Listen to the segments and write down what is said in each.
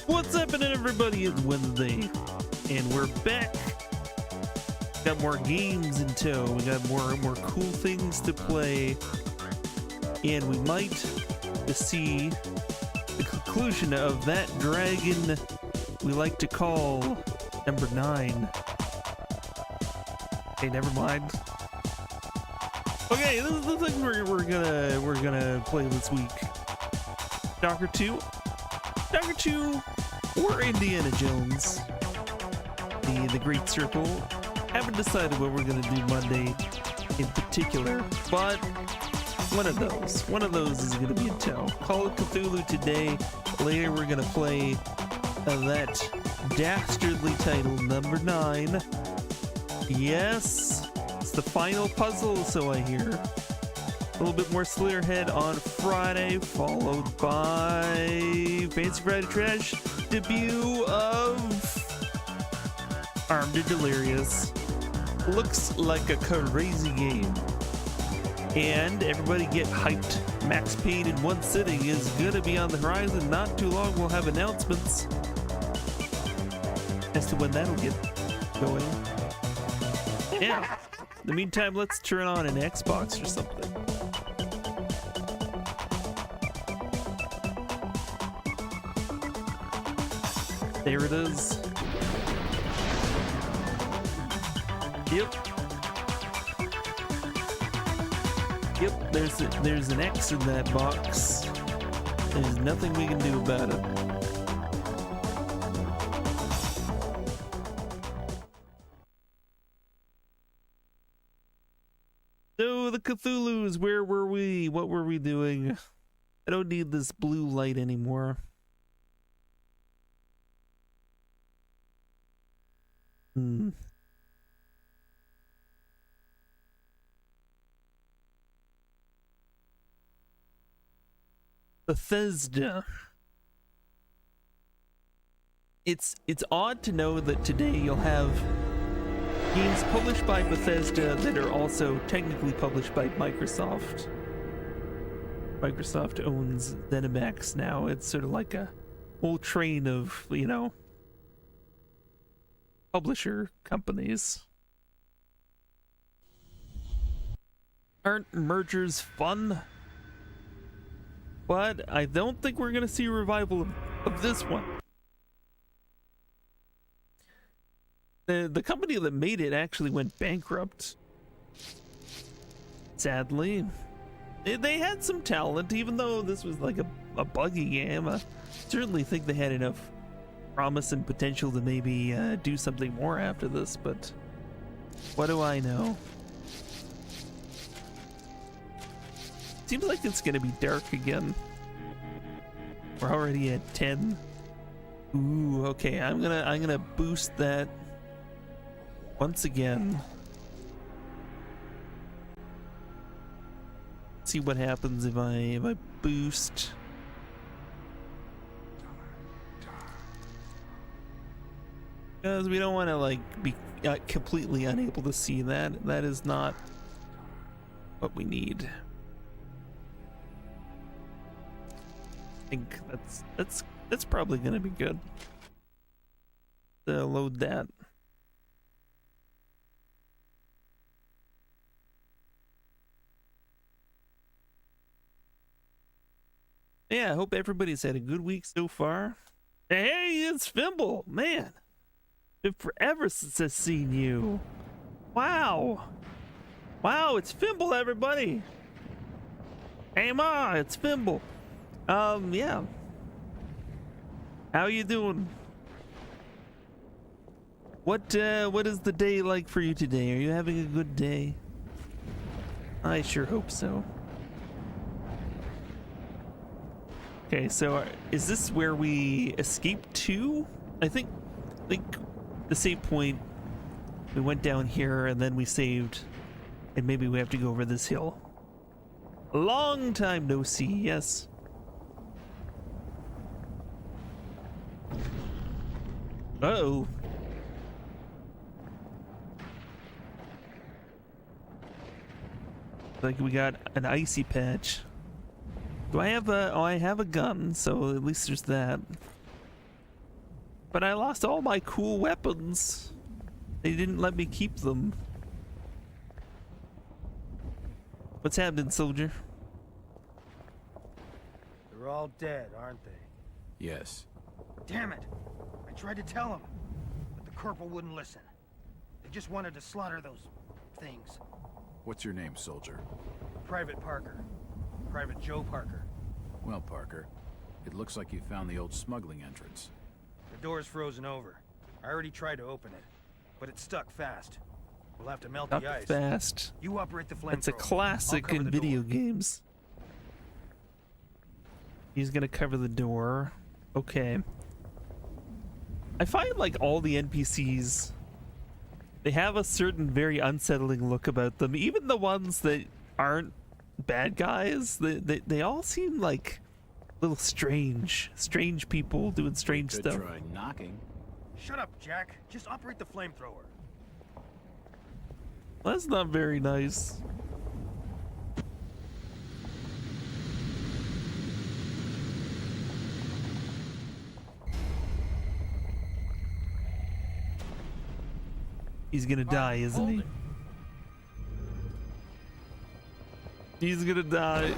What's happening, everybody? It's Wednesday, and we're back. Got more games in tow. We got more cool things to play, and we might see the conclusion of that dragon we like to call number 9. Okay, never mind. Okay, this is the thing we're gonna play this week. Doctor 2, or Indiana Jones, the Great Circle. Haven't decided what we're gonna do Monday in particular, but one of those is gonna be in tow. Call it Cthulhu today. Later we're gonna play that dastardly title, number 9. Yes, it's the final puzzle, so I hear. A little bit more Slayerhead on Friday, followed by Fancy Friday Trash debut of Armed and Delirious. Looks like a crazy game. And everybody get hyped. Max Payne in one sitting is gonna be on the horizon. Not too long, we'll have announcements as to when that'll get going. Yeah. In the meantime, let's turn on an Xbox or something. There it is. Yep. Yep, there's an X in that box. There's nothing we can do about it. So the Cthulhu's, where were we? What were we doing? I don't need this blue light anymore. Bethesda. It's odd to know that today you'll have games published by Bethesda that are also technically published by Microsoft. Microsoft owns ZeniMax now. It's sort of like a whole train of, you know, publisher companies. Aren't mergers fun? But I don't think we're gonna see a revival of this one. The company that made it actually went bankrupt. Sadly. They had some talent, even though this was like a buggy game. I certainly think they had enough promise and potential to maybe do something more after this, but what do I know? Seems like it's gonna be dark again. We're already at 10. Ooh, okay, I'm gonna boost that once again. See what happens if I boost. Because we don't want to like be completely unable to see that. That is not what we need. I think that's probably gonna be good. Load that. Yeah, I hope everybody's had a good week so far. Hey, it's Fimble, man. Been forever since I've seen you. Wow. Wow, it's Fimble, everybody. Hey Ma, it's Fimble. Yeah. How you doing? What is the day like for you today? Are you having a good day? I sure hope so. Okay, so is this where we escaped to? I think the save point, we went down here and then we saved, and maybe we have to go over this hill. A long time no see, yes. Uh-oh. Like we got an icy patch. Do I have a... Oh, I have a gun, so at least there's that. But I lost all my cool weapons. They didn't let me keep them. What's happening, soldier? They're all dead, aren't they? Yes. Damn it! I tried to tell him, but the corporal wouldn't listen. They just wanted to slaughter those things. What's your name, soldier? Private Parker. Private Joe Parker. Well, Parker, it looks like you found the old smuggling entrance. The door's frozen over. I already tried to open it, but it's stuck fast. We'll have to melt the ice. Fast. You operate the flamethrower. That's a classic in video games. He's gonna cover the door. Okay. I find like all the NPCs, they have a certain very unsettling look about them. Even the ones that aren't bad guys, they all seem like little strange people doing strange stuff. Try knocking. Shut up, Jack. Just operate the flamethrower. That's not very nice. He's gonna die, isn't he? He's gonna die.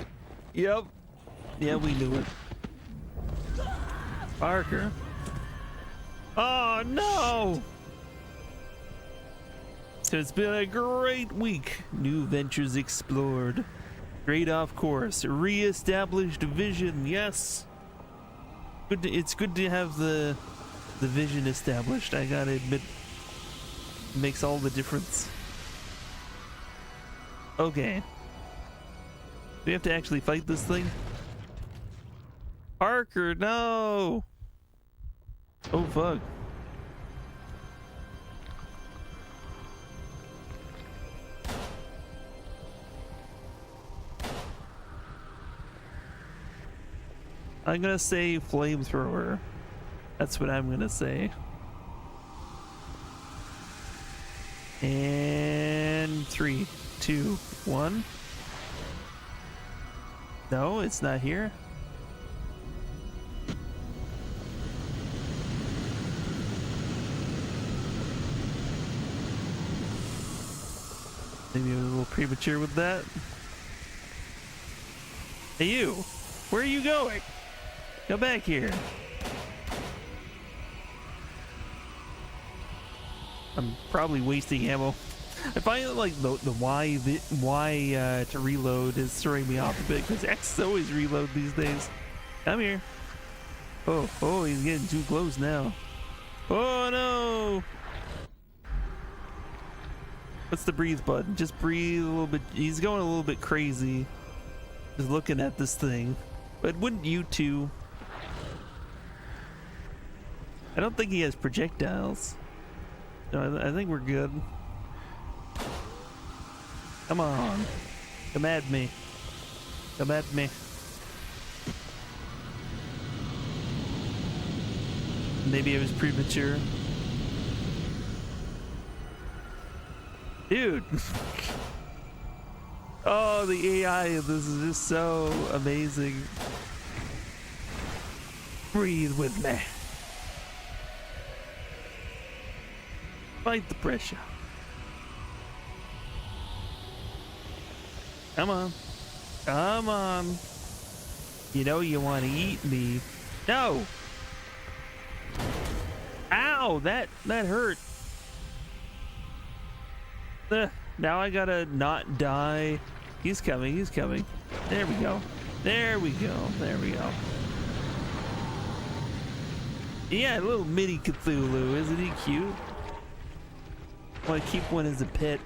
Yep. Yeah, we knew it. Parker. Oh no! So it's been a great week. New ventures explored. Straight off course. Re-established vision. Yes. It's good to have the vision established. I gotta admit, it makes all the difference. Okay. Do we have to actually fight this thing? Parker, no! Oh, fuck. I'm gonna say flamethrower. That's what I'm gonna say. And 3, 2, 1. No, it's not here. Maybe I was a little premature with that. Hey, you! Where are you going? Come back here. I'm probably wasting ammo. I find that like the Y to reload is throwing me off a bit because X always reload these days. Come here. Oh, he's getting too close now. Oh no! What's the breathe button? Just breathe a little bit. He's going a little bit crazy. Just looking at this thing. But wouldn't you too? I don't think he has projectiles. No, I think we're good. Come on. Come at me. Come at me. Maybe I was premature. Dude. Oh, the AI of this is just so amazing. Breathe with me. Fight the pressure. Come on. Come on. You know you want to eat me. No! Ow! That hurt. Now I gotta not die. He's coming, he's coming. There we go. There we go. There we go. Yeah, a little mini Cthulhu. Isn't he cute? I want to keep one as a pet.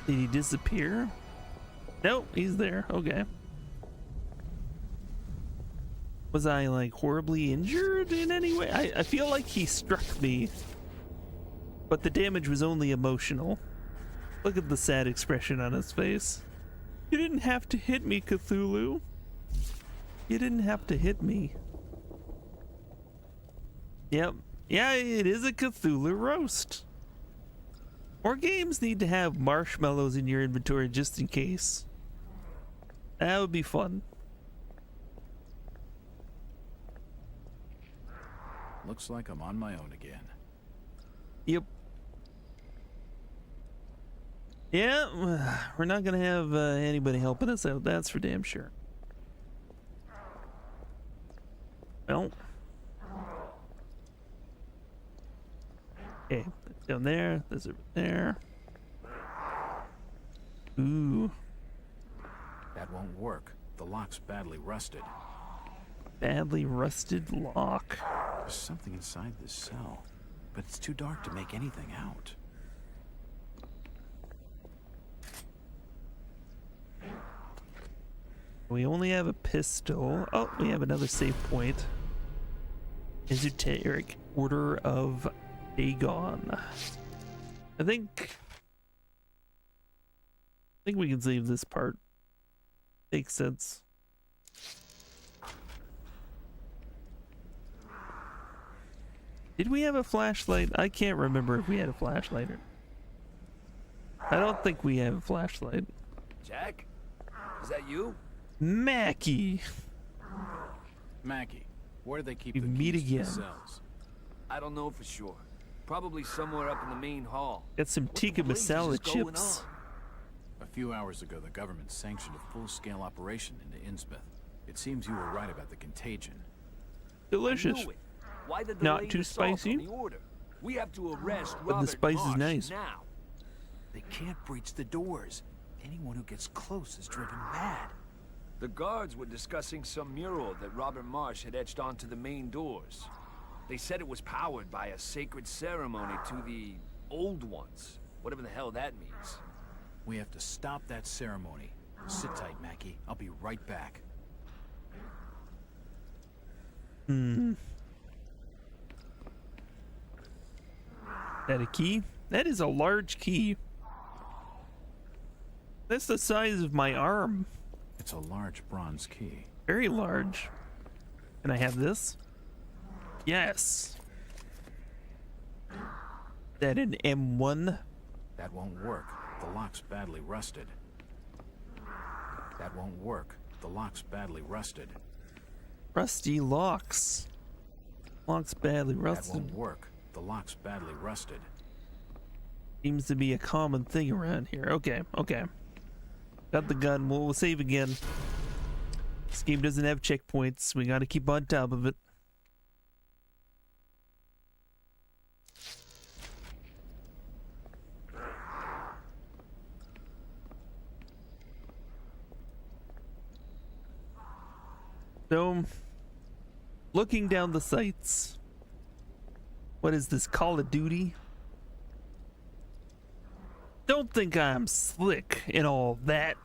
Did he disappear? Nope, he's there. Okay. Was I like horribly injured in any way? I feel like he struck me, but the damage was only emotional. Look at the sad expression on his face. You didn't have to hit me, Cthulhu. You didn't have to hit me. Yep. Yeah, it is a Cthulhu roast. More games need to have marshmallows in your inventory just in case. That would be fun. Looks like I'm on my own again. Yep. Yeah, we're not gonna have anybody helping us out, that's for damn sure. Well. Okay, that's down there, there's over there. Ooh. That won't work. The lock's badly rusted. Badly rusted lock. There's something inside this cell, but it's too dark to make anything out. We only have a pistol. Oh, we have another save point. Esoteric Order of Dagon. I think we can save this part. Makes sense. Did we have a flashlight? I can't remember if we had a flashlight or... I don't think we have a flashlight. Jack? Is that you? Mackie! Mackie, where do they keep We the meet keys to again. the cells? I don't know for sure. Probably somewhere up in the main hall. Got some What the tikka blazes masala is going chips. on? A few hours ago, the government sanctioned a full-scale operation into Innsmouth. It seems you were right about the contagion. Delicious. I knew it. Why the Not delayed too assault spicy? on the order? We have to arrest But the Robert spice is Marsh nice. now. They can't breach the doors. Anyone who gets close is driven mad. The guards were discussing some mural that Robert Marsh had etched onto the main doors. They said it was powered by a sacred ceremony to the Old Ones, whatever the hell that means. We have to stop that ceremony. Sit tight, Mackie. I'll be right back. That a key? That is a large key. That's the size of my arm. It's a large bronze key. Very large. Can I have this? Yes. That an M1? That won't work. The lock's badly rusted. That won't work. The lock's badly rusted. Rusty locks. Locks badly That rusted. won't work. The lock's badly rusted. Seems to be a common thing around here. Okay, okay. Got the gun. We'll save again. This game doesn't have checkpoints. We gotta keep on top of it. So, looking down the sights. What is this, Call of Duty? Don't think I'm slick in all that.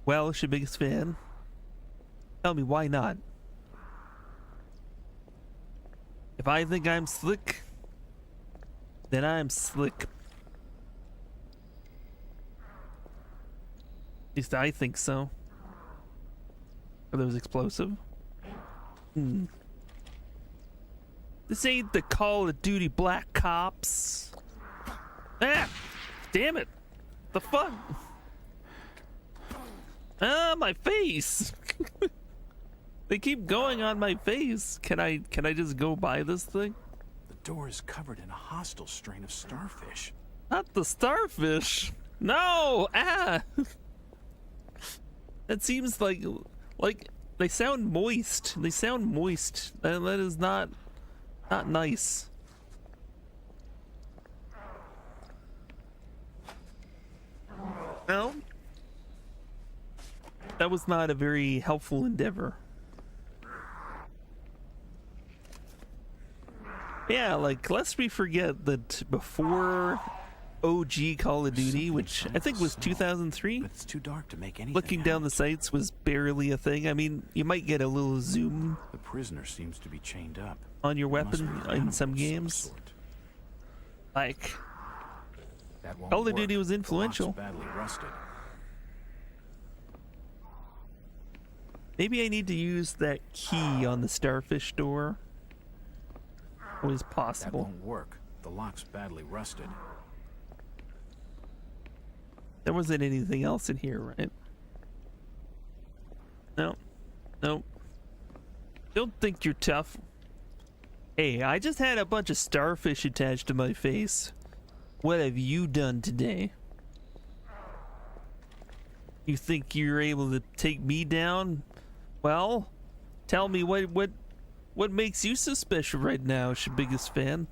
Well, your biggest fan. Tell me why not? If I think I'm slick, then I'm slick. At least I think so. Are those explosive? This ain't the Call of Duty Black Ops. Ah! Damn it! The fuck? Ah, my face! They keep going on my face. Can I just go by this thing? The door is covered in a hostile strain of starfish. Not the starfish. No! Ah! That seems like they sound moist. They sound moist. And that is not nice. No? That was not a very helpful endeavor. Yeah, like, lest we forget that before OG Call of Duty, which I think was 2003, But it's too dark to make anything looking down out. the sights was barely a thing. I mean, you might get a little zoom The prisoner seems to be chained up. on your Must weapon be in animal some of games. sort. Like, That won't Call of work. Duty was The influential. lock's badly rusted. maybe I need to use that key on the starfish door. Always That possible. won't work. The lock's badly rusted. There wasn't anything else in here, right? No. Nope. Don't think you're tough. Hey, I just had a bunch of starfish attached to my face. What have you done today? You think you're able to take me down? Well, tell me what makes you so special right now, your biggest fan?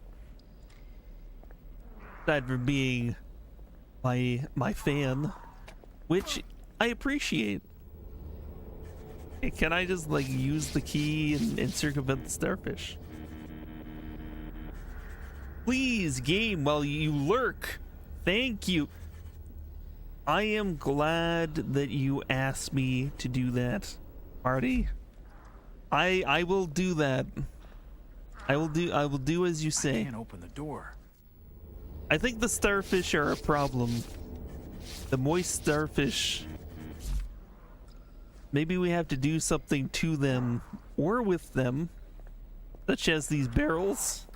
Aside from being my fan, which I appreciate. Hey, can I just like use the key and circumvent the starfish? Please, game, while you lurk. Thank you. I am glad that you asked me to do that, Marty. I will do that. I will do as you I say. can't open the door. I think the starfish are a problem. The moist starfish. Maybe we have to do something to them or with them, such as these barrels.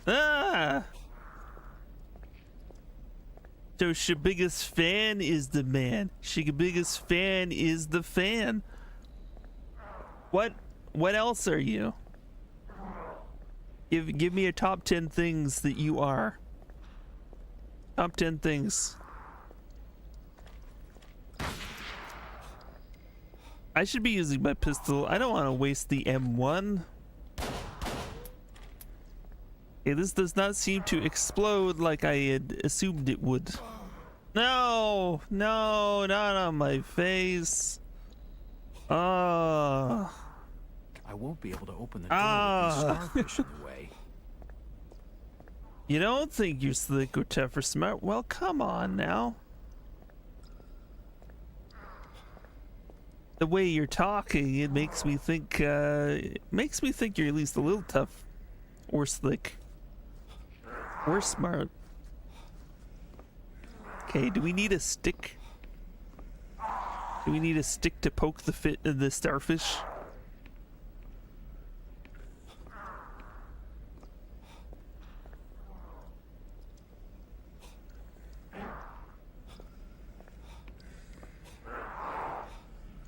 Ah! So Shabiga's fan is the man. Shabiga's fan is the fan. What else are you? Give me a top 10 things that you are. Top 10 things. I should be using my pistol. I don't want to waste the M1. Okay, this does not seem to explode like I had assumed it would. No, no, not on my face. I won't be able to open the door with these starfish in the way. You don't think you're slick or tough or smart? Well, come on now. The way you're talking, it makes me think you're at least a little tough or slick or smart. Okay, do we need a stick? Do we need a stick to poke the starfish?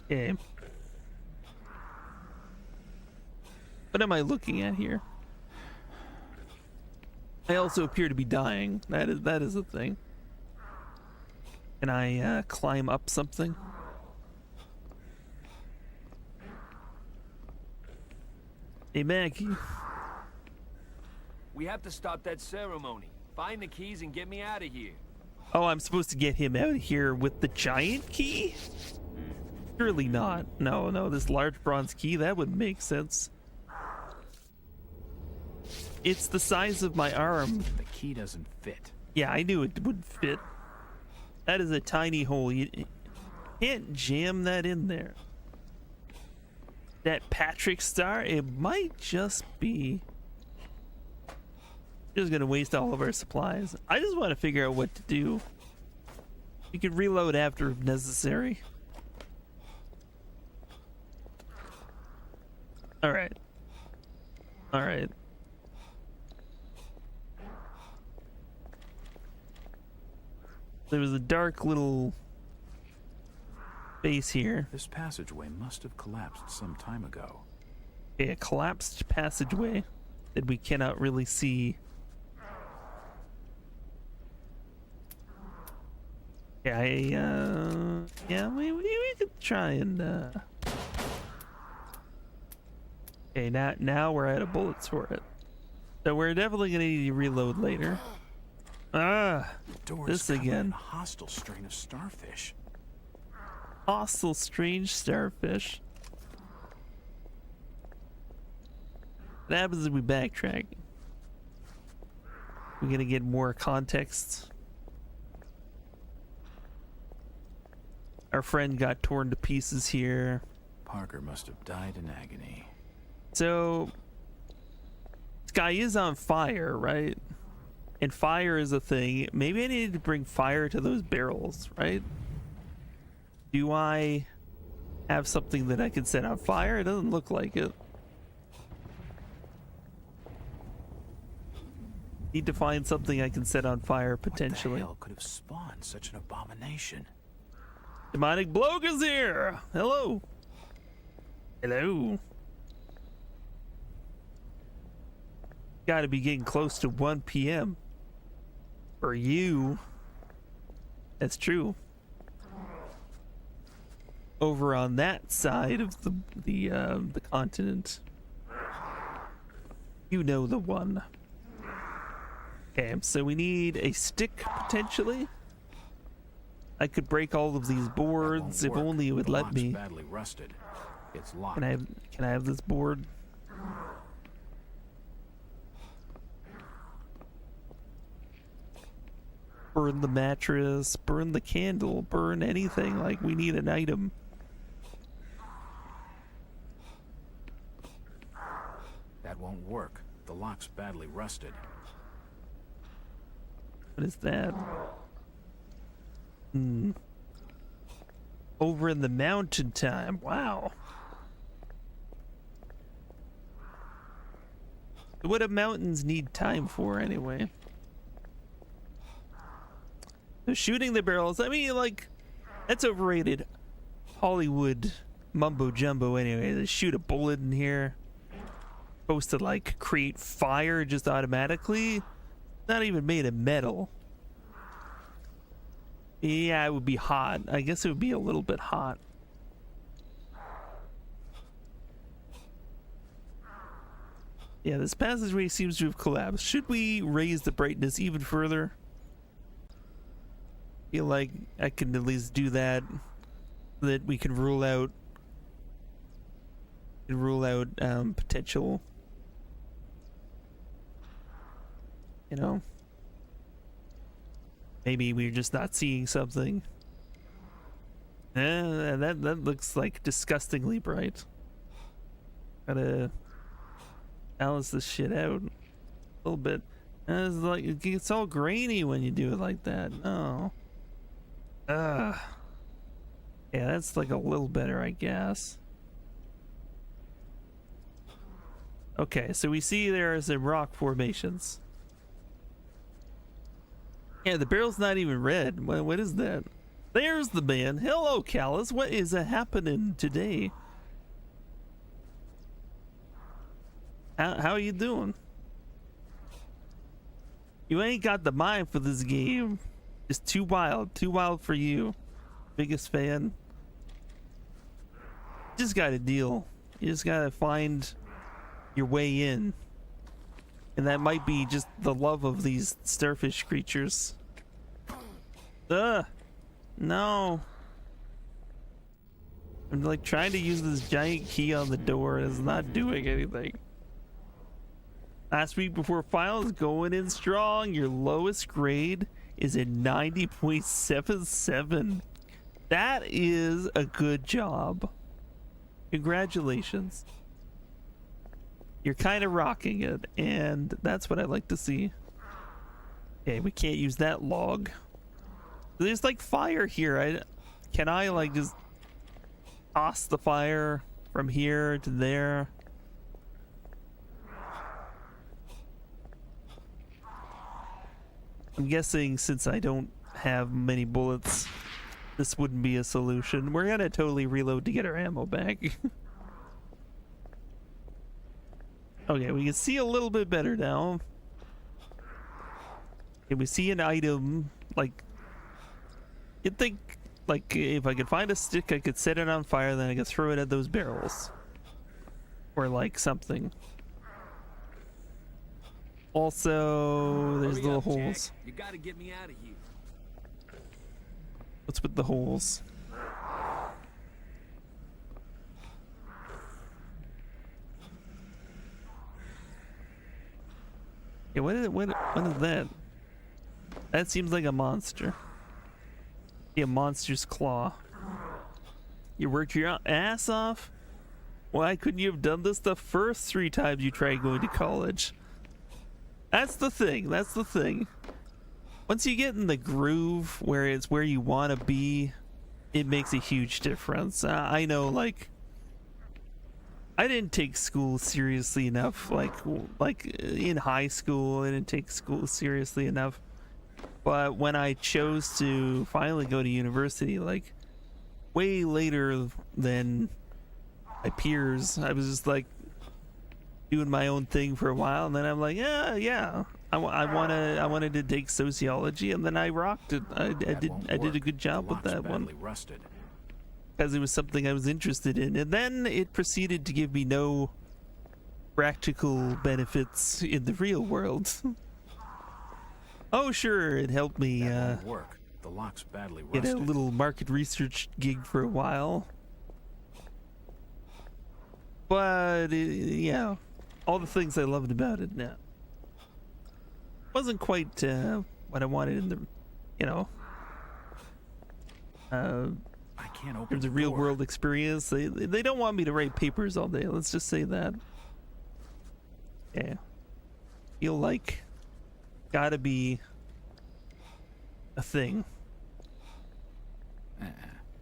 Okay. What am I looking at here? I also appear to be dying. That is a thing. Can I climb up something? Hey, Maggie. We have to stop that ceremony. Find the keys and get me out of here. Oh, I'm supposed to get him out of here with the giant key? Surely not. No, no, this large bronze key, that would make sense. It's the size of my arm. The key doesn't fit. Yeah, I knew it would fit. That is a tiny hole. You can't jam that in there. That Patrick star, it might just be... Just gonna waste all of our supplies. I just want to figure out what to do. We could reload after if necessary. Alright. Alright. There was a dark little base here. This passageway must have collapsed some time ago. Okay, a collapsed passageway that we cannot really see. Yeah, yeah, we could try and okay, now we're out of bullets for it. So we're definitely gonna need to reload later. This again. A hostile strain of starfish. Hostile strange starfish. What happens if we backtrack? We're gonna get more context. Our friend got torn to pieces here. Parker must have died in agony. So, this guy is on fire, right? And fire is a thing. Maybe I need to bring fire to those barrels, right? Do I have something that I can set on fire? It doesn't look like it. Need to find something I can set on fire potentially. What the hell could have spawned such an abomination? Demonic bloke is here. Hello. Hello. Gotta be getting close to 1 p.m. For you. That's true. Over on that side of the continent. You know the one. Okay, so we need a stick potentially. I could break all of these boards if only it would let me. Badly rusted. It's locked. Can I have this board? Burn the mattress, burn the candle, burn anything. Like, we need an item. That won't work. The lock's badly rusted. What is that? Over in the mountain time. Wow. What do mountains need time for anyway? So shooting the barrels, I mean, like, that's overrated Hollywood mumbo jumbo anyway. They shoot a bullet in here. Supposed to, like, create fire just automatically. Not even made of metal. Yeah, it would be hot. I guess it would be a little bit hot. Yeah, this passageway seems to have collapsed. Should we raise the brightness even further? Feel like I can at least do that, so that we can rule out potential, you know, maybe we're just not seeing something. That looks like disgustingly bright. Gotta balance this shit out a little bit. It's like it gets all grainy when you do it like that. No. Yeah, that's like a little better, I guess. Okay, so we see there are some rock formations. Yeah, the barrel's not even red. What is that? There's the man. Hello, Callus. What is happening today? How are you doing? You ain't got the mind for this game. It's too wild for you. Biggest fan. Just gotta deal. You just gotta find your way in. And that might be just the love of these starfish creatures. No. I'm like trying to use this giant key on the door and it's not doing anything. Last week before finals, going in strong. Your lowest grade is a 90.77. That is a good job. Congratulations. You're kind of rocking it, and that's what I like to see. Okay, we can't use that log. There's like fire here. Can I like just toss the fire from here to there? I'm guessing since I don't have many bullets, this wouldn't be a solution. We're gonna totally reload to get our ammo back. Okay, we can see a little bit better now. Okay, we see an item, like, you'd think, like, if I could find a stick, I could set it on fire, then I could throw it at those barrels. Or, like, something. Also, there's little holes. You gotta get me out of here. What's with the holes? Yeah, what is that? That seems like a monster. Yeah, a monster's claw. You worked your ass off? Why couldn't you have done this the first 3 times you tried going to college? That's the thing. That's the thing. Once you get in the groove where it's where you want to be, it makes a huge difference. I know, like, I didn't take school seriously enough. Like in high school, I didn't take school seriously enough. But when I chose to finally go to university, like way later than my peers, I was just like doing my own thing for a while, and then I'm like, yeah, I wanted to take sociology, and then I rocked it. I did a good job with that one. Rusted. Because it was something I was interested in, and then it proceeded to give me no practical benefits in the real world. Oh sure, it helped me That won't work. The lock's badly rusted. get a little market research gig for a while. But yeah, all the things I loved about it now wasn't quite what I wanted in the, you know, I can't in open terms the of real door. world experience. They don't want me to write papers all day. Let's just say that. Yeah, feel like gotta be a thing.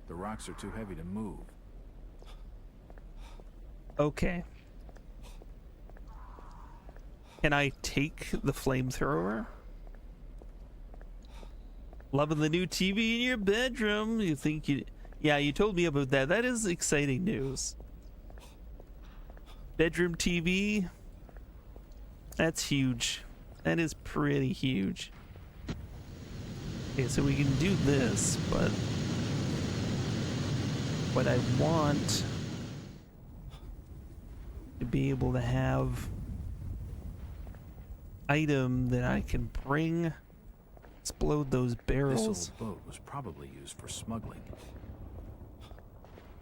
The rocks are too heavy to move. Okay. Can I take the flamethrower? Loving the new TV in your bedroom. You think you... Yeah, you told me about that. That is exciting news. Bedroom TV. That's huge. That is pretty huge. Okay, so we can do this, but what I want to be able to have item that I can bring. Explode those This barrels. old boat was probably used for smuggling.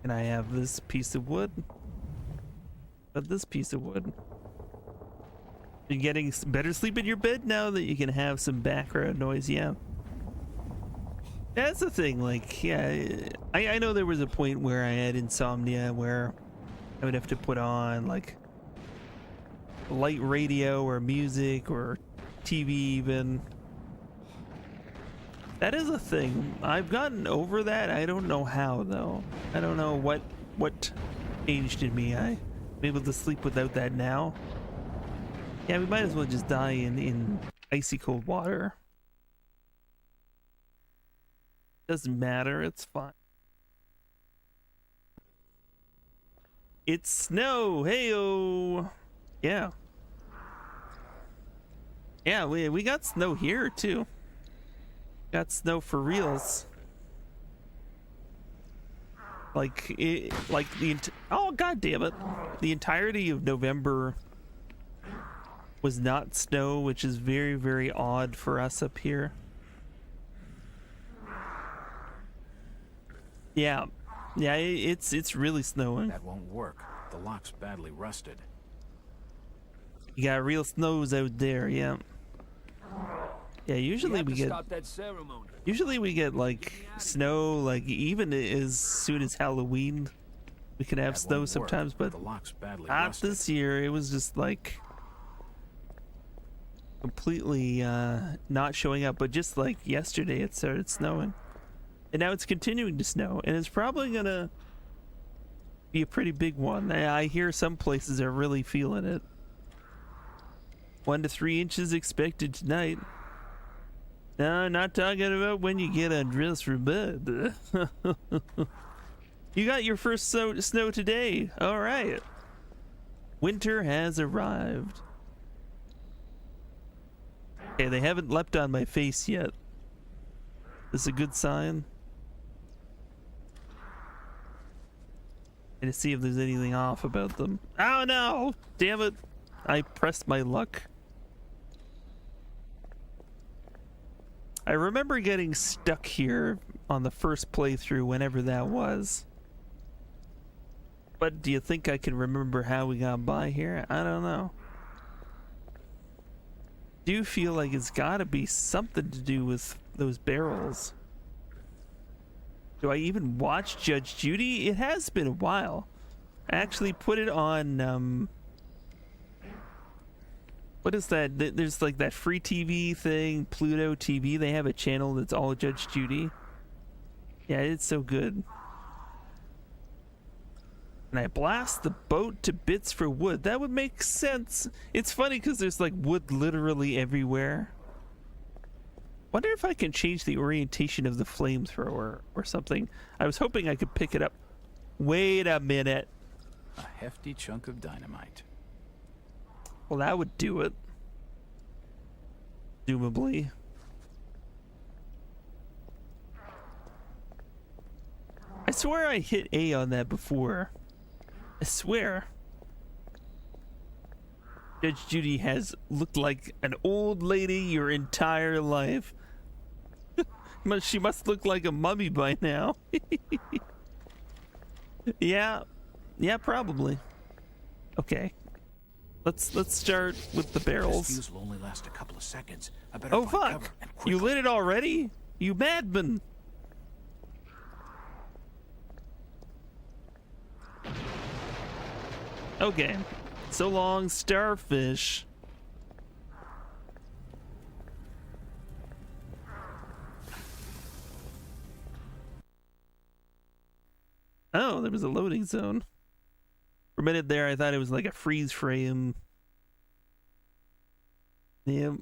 And I have this piece of wood. But this piece of wood. You're getting better sleep in your bed now that you can have some background noise, yeah. That's the thing, like, yeah, I know there was a point where I had insomnia where I would have to put on, like, light radio or music or TV even. That is a thing. I've gotten over that. I don't know how, though. I don't know what changed in me. I'm able to sleep without that now. Yeah, we might as well just die in icy cold water. Doesn't matter, it's fine. It's snow, heyo! Yeah. Yeah, we got snow here too. Got snow for reals. Like oh god damn it. The entirety of November was not snow, which is very, very odd for us up here. Yeah, yeah, it's really snowing. That won't work. The lock's badly rusted. You got real snows out there, yeah. Yeah, usually we get stop that ceremony. usually we get like snow, like even as soon as Halloween. We could have That snow won't sometimes, work. but The lock's badly not rusted. this year. It was just like completely not showing up. But just like yesterday, it started snowing. And now it's continuing to snow, and it's probably gonna be a pretty big one. I hear some places are really feeling it. 1 to 3 inches expected tonight. No, not talking about when you get undressed for bed. You got your first snow today. All right. Winter has arrived. Okay, they haven't leapt on my face yet. This is a good sign. And to see if there's anything off about them. Oh no! Damn it! I pressed my luck. I remember getting stuck here on the first playthrough, whenever that was. But do you think I can remember how we got by here? I don't know. Do feel like it's gotta be something to do with those barrels. Do I even watch Judge Judy? It has been a while. I actually put it on, what is that? There's like that free TV thing, Pluto TV. They have a channel that's all Judge Judy. Yeah, it's so good. And I blast the boat to bits for wood. That would make sense. It's funny because there's like wood literally everywhere. Wonder if I can change the orientation of the flamethrower or something. I was hoping I could pick it up. Wait a minute. A hefty chunk of dynamite. Well, that would do it. Presumably. I swear I hit A on that before. I swear. Judge Judy has looked like an old lady your entire life. She must look like a mummy by now. Yeah, probably. Okay, let's start with the This barrels. fuse will only last a couple of seconds. I better Oh find fuck! cover and You quickly. lit it already? You madman! Okay, so long, starfish. Oh, there was a loading zone. For a minute there, I thought it was like a freeze frame. Yep.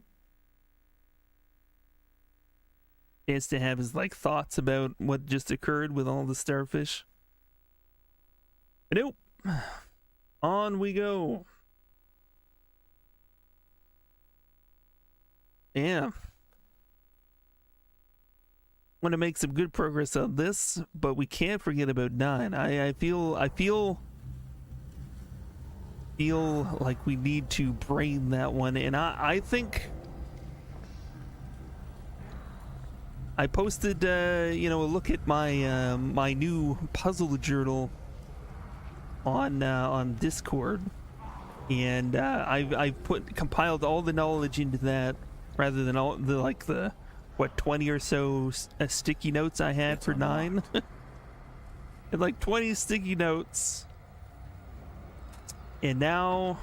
Chance to have his like thoughts about what just occurred with all the starfish. Nope. On we go. Yeah. Want to make some good progress on this, but we can't forget about 9. I feel feel like we need to brain that one, and I think I posted you know, a look at my my new puzzle journal on Discord, and I've compiled all the knowledge into that rather than all the like the what 20 or so sticky notes I had for 9. And like 20 sticky notes. And now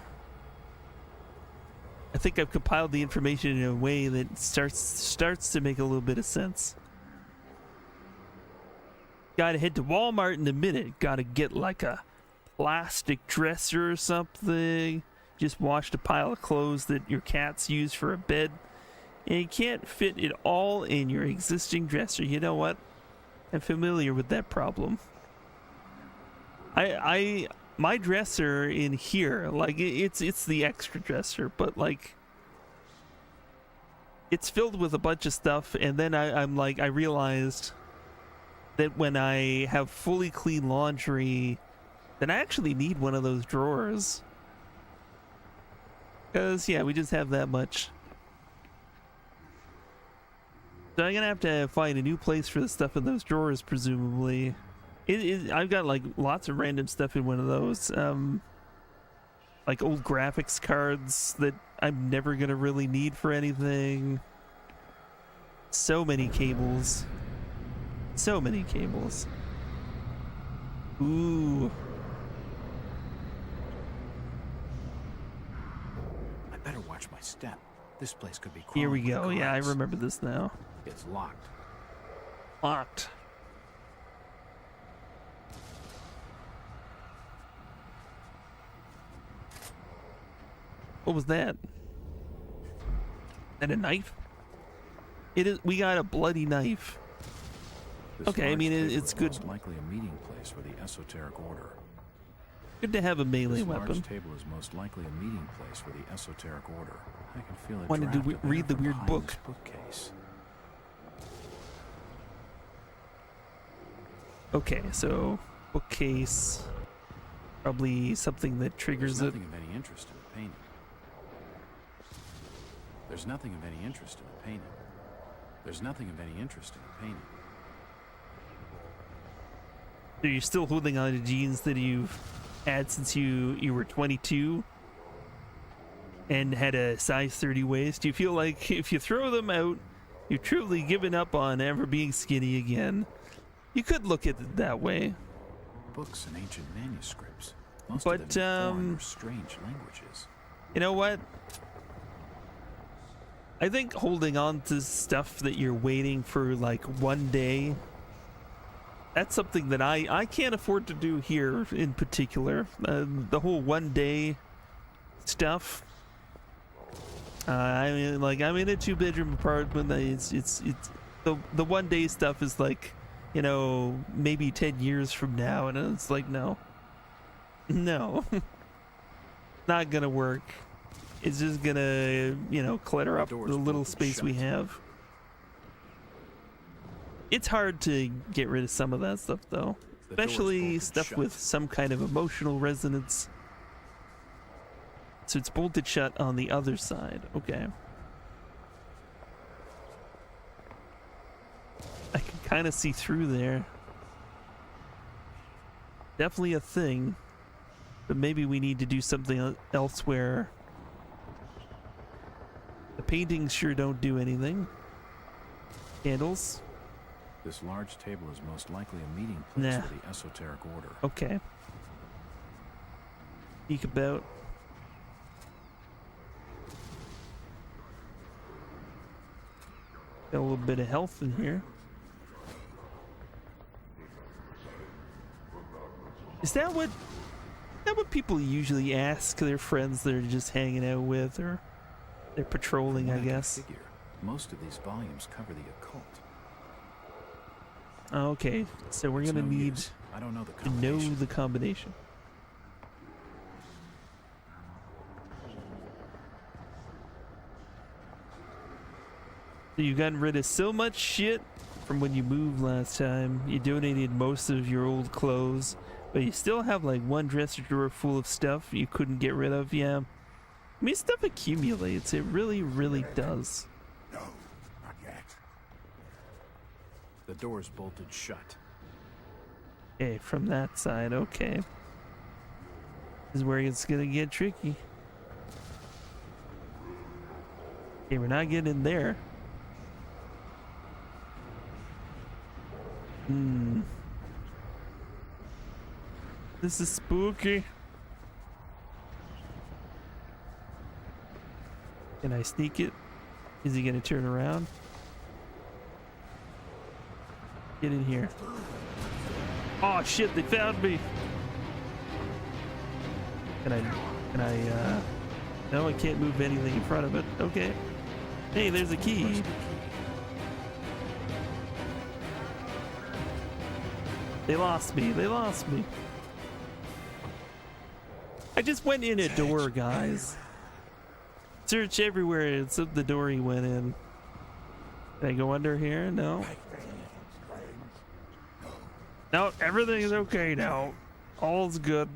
I think I've compiled the information in a way that starts to make a little bit of sense. Gotta head to Walmart in a minute. Gotta get like a plastic dresser or something. Just washed a pile of clothes that your cats use for a bed. And you can't fit it all in your existing dresser. You know what? I'm familiar with that problem. My dresser in here, like it's the extra dresser, but like it's filled with a bunch of stuff, and then I'm like, I realized that when I have fully clean laundry, then I actually need one of those drawers. Because yeah, we just have that much. So I'm gonna have to find a new place for the stuff in those drawers, presumably. I've got like lots of random stuff in one of those, like old graphics cards that I'm never gonna really need for anything. So many cables. So many cables. Ooh. I better watch my step. This place could be crawling. Here we with go. Yeah, I guards. remember this now. It's locked. Locked. What was that? And a knife? It is. We got a bloody knife. This Okay, I large mean, table it's is good. Most likely a meeting place for the esoteric order. Good to have a melee This weapon. large table is most likely a meeting place for the esoteric order. I can feel it. Wanted to draft of read air the from weird behind book. this bookcase. Okay, so bookcase. Probably something that triggers There's it. nothing of any interest in the painting. There's nothing of any interest in the painting. There's nothing of any interest in the painting. So you're still holding on to jeans that you've had since you were 22 and had a size 30 waist. Do you feel like if you throw them out, you've truly given up on ever being skinny again? You could look at it that way. Books and ancient manuscripts. Most But, of them in foreign or strange languages. You know what? I think holding on to stuff that you're waiting for like one day, that's something that I can't afford to do here in particular. The whole one day stuff. I mean, like, I'm in a 2-bedroom apartment. It's the one day stuff is like, you know, maybe 10 years from now, and it's like, no, not gonna work. It's just gonna, you know, clutter up the little space we have. It's hard to get rid of some of that stuff, though, especially stuff with some kind of emotional resonance. So it's bolted shut on the other side. Okay. I can kind of see through there. Definitely a thing. But maybe we need to do something elsewhere. The paintings sure don't do anything. Candles. This large table is most likely a meeting place Nah. for the esoteric order. Okay. Peek about. Got a little bit of health in here. Is that what people usually ask their friends they're just hanging out with, or they're patrolling, I guess? Figure, most of these volumes cover the occult. Okay, so we're It's gonna no need use. I don't know the to know combination. the combination. So you've gotten rid of so much shit from when you moved last time. You donated most of your old clothes. But you still have like one dresser drawer full of stuff you couldn't get rid of. Yeah. I mean, stuff accumulates. It really, really does. No, not yet. The door's bolted shut. Okay, from that side. Okay. This is where it's gonna get tricky. Okay, we're not getting in there. This is spooky. Can I sneak it? Is he gonna turn around? Get in here. Oh shit, they found me. Can I, no, I can't move anything in front of it. Okay. Hey, there's a key. They lost me. They lost me. I just went in a door, guys. Search everywhere except the door he went in. Can I go under here? No. No, everything is okay now. All's good.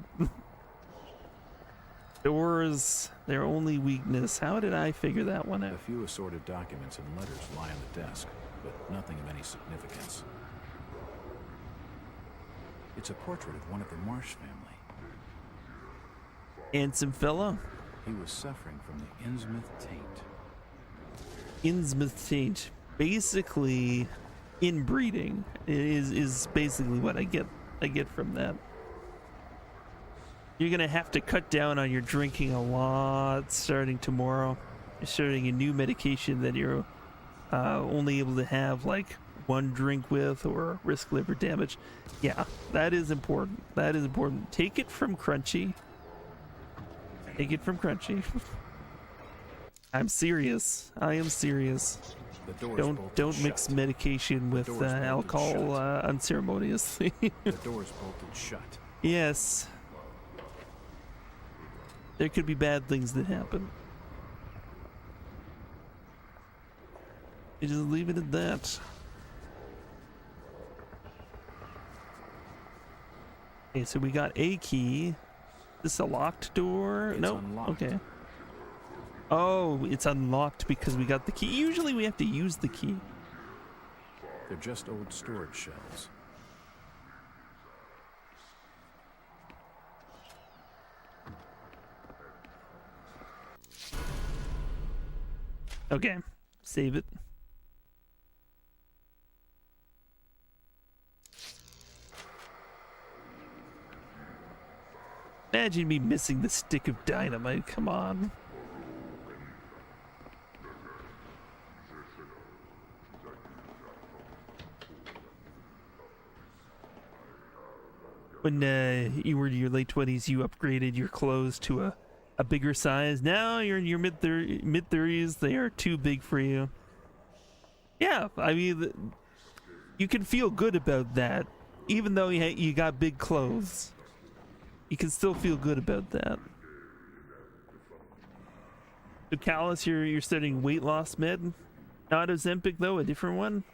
Doors, their only weakness. How did I figure that one A out? few assorted documents and letters lie on the desk, but nothing of any significance. It's a portrait of one of the Marsh family. Handsome fella. He was suffering from the Innsmouth taint. Innsmouth taint. Basically, inbreeding is basically what I get from that. You're gonna have to cut down on your drinking a lot starting tomorrow. You're starting a new medication that you're only able to have like one drink with or risk liver damage. Yeah, that is important. That is important. Take it from Crunchy. Take it from Crunchy. I'm serious. I am serious. The door's bolted Don't mix shut. medication with door's bolted alcohol shut. unceremoniously. The door's bolted shut. Yes. There could be bad things that happen. You just leave it at that. Okay, so we got a key. This a locked door? It's No. unlocked. Okay. Oh, it's unlocked because we got the key. Usually we have to use the key. They're just old storage shelves. Okay. Save it. Imagine me missing the stick of dynamite. Come on. When you were in your late 20s, you upgraded your clothes to a bigger size. Now you're in your mid 30s. They are too big for you. Yeah, I mean, you can feel good about that. Even though you got big clothes, you can still feel good about that. So Callus, you're studying weight loss med. Not Ozempic though, a different one.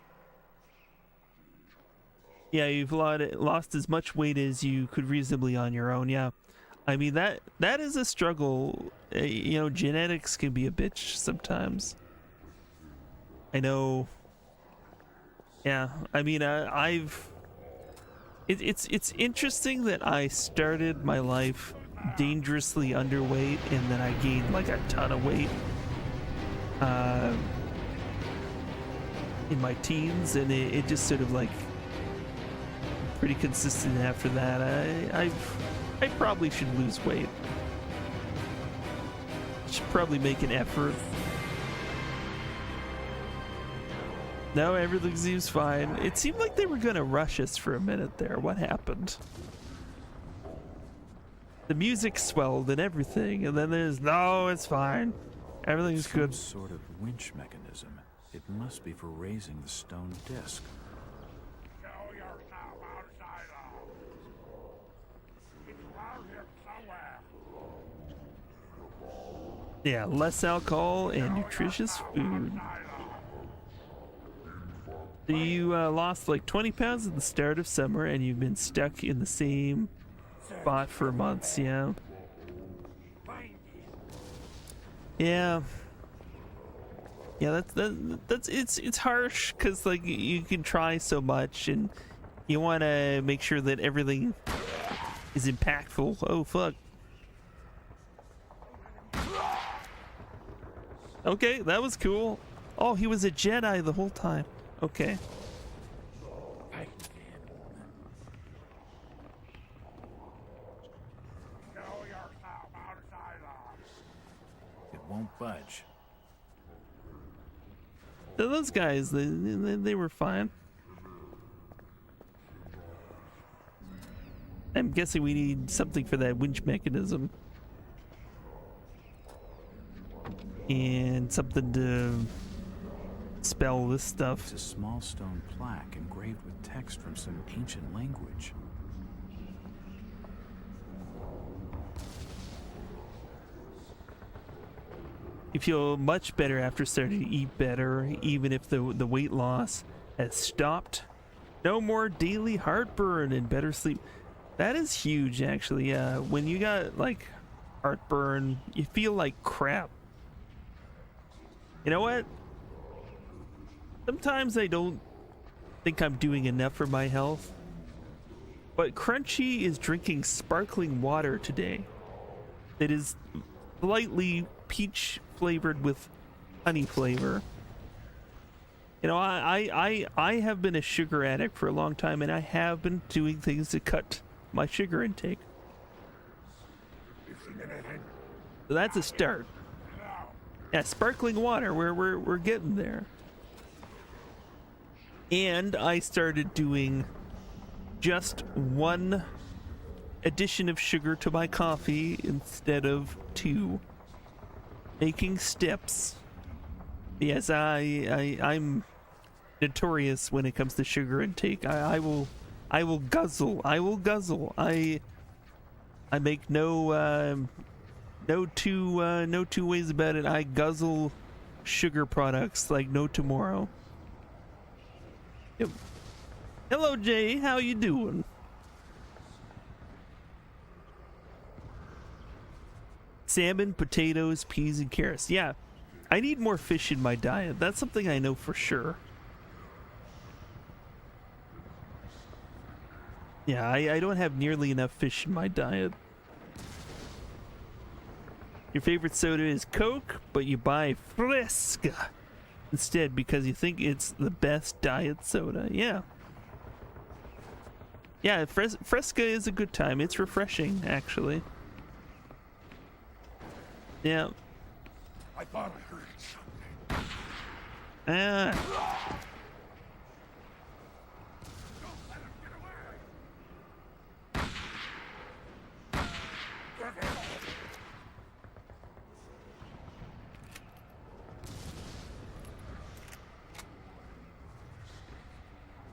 Yeah, you've lost as much weight as you could reasonably on your own. Yeah, I mean that is a struggle. You know, genetics can be a bitch sometimes. I know. Yeah, I mean, it's interesting that I started my life dangerously underweight and then I gained like a ton of weight in my teens, and it just sort of like pretty consistent after that. I probably should lose weight. Should probably make an effort. No, everything seems fine. It seemed like they were gonna rush us for a minute there. What happened? The music swelled and everything, and then there's no, it's fine. Everything's Some good. sort of winch mechanism. It must be for raising the stone disc. Show yourself, outsider. It's around here somewhere. Yeah, less alcohol and nutritious food. So you lost like 20 pounds at the start of summer, and you've been stuck in the same bought for months. Yeah. Find it. Yeah. Yeah, that's it's harsh because like you can try so much and you want to make sure that everything is impactful. Oh fuck. Okay, that was cool. Oh, he was a Jedi the whole time. Okay. Find it. Show yourself outside of. It won't budge. So those guys, they were fine. I'm guessing we need something for that winch mechanism. And something to spell this stuff. It's a small stone plaque engraved with text from some ancient language. You feel much better after starting to eat better, even if the weight loss has stopped. No more daily heartburn and better sleep. That is huge, actually. When you got like heartburn, you feel like crap. You know what? Sometimes I don't think I'm doing enough for my health. But Crunchy is drinking sparkling water today. It is slightly peach flavored with honey flavor. You know, I have been a sugar addict for a long time, and I have been doing things to cut my sugar intake. So that's a start. Yeah, sparkling water, we're getting there. And I started doing just one addition of sugar to my coffee instead of 2. Making steps. Yes, I'm notorious when it comes to sugar intake. I will guzzle. I make no two ways about it. I guzzle sugar products like no tomorrow. Yep. Hello, Jay. How you doing? Salmon, potatoes, peas, and carrots. Yeah, I need more fish in my diet. That's something I know for sure. Yeah, I don't have nearly enough fish in my diet. Your favorite soda is Coke, but you buy Fresca instead because you think it's the best diet soda. Yeah. Yeah, Fresca is a good time. It's refreshing, actually. Yeah. I thought I heard something. Ah. Don't let him get away. Get him.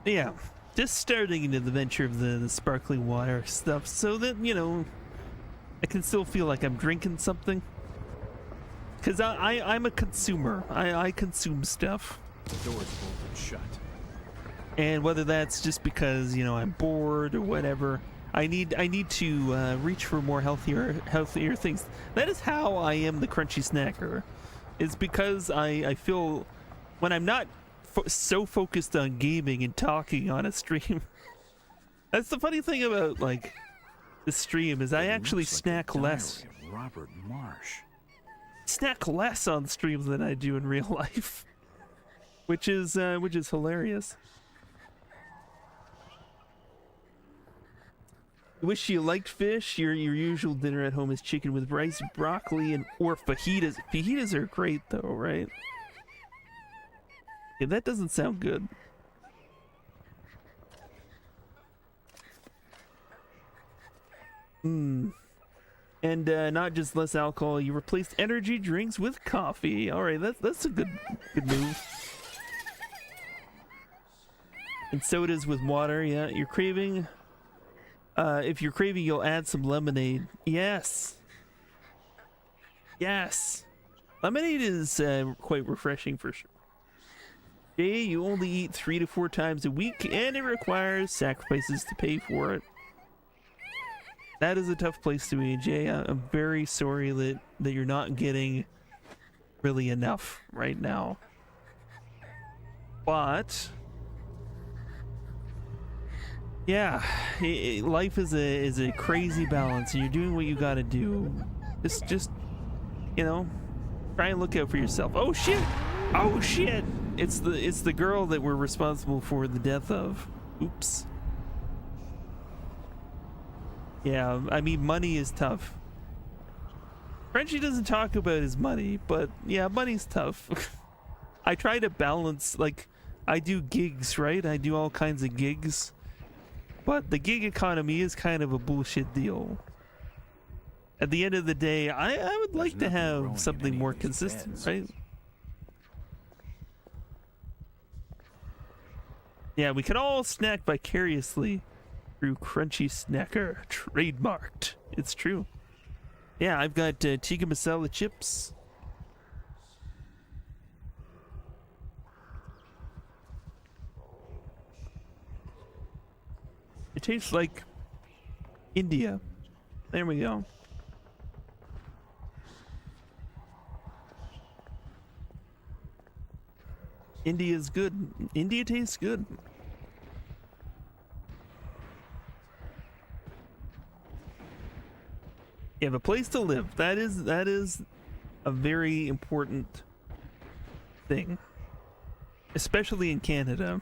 Yeah. Just starting into the venture of the sparkling water stuff so that, you know, I can still feel like I'm drinking something. Because I'm a consumer. I consume stuff. The door's bolted shut. And whether that's just because, you know, I'm bored or whatever, I need to reach for more healthier things. That is how I am the crunchy snacker. It's because I feel when I'm not so focused on gaming and talking on a stream. That's the funny thing about like the stream is I actually snack less. Robert Marsh. Snack less on streams than I do in real life, which is hilarious. Wish you liked fish. Your usual dinner at home is chicken with rice, broccoli, and or fajitas. Fajitas are great though, right? Yeah, that doesn't sound good. And not just less alcohol, you replaced energy drinks with coffee. All right, that's a good move. And sodas with water. Yeah, you're craving. If you're craving, you'll add some lemonade. Yes. Yes. Lemonade is quite refreshing for sure. Jay, you only eat 3 to 4 times a week, and it requires sacrifices to pay for it. That is a tough place to be, Jay. I'm very sorry that you're not getting really enough right now. But yeah, life is a crazy balance, and you're doing what you got to do. Just you know, try and look out for yourself. Oh shit! Oh shit! It's the girl that we're responsible for the death of. Oops. Yeah, I mean, money is tough. Frenchie doesn't talk about his money, but yeah, money's tough. I try to balance, like, I do gigs, right? I do all kinds of gigs. But the gig economy is kind of a bullshit deal. At the end of the day, I would like to have something more consistent, right? Yeah, we can all snack vicariously through Crunchy Snacker, trademarked. It's true. Yeah, I've got tikka masala chips. It tastes like India. There we go. India's good. India tastes good. You have a place to live. That is a very important thing, especially in Canada.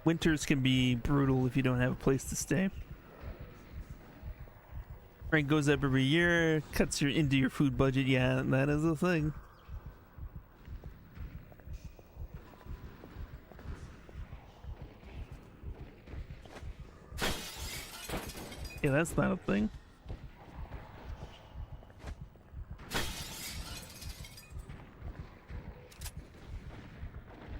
Winters can be brutal if you don't have a place to stay. Rent goes up every year, cuts into your food budget. Yeah, that is a thing. Yeah, that's not a thing.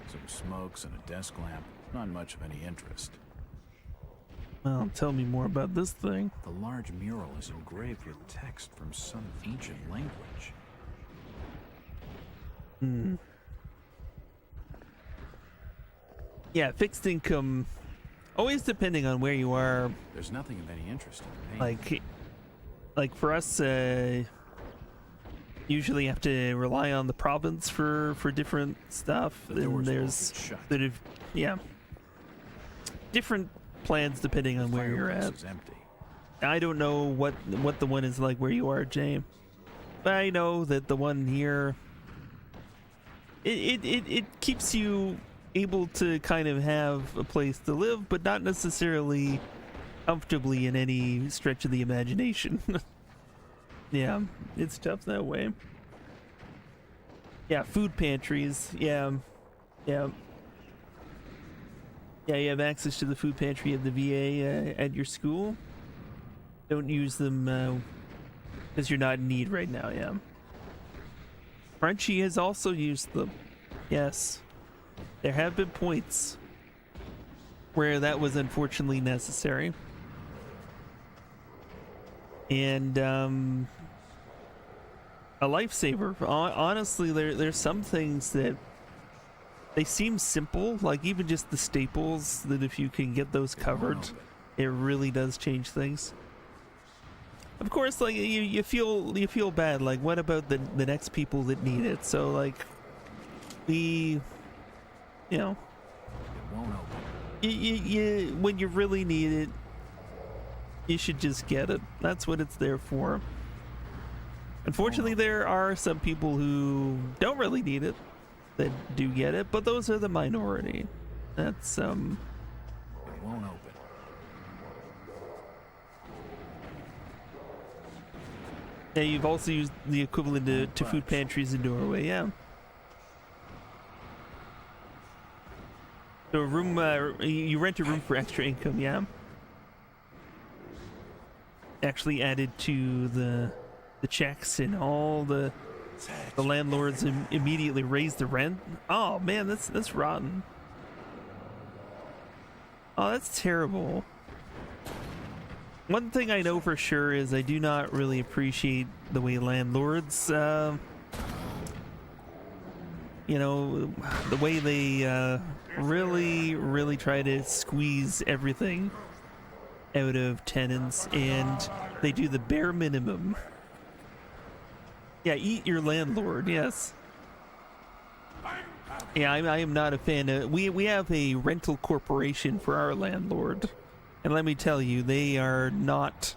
Some smokes and a desk lamp. Not much of any interest. Well, tell me more about this thing. The large mural is engraved with text from some ancient language. Yeah, fixed income, always depending on where you are. There's nothing of any interest in the painting. Like for us, usually have to rely on the province for different stuff. And there's sort of, yeah, different plans depending on where you're at. I don't know what the one is like where you are, Jay. But I know that the one here, it keeps you able to kind of have a place to live, but not necessarily comfortably in any stretch of the imagination. Yeah, it's tough that way. Yeah, food pantries. Yeah. You have access to the food pantry of the VA at your school. Don't use them because you're not in need right now. Yeah. Frenchie has also used them. Yes, there have been points where that was unfortunately necessary. And a lifesaver. Honestly, there's some things that they seem simple, like even just the staples, that if you can get those covered, it really does change things. Of course, like you feel bad, like what about the next people that need it? So like you know, It won't open. you when you really need it, you should just get it. That's what it's there for. Unfortunately, there are some people who don't really need it that do get it, but those are the minority. That's It won't open. yeah, you've also used the equivalent to food pantries in Norway. Yeah. So a room, you rent a room for extra income. Yeah. Actually added to the checks, and all the landlords immediately raise the rent. Oh man, that's rotten. Oh, that's terrible. One thing I know for sure is I do not really appreciate the way landlords, you know, the way they really try to squeeze everything out of tenants, and they do the bare minimum. Yeah, eat your landlord, yes. Yeah, I am not a fan of... We have a rental corporation for our landlord. And let me tell you, they are not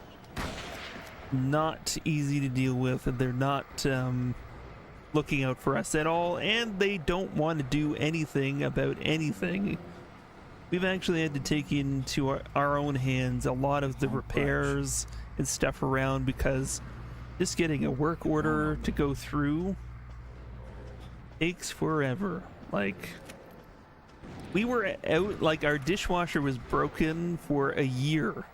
easy to deal with, and they're not looking out for us at all, and they don't want to do anything about anything. We've actually had to take into our own hands a lot of the repairs and stuff around, because just getting a work order to go through takes forever. Like, we were out, like, our dishwasher was broken for a year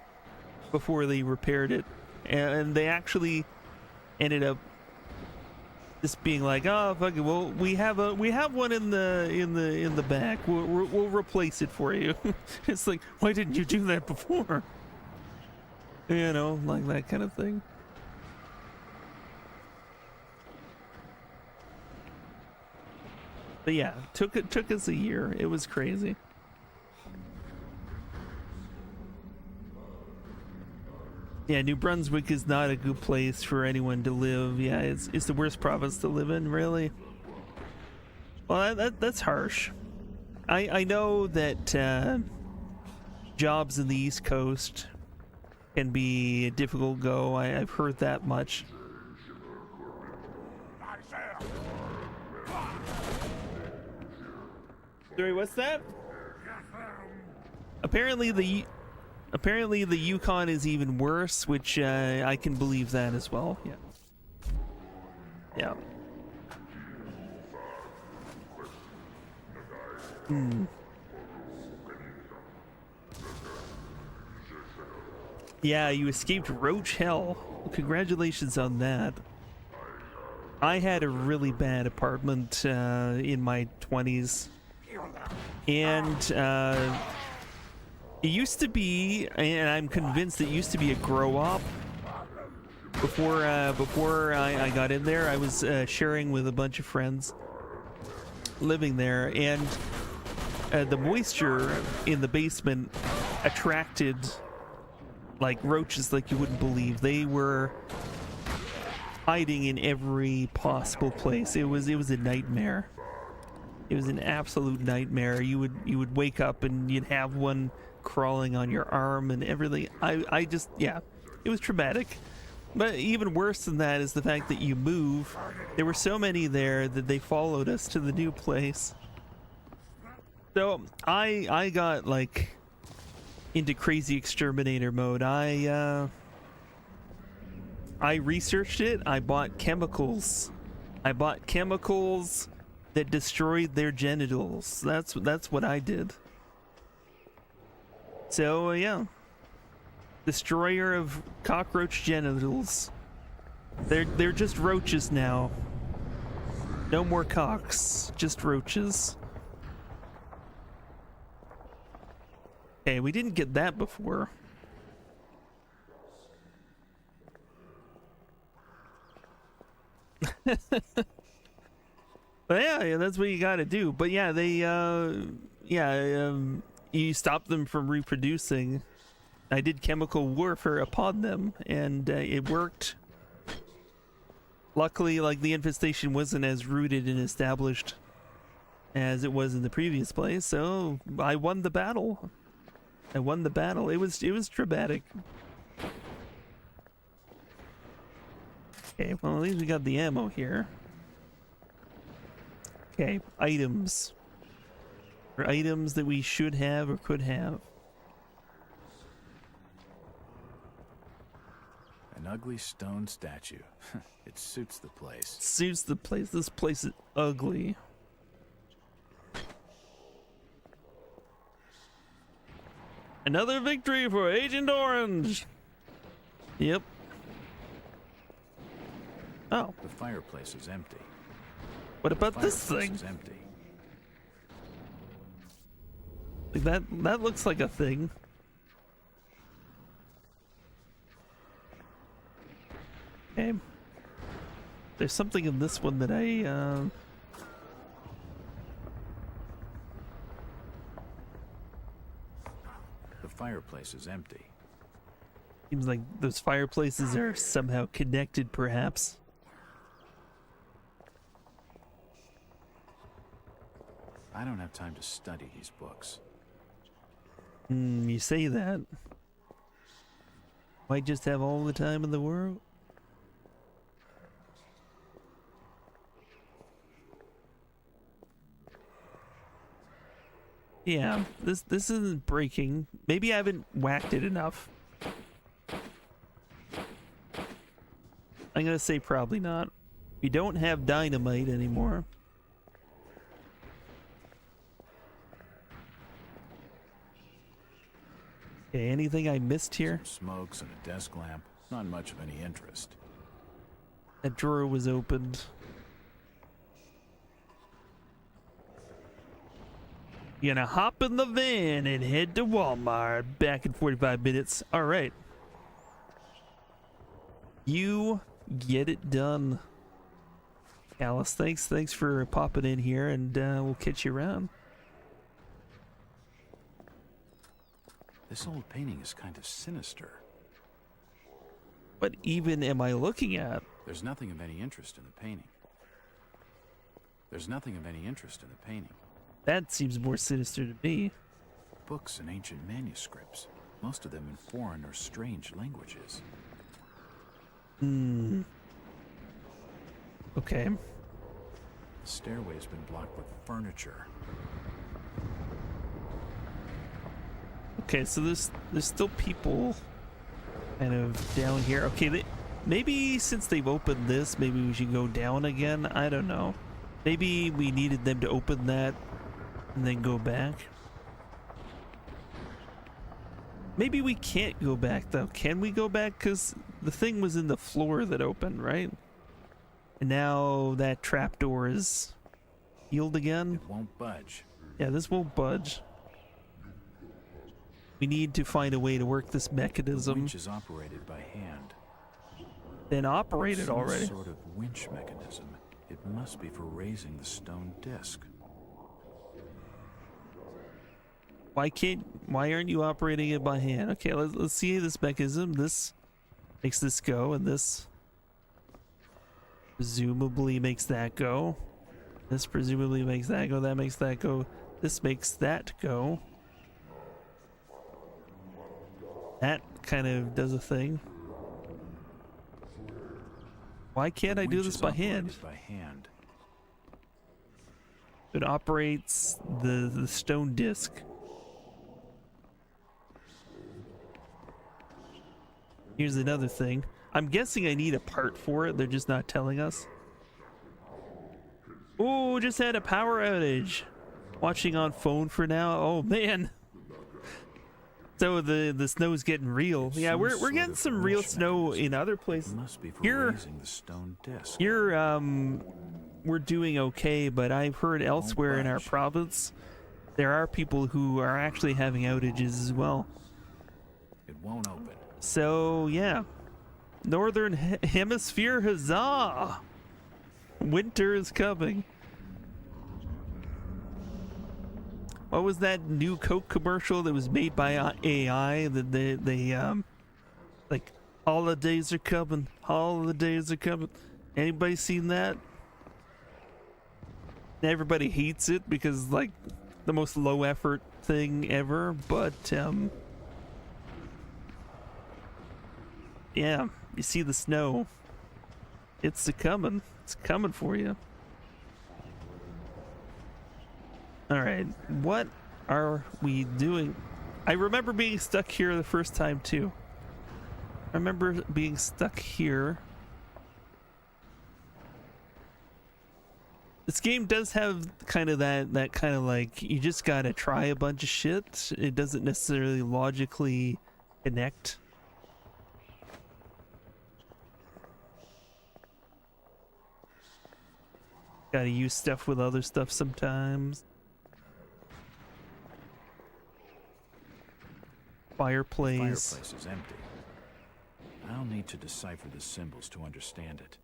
before they repaired it, and they actually ended up just being like, oh fuck it, well, we have one in the back, we'll replace it for you. It's like, why didn't you do that before? You know, like that kind of thing. But yeah, took us a year. It was crazy. Yeah, New Brunswick is not a good place for anyone to live. Yeah, it's the worst province to live in, really. Well, that's harsh. I know that jobs in the East Coast can be a difficult go. I've heard that much. Sorry, what's that? Apparently the Yukon is even worse, which I can believe that as well. Yeah. Yeah. Yeah, you escaped roach hell. Congratulations on that. I had a really bad apartment in my 20s. And it used to be, and I'm convinced it used to be, a grow-op. Before I got in there, I was sharing with a bunch of friends living there, and the moisture in the basement attracted like roaches like you wouldn't believe. They were hiding in every possible place. It was a nightmare. It was an absolute nightmare. You would wake up and you'd have one crawling on your arm and everything. I just, yeah, it was traumatic. But even worse than that is the fact that you move. There were so many there that they followed us to the new place. So I got like into crazy exterminator mode. I researched it. I bought chemicals. That destroyed their genitals. That's what I did. So yeah, destroyer of cockroach genitals. They're just roaches now. No more cocks, just roaches. Okay, we didn't get that before. But yeah, that's what you gotta do. But yeah, they, you stop them from reproducing. I did chemical warfare upon them, and it worked. Luckily, like, the infestation wasn't as rooted and established as it was in the previous place, so I won the battle. It was traumatic. Okay, well, at least we got the ammo here. Okay, items. Or items that we should have or could have. An ugly stone statue. It suits the place. Suits the place. This place is ugly. Another victory for Agent Orange. Yep. Oh. The fireplace is empty. What about this thing? Is empty. Like that looks like a thing. Okay. There's something in this one that The fireplace is empty. Seems like those fireplaces are somehow connected, perhaps. I don't have time to study these books. You say that. Might just have all the time in the world. Yeah, this isn't breaking. Maybe I haven't whacked it enough. I'm gonna say probably not. We don't have dynamite anymore. Okay, anything I missed here? Some smokes and a desk lamp. Not much of any interest. That drawer was opened. You're gonna hop in the van and head to Walmart. Back in 45 minutes. All right. You get it done. Alice, thanks for popping in here, and we'll catch you around. This old painting is kind of sinister. What even am I looking at? There's nothing of any interest in the painting. There's nothing of any interest in the painting. That seems more sinister to me. Books and ancient manuscripts, most of them in foreign or strange languages. Okay. The stairway's been blocked with furniture. Okay, so there's still people kind of down here. Okay, maybe since they've opened this, maybe we should go down again. I don't know. Maybe we needed them to open that and then go back. Maybe we can't go back though. Can we go back? Because the thing was in the floor that opened, right? And now that trapdoor is healed again. It won't budge. Yeah, this won't budge. We need to find a way to work this The mechanism. winch is operated by hand. Then operate it Some already. sort of winch mechanism. It must be for raising the stone disc. Why aren't you operating it by hand? Okay, let's see this mechanism. This makes this go, and this presumably makes that go. This presumably makes that go. That makes that go. This makes that go. That kind of does a thing. Why can't I do this by hand? By hand. It operates the stone disc. Here's another thing. I'm guessing I need a part for it. They're just not telling us. Oh, just had a power outage. Watching on phone for now. Oh man. So the snow's getting real. Yeah, we're getting some real snow in other places. Must be for Here, raising the stone disc. here, we're doing okay, but I've heard elsewhere in our province there are people who are actually having outages as well. It won't open. So yeah, Northern Hemisphere, huzzah! Winter is coming. What was that new Coke commercial that was made by AI? That they like, holidays are coming, holidays are coming. Anybody seen that? Everybody hates it because like the most low effort thing ever, but yeah, you see the snow. It's coming. It's coming for you. All right, what are we doing? I remember being stuck here the first time too. I remember being stuck here. This game does have kind of that kind of like, you just gotta try a bunch of shit. It doesn't necessarily logically connect. Gotta use stuff with other stuff sometimes. Fireplace. Fireplace is empty. I'll need to decipher the symbols to understand it.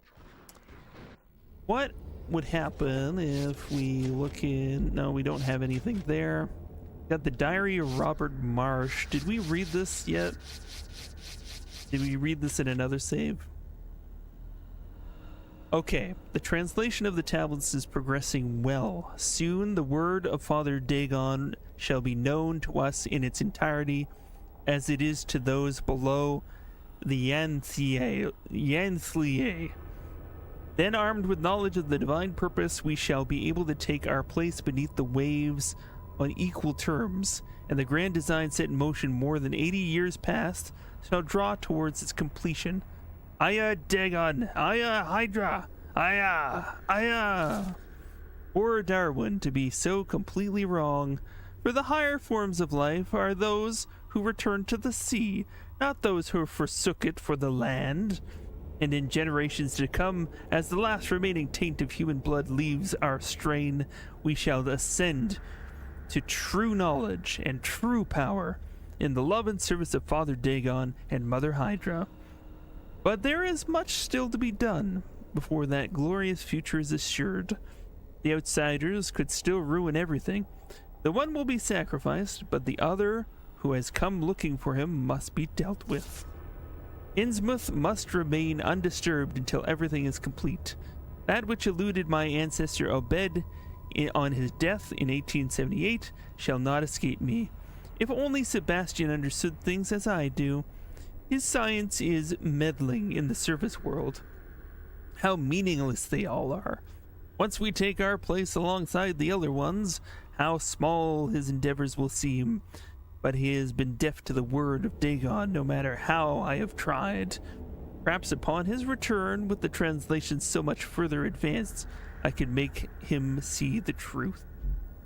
What would happen if we look in... No, we don't have anything there. Got the Diary of Robert Marsh. Did we read this yet? Did we read this in another save? Okay, the translation of the tablets is progressing well. Soon the word of Father Dagon shall be known to us in its entirety, as it is to those below the Yanslier. Then, armed with knowledge of the divine purpose, we shall be able to take our place beneath the waves on equal terms, and the grand design set in motion more than 80 years past shall draw towards its completion. Aya Dagon, Aya Hydra, Aya, Aya. Poor Darwin to be so completely wrong, for the higher forms of life are those who return to the sea, not those who forsook it for the land. And in generations to come, as the last remaining taint of human blood leaves our strain, we shall ascend to true knowledge and true power in the love and service of Father Dagon and Mother Hydra. But there is much still to be done before that glorious future is assured. The outsiders could still ruin everything. The one will be sacrificed, but the other, who has come looking for him, must be dealt with. Innsmouth must remain undisturbed until everything is complete. That which eluded my ancestor Obed on his death in 1878 shall not escape me. If only Sebastian understood things as I do. His science is meddling in the surface world. How meaningless they all are. Once we take our place alongside the other ones, how small his endeavors will seem. But he has been deaf to the word of Dagon, no matter how I have tried. Perhaps upon his return, with the translation so much further advanced, I can make him see the truth.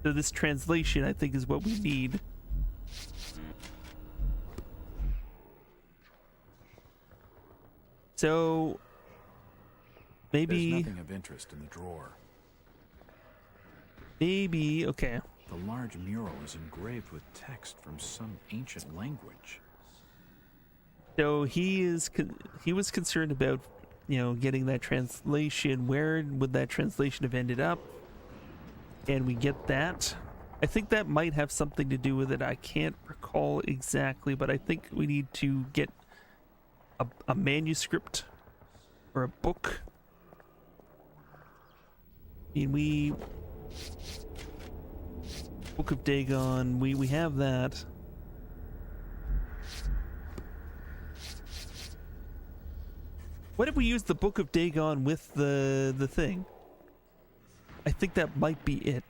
So this translation, I think, is what we need. So maybe There's nothing of interest in the drawer. Maybe, okay. The large mural is engraved with text from some ancient language. So he was concerned about, getting that translation. Where would that translation have ended up? And we get that. I think that might have something to do with it. I can't recall exactly, but I think we need to get a manuscript or a book. I mean, Book of Dagon, we have that. What if we use the Book of Dagon with the thing? I think that might be it.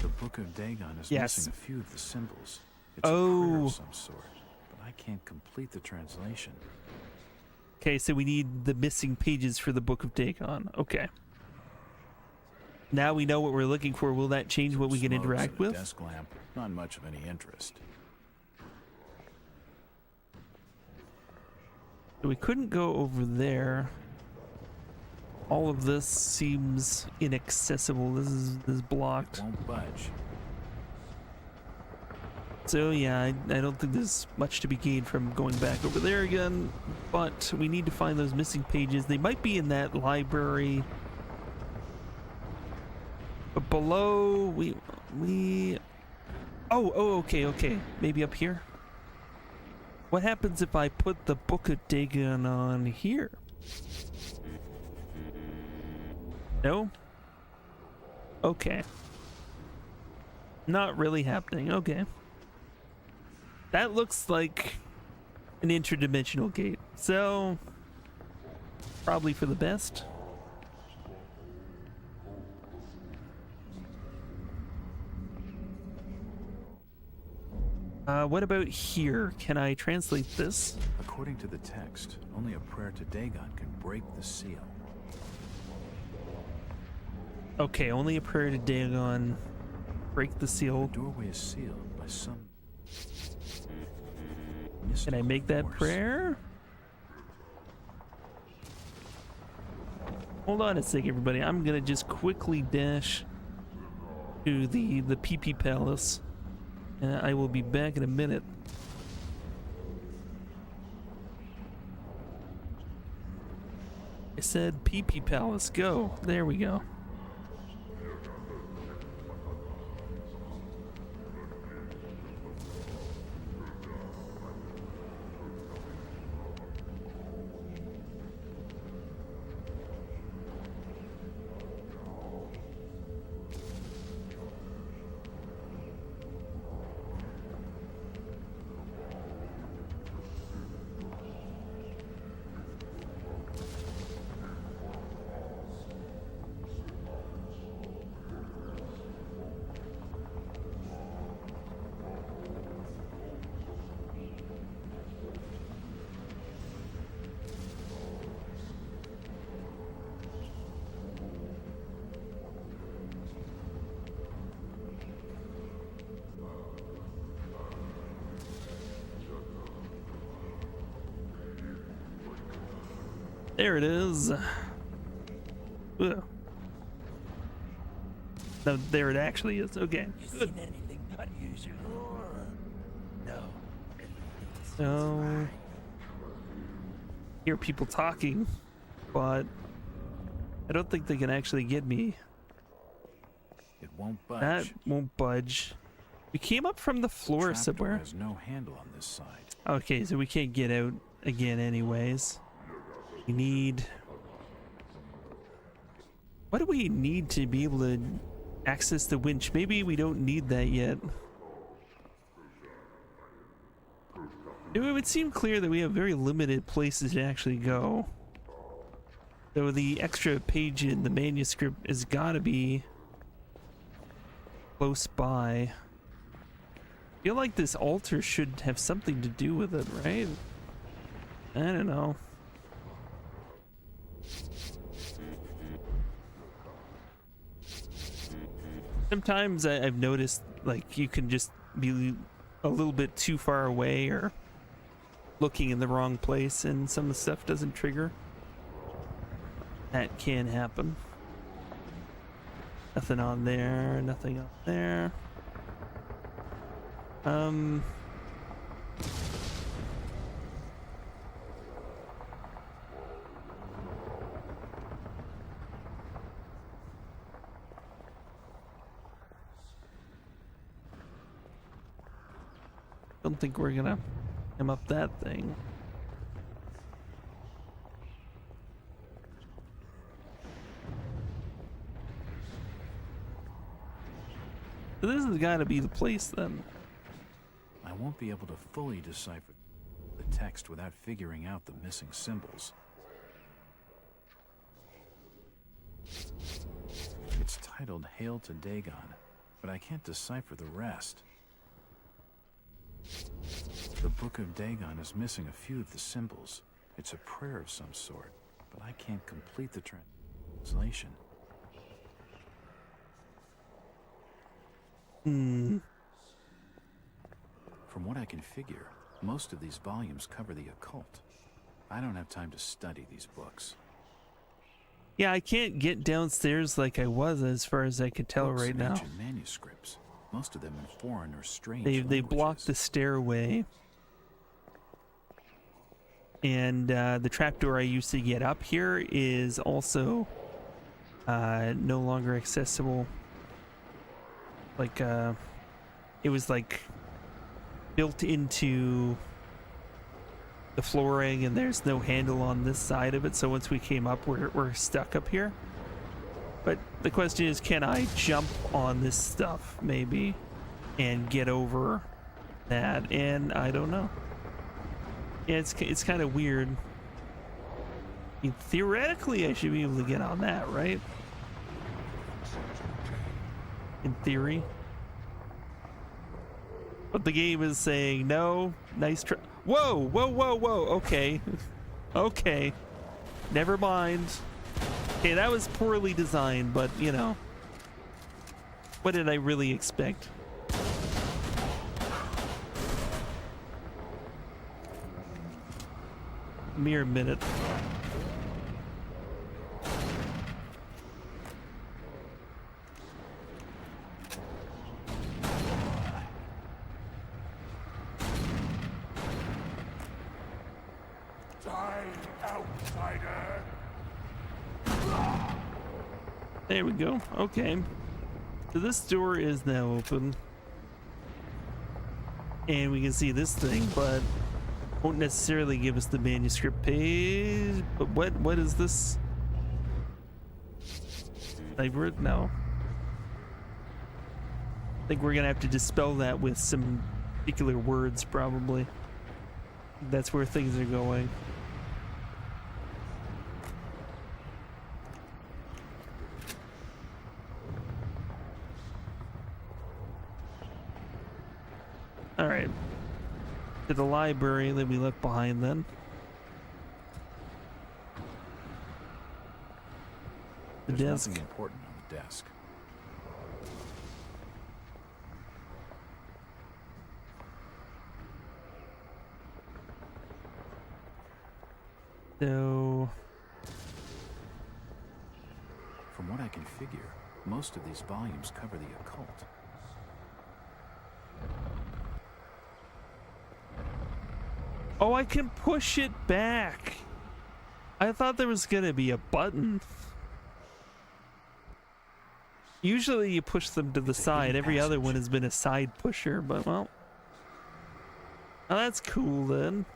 The Book of Dagon is missing a few of the symbols. It's a prayer of some sort, but I can't complete the translation. Okay, so we need the missing pages for the Book of Dagon. Okay. Now we know what we're looking for. Will that change what we can interact with? Desk lamp, not much of any interest. So we couldn't go over there. All of this seems inaccessible. This is blocked. It won't budge. So yeah, I don't think there's much to be gained from going back over there again. But we need to find those missing pages. They might be in that library. But below, okay. Maybe up here. What happens if I put the Book of Dagon on here? No? Okay. Not really happening. Okay. That looks like an interdimensional gate. So, probably for the best. What about here? Can I translate this? According to the text, only a prayer to Dagon can break the seal. Okay, only a prayer to Dagon. Break the seal. The doorway is sealed by some... Can I make that force. prayer? Hold on a sec, everybody. I'm gonna just quickly dash to the PP Palace. And I will be back in a minute. I said PP Palace, go. There we go. There it is. Ugh. No, there it actually is. Okay. Good. Anything unusual? No. So, hear people talking, but I don't think they can actually get me. It won't budge. That won't budge. We came up from the floor Trapdoor somewhere. has no handle on this side. Okay, so we can't get out again anyways. We need... What do we need to be able to access the winch? Maybe we don't need that yet. It would seem clear that we have very limited places to actually go. So the extra page in the manuscript has got to be close by. I feel like this altar should have something to do with it, right? I don't know. Sometimes I've noticed, like, you can just be a little bit too far away or looking in the wrong place and some of the stuff doesn't trigger. That can happen. Nothing on there, nothing on there. Don't think we're gonna climb up that thing. So this has got to be the place then. I won't be able to fully decipher the text without figuring out the missing symbols. It's titled Hail to Dagon, but I can't decipher the rest. The Book of Dagon is missing a few of the symbols. It's a prayer of some sort, but I can't complete the translation. From what I can figure, most of these volumes cover the occult. I don't have time to study these books. Yeah, I can't get downstairs like I was as far as I could tell Books right and now. ancient manuscripts, most of them in foreign or strange They languages. blocked the stairway. And the trapdoor I used to get up here is also no longer accessible. Like, it was like built into the flooring and there's no handle on this side of it. So once we came up, we're stuck up here. But the question is, can I jump on this stuff maybe and get over that? And I don't know. Yeah, it's kind of weird. I mean, theoretically, I should be able to get on that, right? In theory. But the game is saying, no, nice try. Whoa, whoa, whoa, whoa, okay. Okay. Never mind. Okay, that was poorly designed, but, you know. What did I really expect? Mere minute. Die, outsider! There we go. Okay. So this door is now open. And we can see this thing, but won't necessarily give us the manuscript page. But what is this? Favorite? No. I think we're gonna have to dispel that with some particular words, probably. That's where things are going. All right. To the library that we left behind then. The There's desk. nothing important on the desk. So From what I can figure, most of these volumes cover the occult. Oh, I can push it back. I thought there was gonna be a button. Usually you push them to the side. Every other one has been a side pusher, but well. Oh, that's cool then.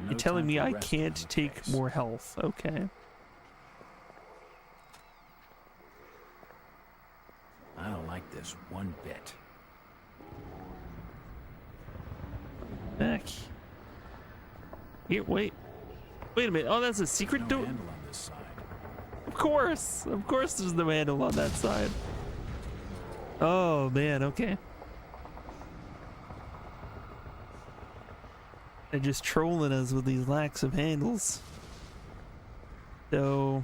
You're telling me I can't take more health. Okay. I don't like this one bit. Back. Here, wait. Wait a minute. Oh, that's a secret door? Handle on this side. Of course there's no handle on that side. Oh man, okay. They're just trolling us with these lacks of handles. So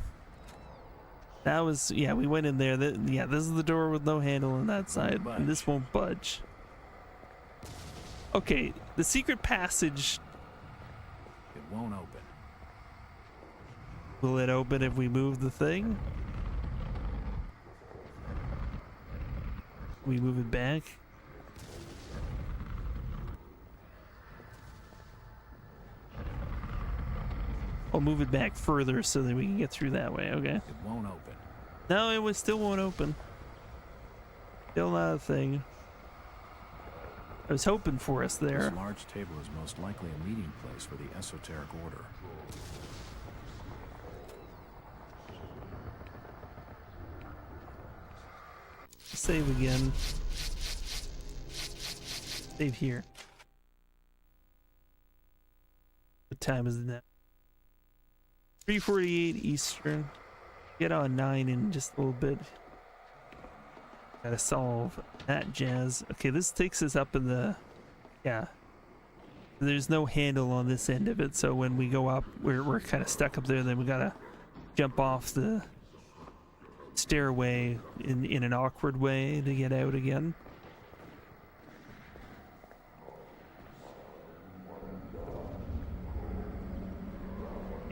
that was, yeah, we went in there. Yeah, this is the door with no handle on that side, and this won't budge. Okay, the secret passage. It won't open. Will it open if we move the thing? We move it back? I'll move it back further so that we can get through that way, okay? It won't open. No, it still won't open. Still not a thing. I was hoping for us there. This large table is most likely a meeting place for the esoteric order. Save again. Save here. What time is it now? 3:48 Eastern. Get on 9 in just a little bit. Gotta solve that jazz. Okay, this takes us up in the... Yeah. There's no handle on this end of it, so when we go up, we're kind of stuck up there. Then we gotta jump off the stairway in an awkward way to get out again.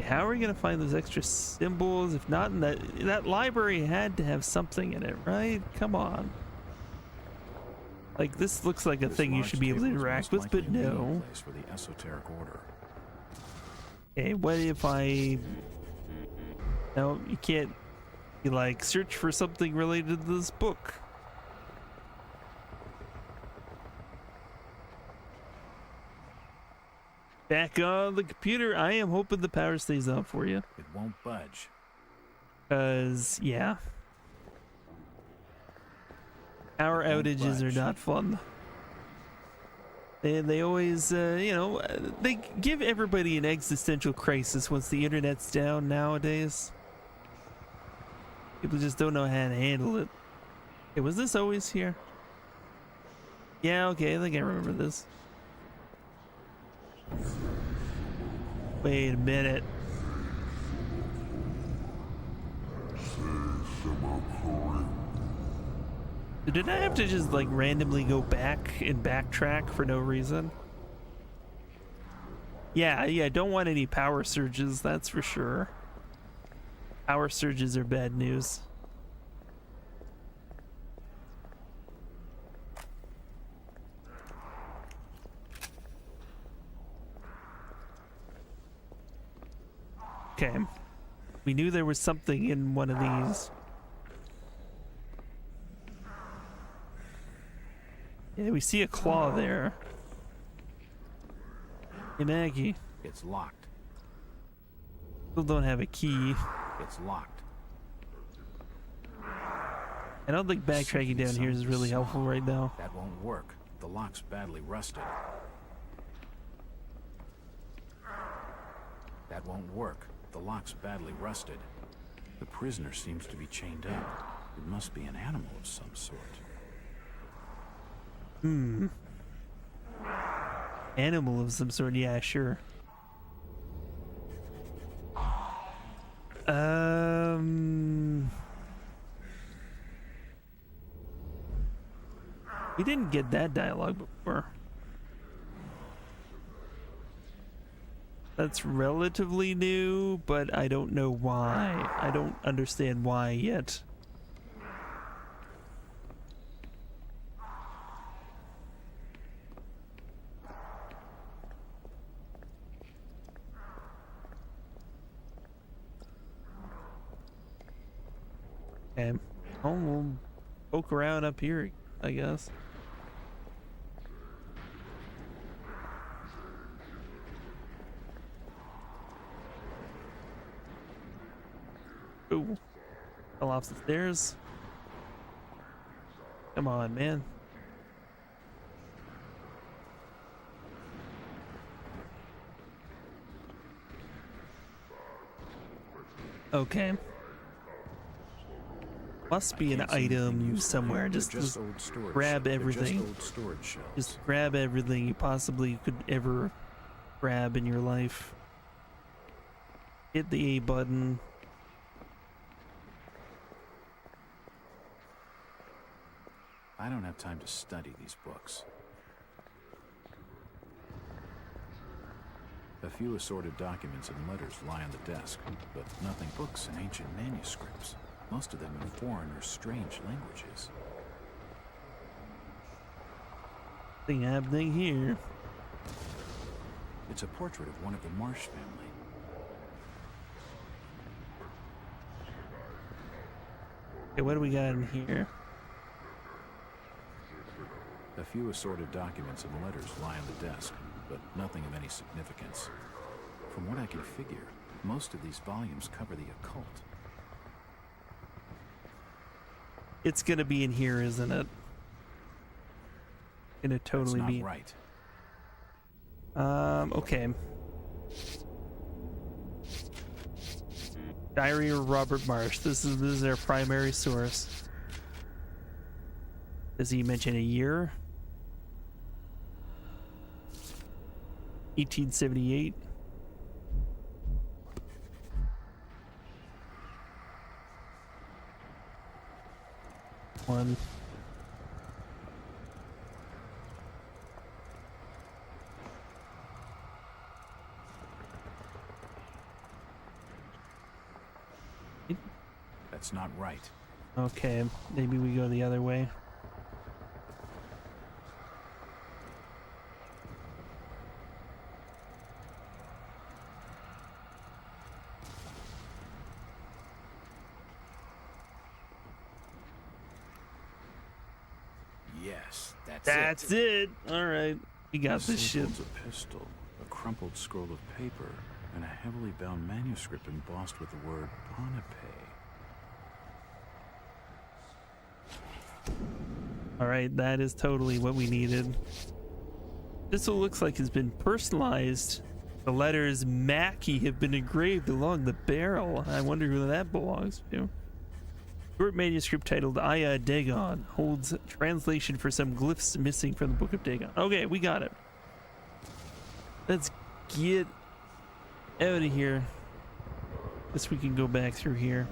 How are we gonna find those extra symbols? If not in that library had to have something in it, right? Come on. Like, this looks like a thing you should be able to interact with, but no. For the esoteric order. Okay, what if I... No, you can't... You like search for something related to this book. Back on the computer. I am hoping the power stays on for you. It won't budge. Yeah. Power outages are not fun. They always, you know, they give everybody an existential crisis once the internet's down nowadays. People just don't know how to handle it. Hey, was this always here? Yeah, okay, I think I remember this. Wait a minute. Did I have to just like randomly go back and backtrack for no reason? Yeah, don't want any power surges, that's for sure. Power surges are bad news. Okay. We knew there was something in one of these. Yeah, we see a claw there. Hey, Maggie. It's locked. Still don't have a key. It's locked. I don't think backtracking down here is really helpful right now. That won't work. The lock's badly rusted. That won't work. The lock's badly rusted. The prisoner seems to be chained up. It must be an animal of some sort. Animal of some sort, yeah, sure. We didn't get that dialogue before. That's relatively new, but I don't know why. I don't understand why yet. Okay. Oh, we'll poke around up here, I guess. Ooh. Fell off the stairs. Come on, man. Okay. Must be an item used somewhere. Just old storage. grab They're everything. Just old storage shelves. Just grab everything you possibly could ever grab in your life. Hit the A button. I don't have time to study these books. A few assorted documents and letters lie on the desk, but nothing books and ancient manuscripts. Most of them in foreign or strange languages. Thing happening here. It's a portrait of one of the Marsh family. Okay, what do we got in here? A few assorted documents and letters lie on the desk, but nothing of any significance. From what I can figure, most of these volumes cover the occult. It's gonna be in here, isn't it? Gonna totally That's not be. right. Okay. Diary of Robert Marsh. This is their primary source. Does he mention a year? 1878. One. That's not right. Okay, maybe we go the other way. Yes, That's it. All right, we got this shit. holds a pistol, a crumpled scroll of paper, and a heavily bound manuscript embossed with the word Ponape. All right, that is totally what we needed. This one looks like it's been personalized. The letters Mackie have been engraved along the barrel. I wonder who that belongs to. Short manuscript titled Aya Dagon holds translation for some glyphs missing from the Book of Dagon. Okay, we got it. Let's get out of here. Guess we can go back through here.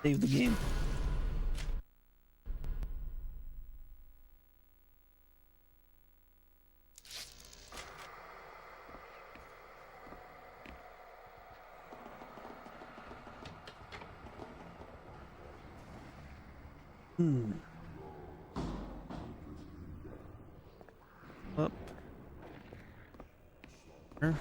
Save the game. Up. Here.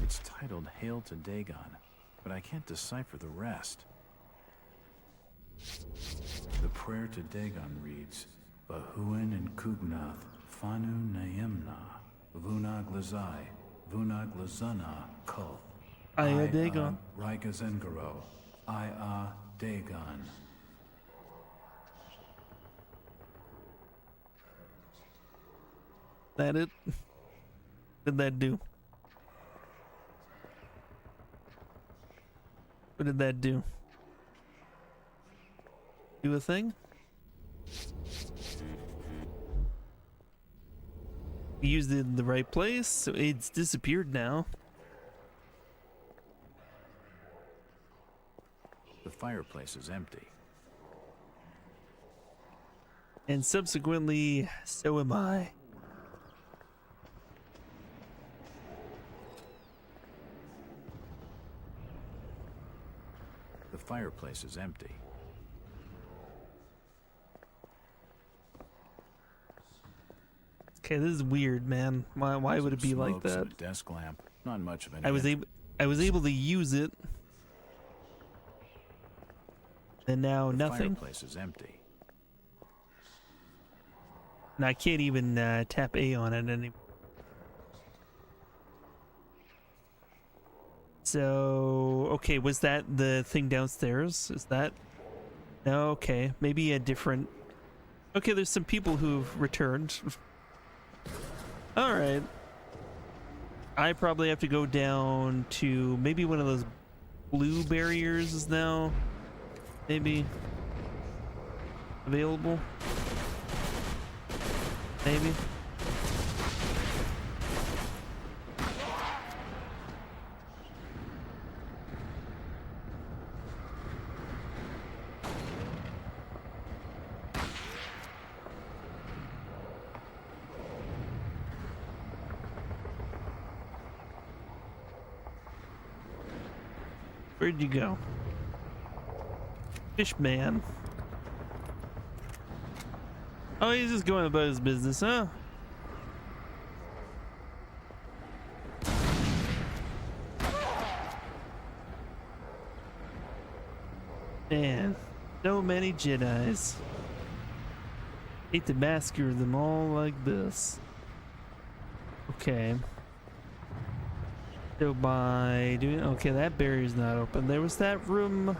It's titled Hail to Dagon, but I can't decipher the rest. The prayer to Dagon reads, Bahuin and Kugnath, Fanu Naemna, Vuna Glazai, Vuna Glazana Kul. Aya Dagon. Riga Zengaro, Aya Dagon. That it? What did that do? What did that do? Do a thing? We used it in the right place, so it's disappeared now. The fireplace is empty. And subsequently, so am I. The fireplace is empty. Okay, this is weird, man. Why would it be like Smokes that? and a desk lamp. Not much of an I was hint. able to use it, and now The nothing. fireplace is empty. And I can't even tap A on it anymore. So, okay, was that the thing downstairs? Is that? No, okay, maybe a different. Okay, there's some people who've returned. All right. I probably have to go down to maybe one of those blue barriers is now maybe available. Maybe. Where'd you go? Fishman. Oh, he's just going about his business, huh? Man, so many Jedis. Hate to massacre them all like this. Okay. So by doing okay, that barrier's not open. There was that room.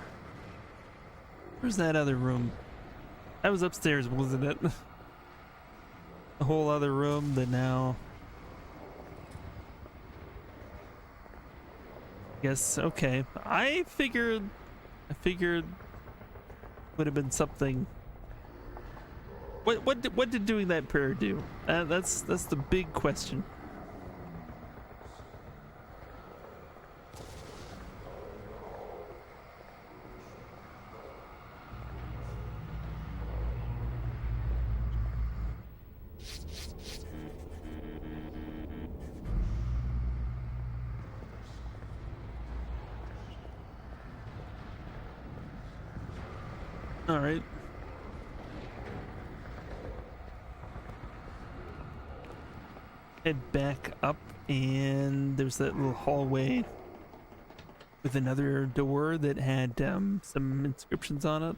Where's that other room? That was upstairs, wasn't it? A whole other room that now. Yes. Okay. I figured would have been something. What did doing that prayer do? That's the big question. All right. Head back up, and there's that little hallway with another door that had some inscriptions on it.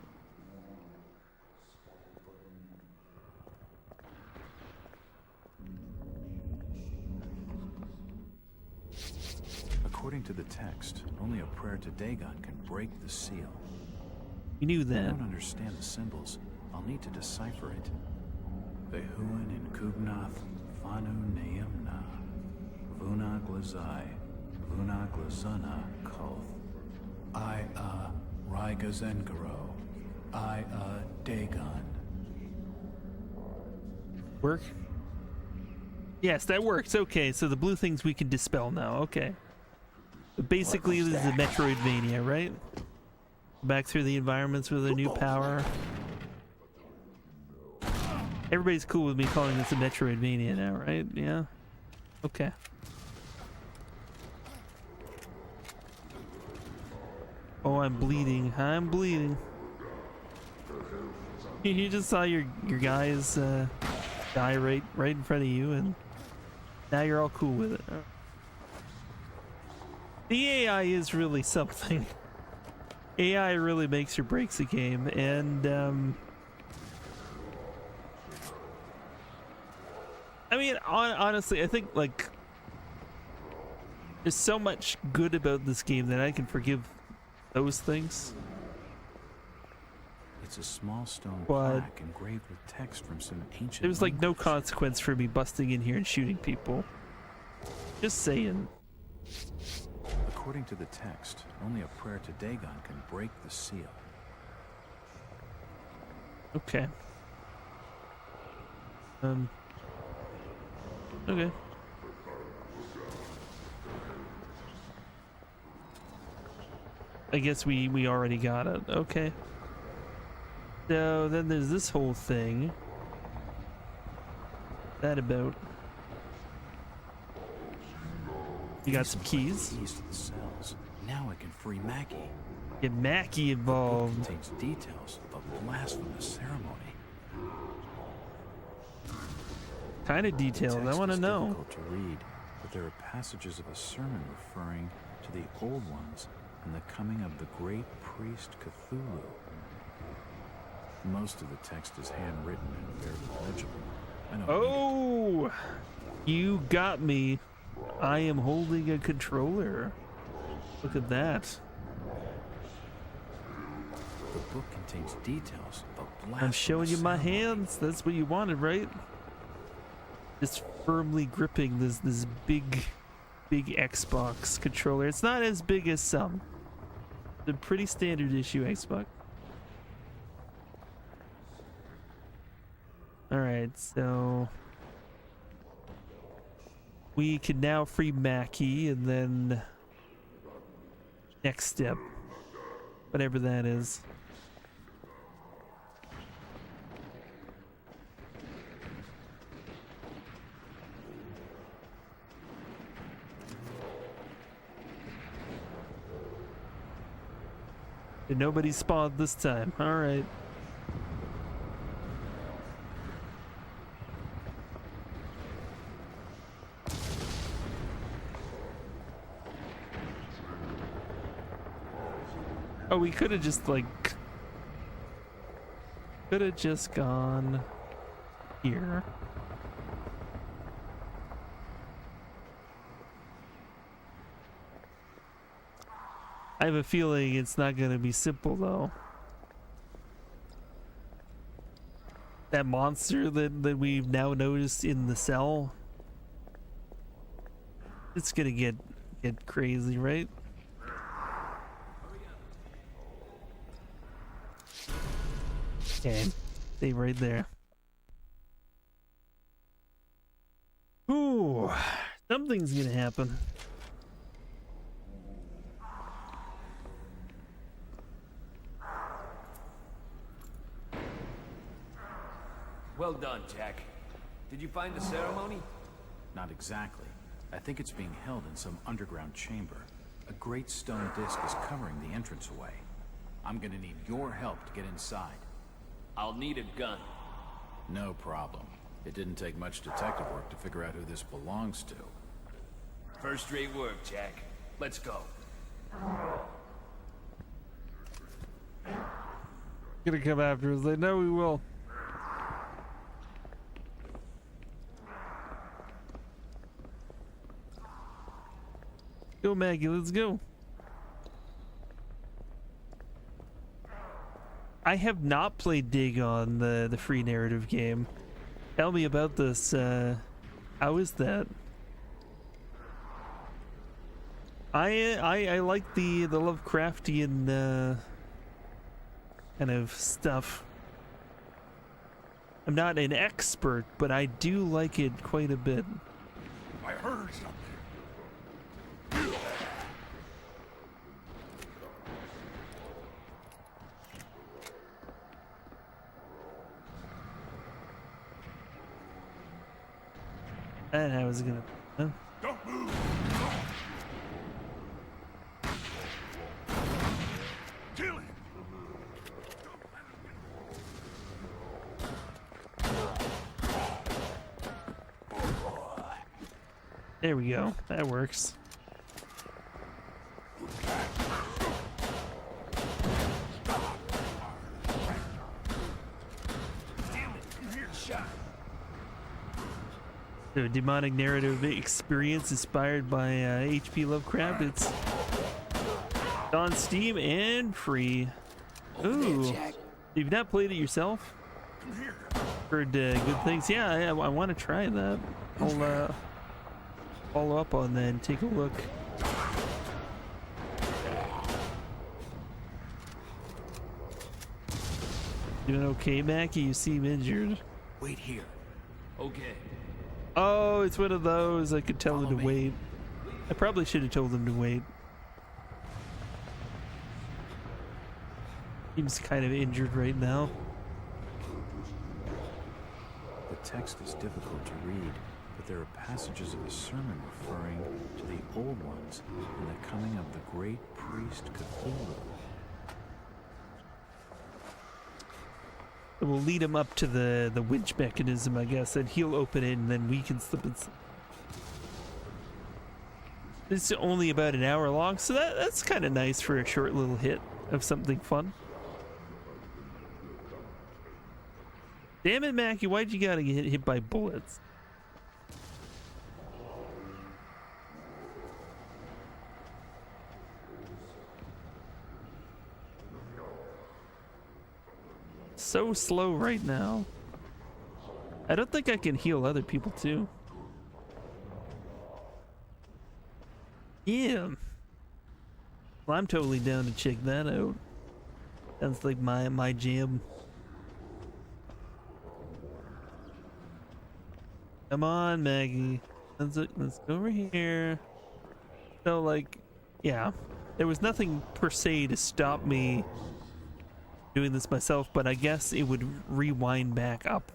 According to the text, only a prayer to Dagon can break the seal. You knew I that. don't understand the symbols. I'll need to decipher it. Vehuin in Kubnath, Fanu Neimna, Vuna Glazai, Vuna Glazana Koth, Riga Zengaro, Dagon. Work? Yes, that works. Okay, so the blue things we can dispel now. Okay. But basically, this is a Metroidvania, right? Back through the environments with a new power. Everybody's cool with me calling this a Metroidvania now, right? Yeah? Okay. Oh, I'm bleeding. I'm bleeding. You just saw your guys die right in front of you, and now you're all cool with it. The AI is really something. AI really makes or breaks a game, and I mean, honestly, I think like there's so much good about this game that I can forgive those things. It's a small stone But plaque engraved with text from some ancient there's like no language. consequence for me busting in here and shooting people. Just saying. According to the text, only a prayer to Dagon can break the seal. Okay. Okay. I guess we already got it. Okay. So then there's this whole thing. That about. You got some keys. Keys to the cells. Now I can free Mackie. Get Mackie The book involved. contains details of a blasphemous ceremony. Kind of The detailed. I text want to is know. difficult to read, but there are passages of a sermon referring to the old ones and the coming of the great priest Cthulhu. Most of the text is handwritten and barely legible. I don't need Oh, you got me. I am holding a controller. Look at that. it. The book contains details of a blasphemous I'm showing you my ceremony. hands. That's what you wanted, right? Just firmly gripping this big Xbox controller. It's not as big as some. It's a pretty standard issue Xbox. Alright, so we can now free Mackie, and then next step, whatever that is. And nobody spawned this time. Alright. Oh, we could have just like gone here. I have a feeling it's not going to be simple though. That monster that we've now noticed in the cell, it's gonna get crazy, right? Okay, stay right there. Ooh, something's gonna happen. Well done, Jack. Did you find the ceremony? Not exactly. I think it's being held in some underground chamber. A great stone disc is covering the entranceway. I'm gonna need your help to get inside. I'll need a gun. No problem. It didn't take much detective work to figure out who this belongs to. First-rate work, Jack. Let's go. Gonna come after us. They know we will. Go, Maggie, let's go. I have not played Dig on the free narrative game. Tell me about this. How is that? I like the Lovecraftian kind of stuff. I'm not an expert, but I do like it quite a bit. I heard something. And I was gonna. Huh? Don't move. Kill him. There we go. That works. Damn it! You hear the shot? The demonic narrative experience inspired by H.P. Lovecraft. It's on Steam and free. Ooh, you've not played it yourself? Come here. Heard good things. Yeah, I want to try that. I'll follow up on that and take a look. Doing okay, Mackie? You seem injured. Wait here. Okay. Oh, it's one of those. I could tell him to wait. I probably should have told him to wait. Seems kind of injured right now. The text is difficult to read, but there are passages of a sermon referring to the old ones and the coming of the great priest Cthulhu. It will lead him up to the winch mechanism, I guess, and he'll open it and then we can slip it. It's only about an hour long, so that's kind of nice for a short little hit of something fun. Damn it, Mackie, why'd you gotta get hit by bullets? So slow right now. I don't think I can heal other people too. Yeah. Well, I'm totally down to check that out. Sounds like my jam. Come on, Maggie. Let's go over here. So, like, yeah. There was nothing per se to stop me doing this myself, but I guess it would rewind back up.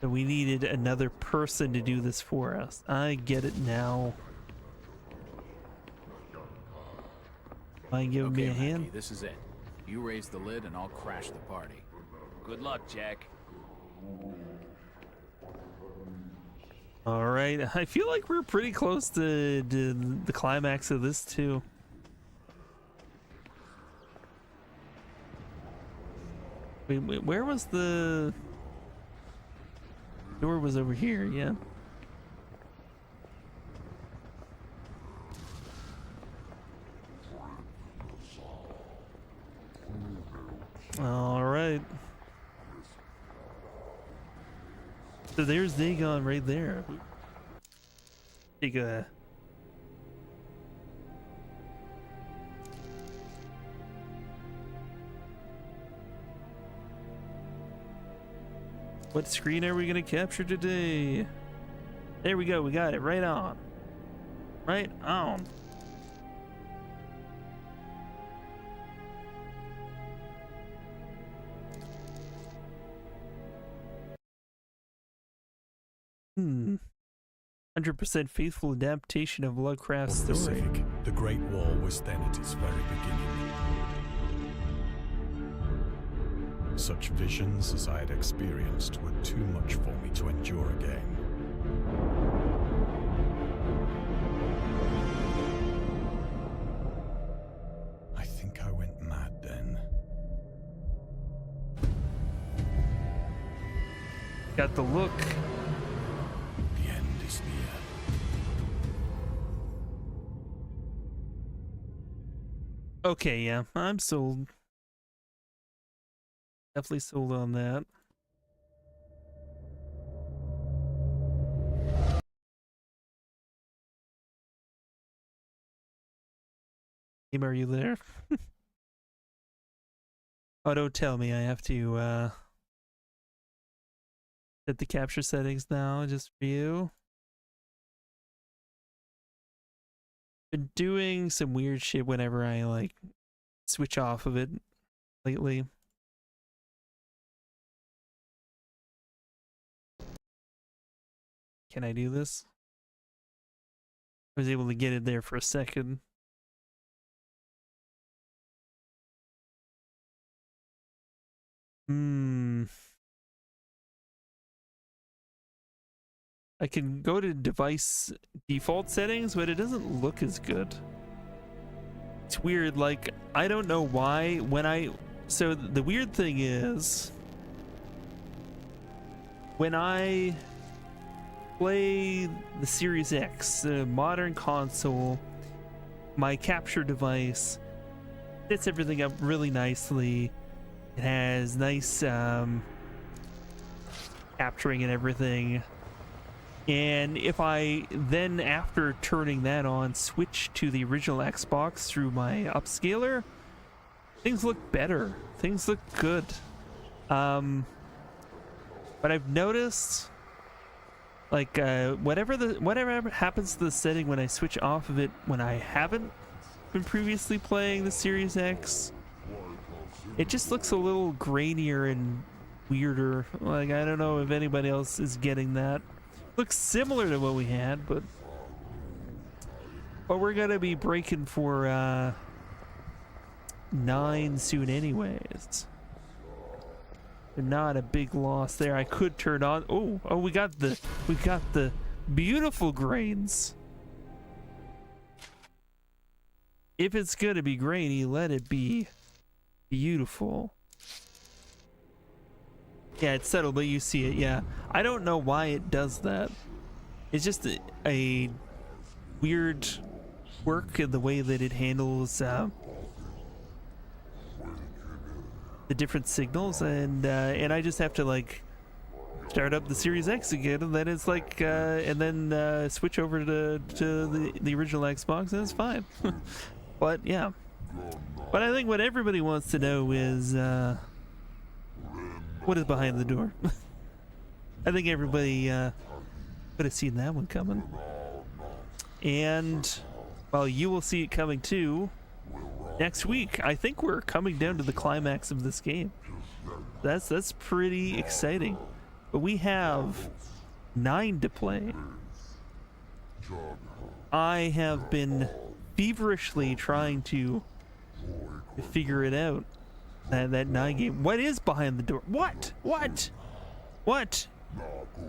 So we needed another person to do this for us. I get it now. Mind giving me a hand? Mackie, this is it. You raise the lid and I'll crash the party. Good luck, Jack. All right, I feel like we're pretty close to the climax of this too. Wait, where was the door? Was over here, yeah. All right. So there's Dagon right there. Take a... What screen are we gonna capture today? There we go, we got it right on. Right on. Hmm. 100% faithful adaptation of Lovecraft's On the story. Pacific, the Great War was then at its very beginning. Such visions as I had experienced were too much for me to endure again. I think I went mad then. Got the look. The end is near. Okay, yeah, I'm sold. Definitely sold on that. Game, are you there? Oh, don't tell me I have to set the capture settings now just for you. Been doing some weird shit whenever I like switch off of it lately. Can I do this? I was able to get it there for a second. I can go to device default settings, but it doesn't look as good. It's weird, like, I don't know why so the weird thing is, when I play the Series X, the modern console, my capture device sets everything up really nicely. It has nice capturing and everything. And if I then, after turning that on, switch to the original Xbox through my upscaler, things look better. Things look good. But I've noticed, like, whatever happens to the setting when I switch off of it when I haven't been previously playing the Series X, it just looks a little grainier and weirder. Like, I don't know if anybody else is getting that. Looks similar to what we had, but we're gonna be breaking for 9 soon anyways. Not a big loss there. I could turn on. Oh, we got the beautiful grains. If it's gonna be grainy, let it be beautiful. Yeah, it's settled, but you see it. Yeah, I don't know why it does that. It's just a weird quirk in the way that it handles the different signals, and I just have to like start up the Series X again, and then it's like and then switch over to the original Xbox, and it's fine. But yeah, but I think what everybody wants to know is what is behind the door. I think everybody could have seen that one coming, and well, you will see it coming too. Next week, I think we're coming down to the climax of this game. That's pretty exciting. But we have 9 to play. I have been feverishly trying to figure it out. That 9 game. What is behind the door? What?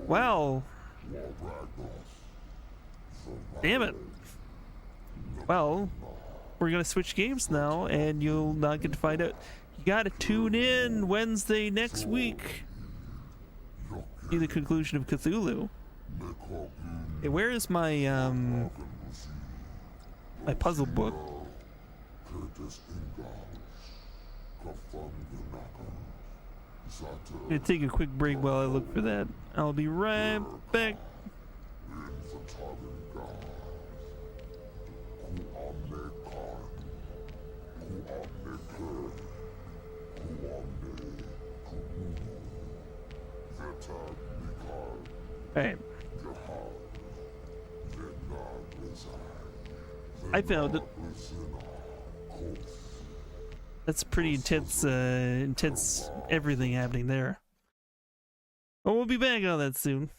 Well, damn it. Well, we're gonna switch games now, and you'll not get to find out. You gotta tune in Wednesday next week. See the conclusion of Cthulhu. Hey, where is my my puzzle book? I'm gonna take a quick break while I look for that. I'll be right back. Alright. I found it. That's pretty intense, intense everything happening there. Oh, we'll be back on that soon.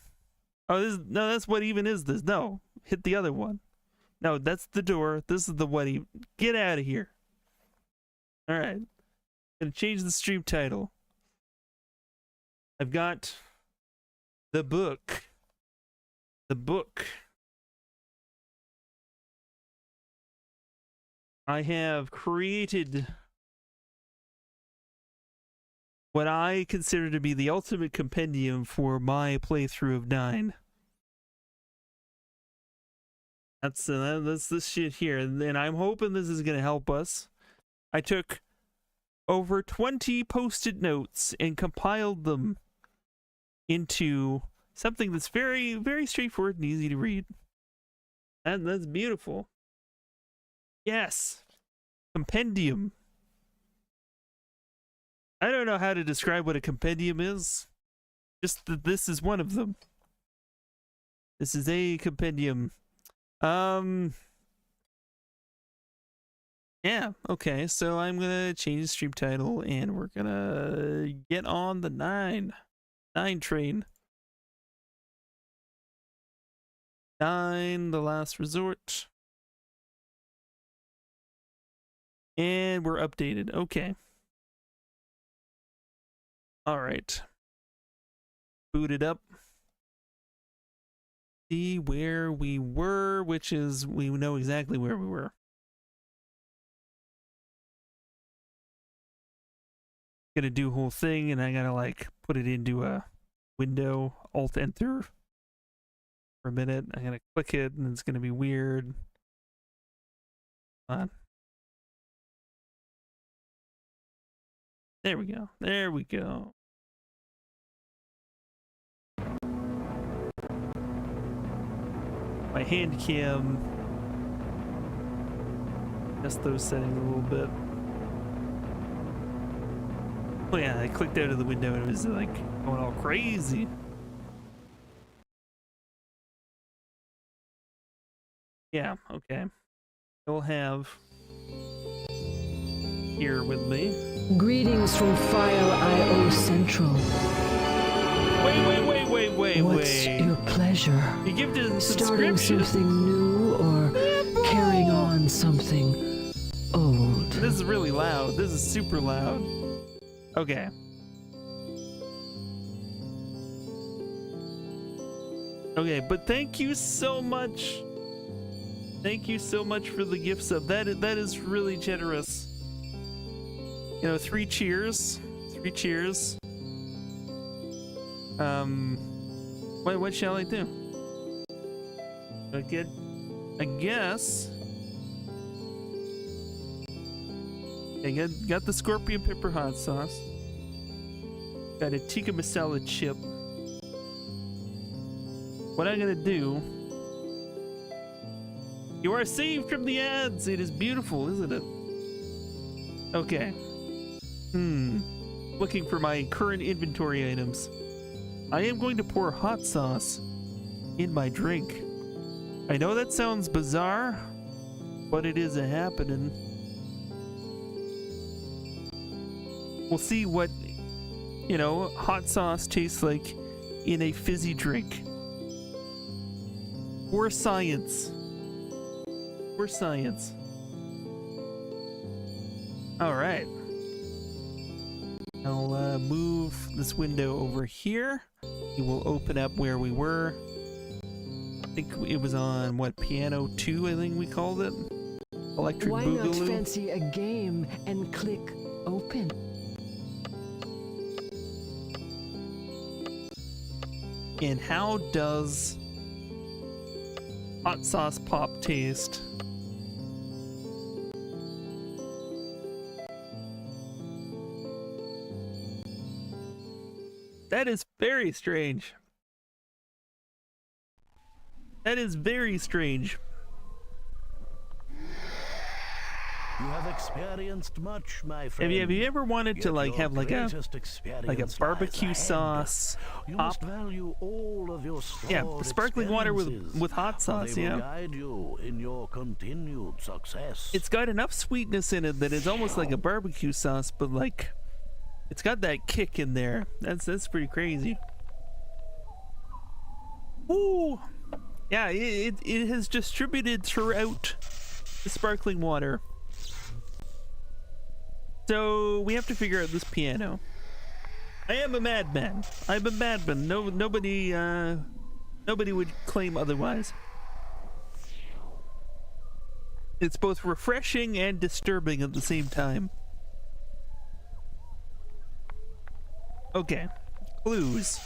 Oh, no, that's what even is this? No, hit the other one. No, that's the door. This is the what even. Get out of here. Alright. Gonna change the stream title. I've got the book. The book. I have created what I consider to be the ultimate compendium for my playthrough of 9. That's this shit here, and I'm hoping this is gonna help us. I took over 20 post-it notes and compiled them into something that's very, very straightforward and easy to read. And that's beautiful. Yes. Compendium. I don't know how to describe what a compendium is. Just that this is one of them. This is a compendium. Yeah, okay, so I'm gonna change the stream title, and we're gonna get on the 9 train. 9, the last resort. And we're updated. Okay. Alright. Boot it up. See where we were, which is, we know exactly where we were. Gonna do a whole thing, and I gotta like put it into a window, Alt Enter for a minute. I'm gonna click it, and it's gonna be weird. Come on. There we go. There we go. My hand cam. Adjust those settings a little bit. Oh yeah, I clicked out of the window and it was like going all crazy. Yeah, okay. We'll have here with me. Greetings from File IO Central. Wait. What's your pleasure? You give to Starting subscription. something new or carrying on something old? This is really loud. This is super loud. Okay. Okay, but thank you so much. Thank you so much for the gift sub. That is really generous. You know, 3 cheers. 3 cheers. What shall I do? I guess. I got the scorpion pepper hot sauce. Got a tikka masala chip. What I'm gonna do. You are saved from the ads. It is beautiful, isn't it? Okay. Looking for my current inventory items. I am going to pour hot sauce in my drink. I know that sounds bizarre, but it is a happening. We'll see what, you know, hot sauce tastes like in a fizzy drink. Or science. Or science. Alright. I'll move this window over here. It will open up where we were. I think it was on, what, Piano 2, I think we called it? Electric Why Boogaloo. not fancy a game and click open? And how does hot sauce pop taste? That is very strange. That is very strange. You have experienced much, my friend. Have you ever wanted to Yet like your have like a greatest experience lies barbecue ahead. sauce You pop? must value all of your Yeah, stored sparkling water experiences, with hot for sauce, they will yeah. guide you in your continued success. It's got enough sweetness in it that it's almost like a barbecue sauce, but like it's got that kick in there. That's pretty crazy. Ooh. Yeah, it has distributed throughout the sparkling water. So we have to figure out this piano. I am a madman. I'm a madman. Nobody would claim otherwise. It's both refreshing and disturbing at the same time. Okay, clues.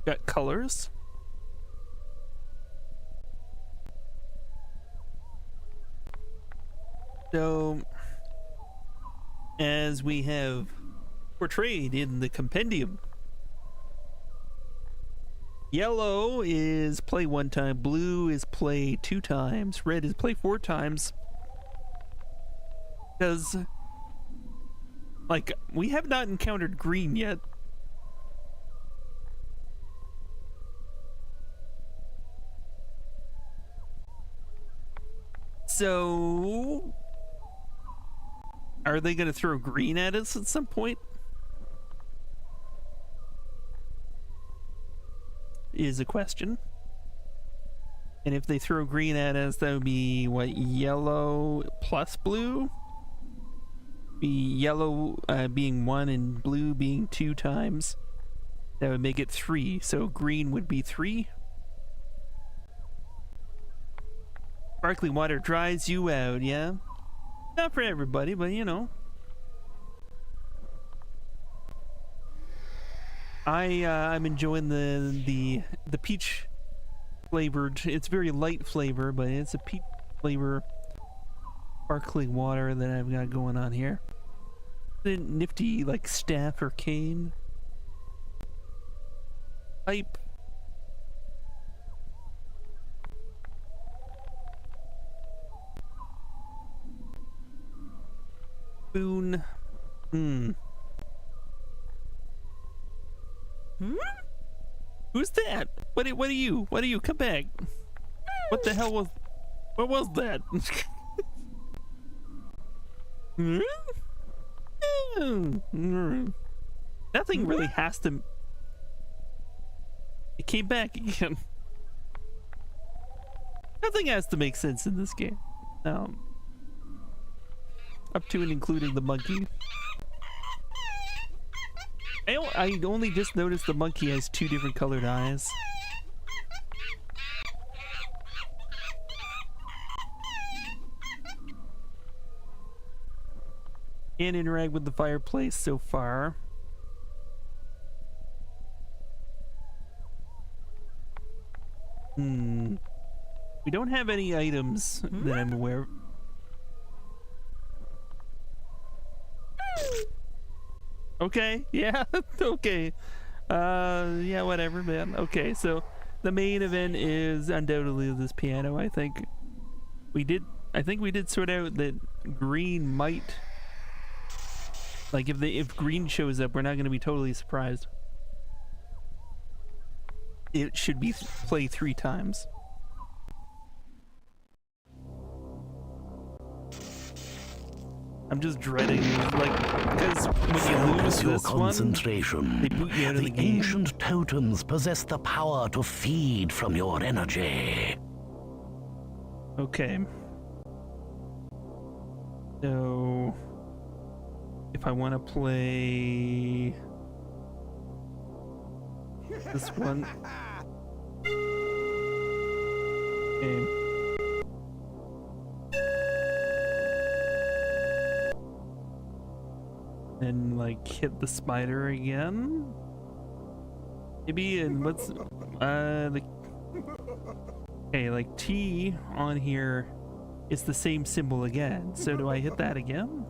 Got colors. So, as we have portrayed in the compendium, yellow is play 1 time, blue is play 2 times, red is play 4 times. Because, like, we have not encountered green yet. So, are they going to throw green at us at some point? Is a question. And if they throw green at us, that would be, what, yellow plus blue? Be yellow being 1 and blue being 2 times. That would make it 3. So green would be 3. Sparkling water dries you out, yeah? Not for everybody, but you know. I'm enjoying the peach flavored. It's very light flavor, but it's a peach flavor sparkling water that I've got going on here. The nifty like staff or cane pipe. Boone. Who's that? What are you? What are you? Come back. What the hell was... What was that? Nothing really has to... It came back again. Nothing has to make sense in this game. Up to and including the monkey. I only just noticed the monkey has 2 different colored eyes. Can't interact with the fireplace so far. We don't have any items that I'm aware of. Okay, yeah, okay. Yeah, whatever, man. Okay, so the main event is undoubtedly this piano. I think we did sort out that green might, like, if green shows up, we're not going to be totally surprised. It should be play 3 times. I'm just dreading, like, because when you lose this concentration. they boot you out of the game. Ancient totems possess the power to feed from your energy. Okay. So, if I want to play this one, okay. And like hit the spider again, maybe. And what's the okay, like T on here is the same symbol again, so do I hit that again?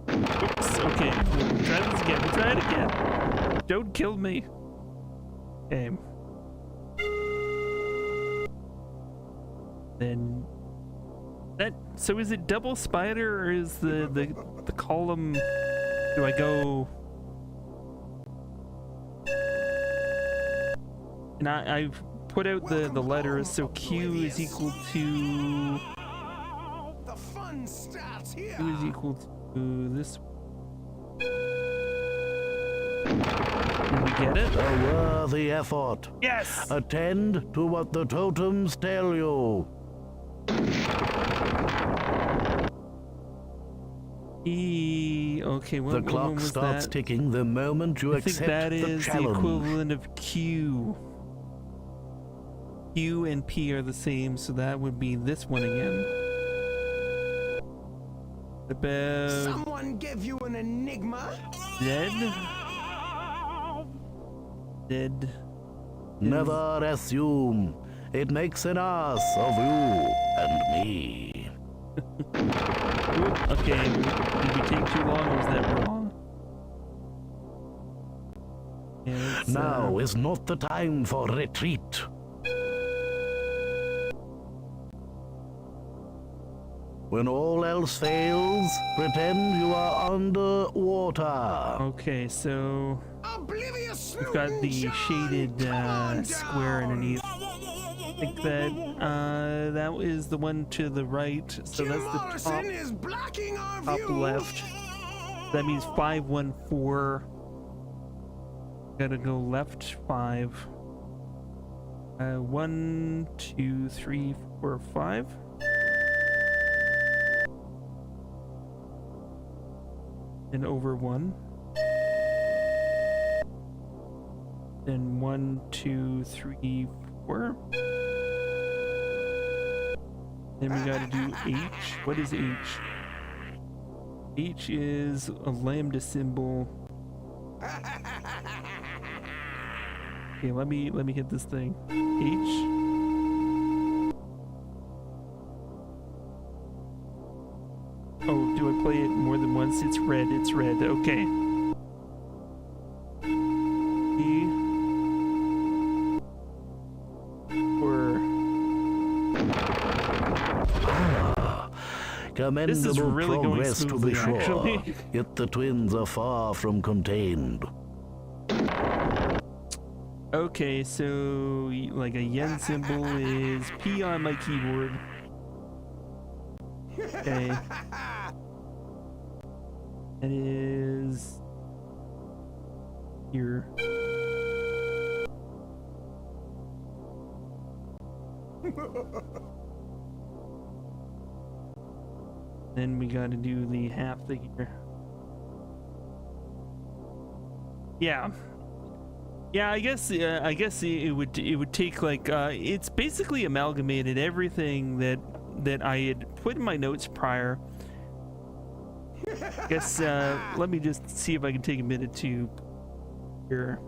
Oops, okay, we'll try this again. We'll try it again. Don't kill me. Okay. Then that, so is it double spider, or is the column, do I go, and I've put out the letters, so Q is equal to, The fun starts here. Q is equal to this. Did we get it? A worthy effort. Yes! Attend to what the totems tell you. Okay, The clock was starts that? ticking the moment you I think accept that the is the challenge. equivalent of Q. Q and P are the same, so that would be this one again. About Someone give you an enigma? dead? Dead. Never assume. It makes an ass of you and me. Oop, okay, did we take too long, or was that wrong? Yeah, let's, Now is not the time for retreat. When all else fails, pretend you are underwater. okay, so Oblivious we've got the Snootin' shaded John, come on square down. underneath. I think that is the one to the right, so Jim that's the Morrison is blocking our top view. left. That means 514. Gotta go left 5. 1, 2, 3, 4, 5. And over 1. Then 1, 2, 3, 4. Then we gotta do H. What is H? H is a lambda symbol. Okay, let me hit this thing. H. Oh, do I play it more than once? It's red, okay. E. Or... Commendable really going progress to be smoothly, sure, actually. yet the twins are far from contained. Okay, so like a yen symbol is P on my keyboard. Okay. That is here. Then we got to do the half thing here. Yeah. Yeah, I guess it would take like it's basically amalgamated everything that I had put in my notes prior. I guess let me just see if I can take a minute to here.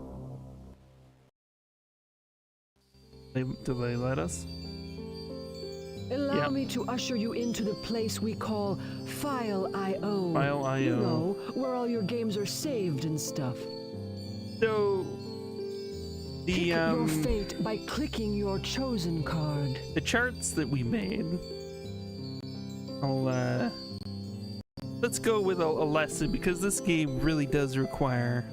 Do they let us? Allow me to usher you into the place we call File IO. File IO. You know, where all your games are saved and stuff. So the Pick your fate by clicking your chosen card. the charts that we made. I'll let's go with a lesson, because this game really does require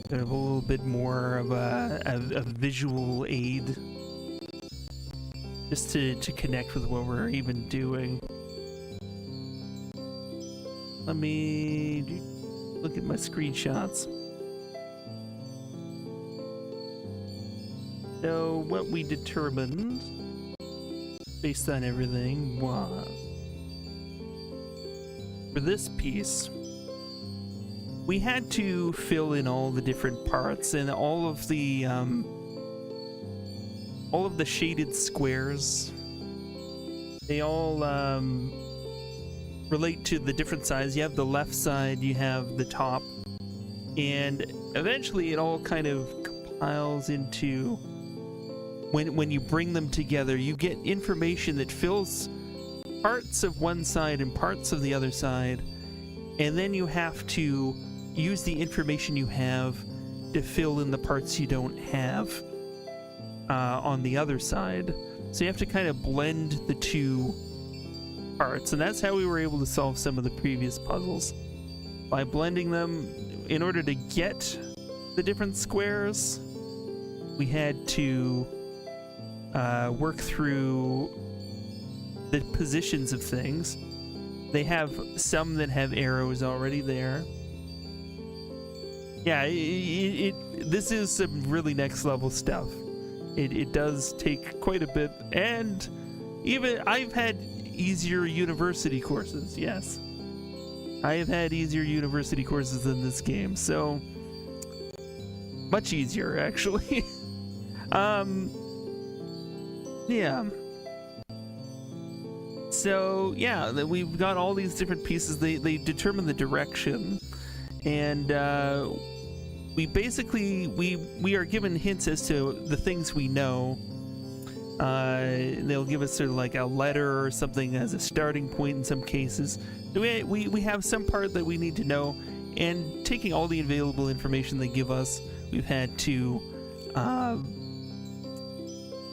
kind of a little bit more of a visual aid, just to connect with what we're even doing. Let me look at my screenshots. So what we determined, based on everything, was for this piece, we had to fill in all the different parts and all of the shaded squares. They all relate to the different sides. You have the left side, you have the top, and eventually it all kind of compiles into, when you bring them together, you get information that fills parts of one side and parts of the other side, and then you have to use the information you have to fill in the parts you don't have on the other side. So you have to kind of blend the two parts, and that's how we were able to solve some of the previous puzzles, by blending them. In order to get the different squares, we had to work through the positions of things. They have some that have arrows already there. Yeah, this is some really next level stuff. It does take quite a bit, and even I've had easier university courses. Yes, I have had easier university courses than this game, so much easier actually. Yeah. So yeah, we've got all these different pieces. They determine the direction, and we basically we are given hints as to the things we know. They'll give us sort of like a letter or something as a starting point in some cases. We have some part that we need to know, and taking all the available information they give us, we've had to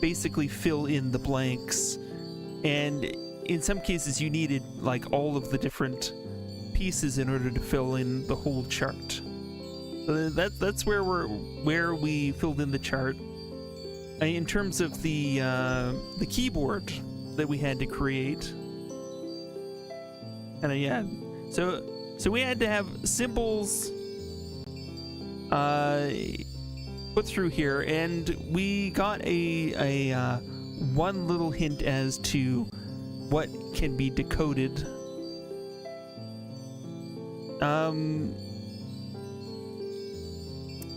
basically fill in the blanks. And in some cases you needed like all of the different pieces in order to fill in the whole chart. So that's where we filled in the chart. In terms of the keyboard that we had to create, and yeah, so we had to have symbols put through here, and we got a one little hint as to what can be decoded.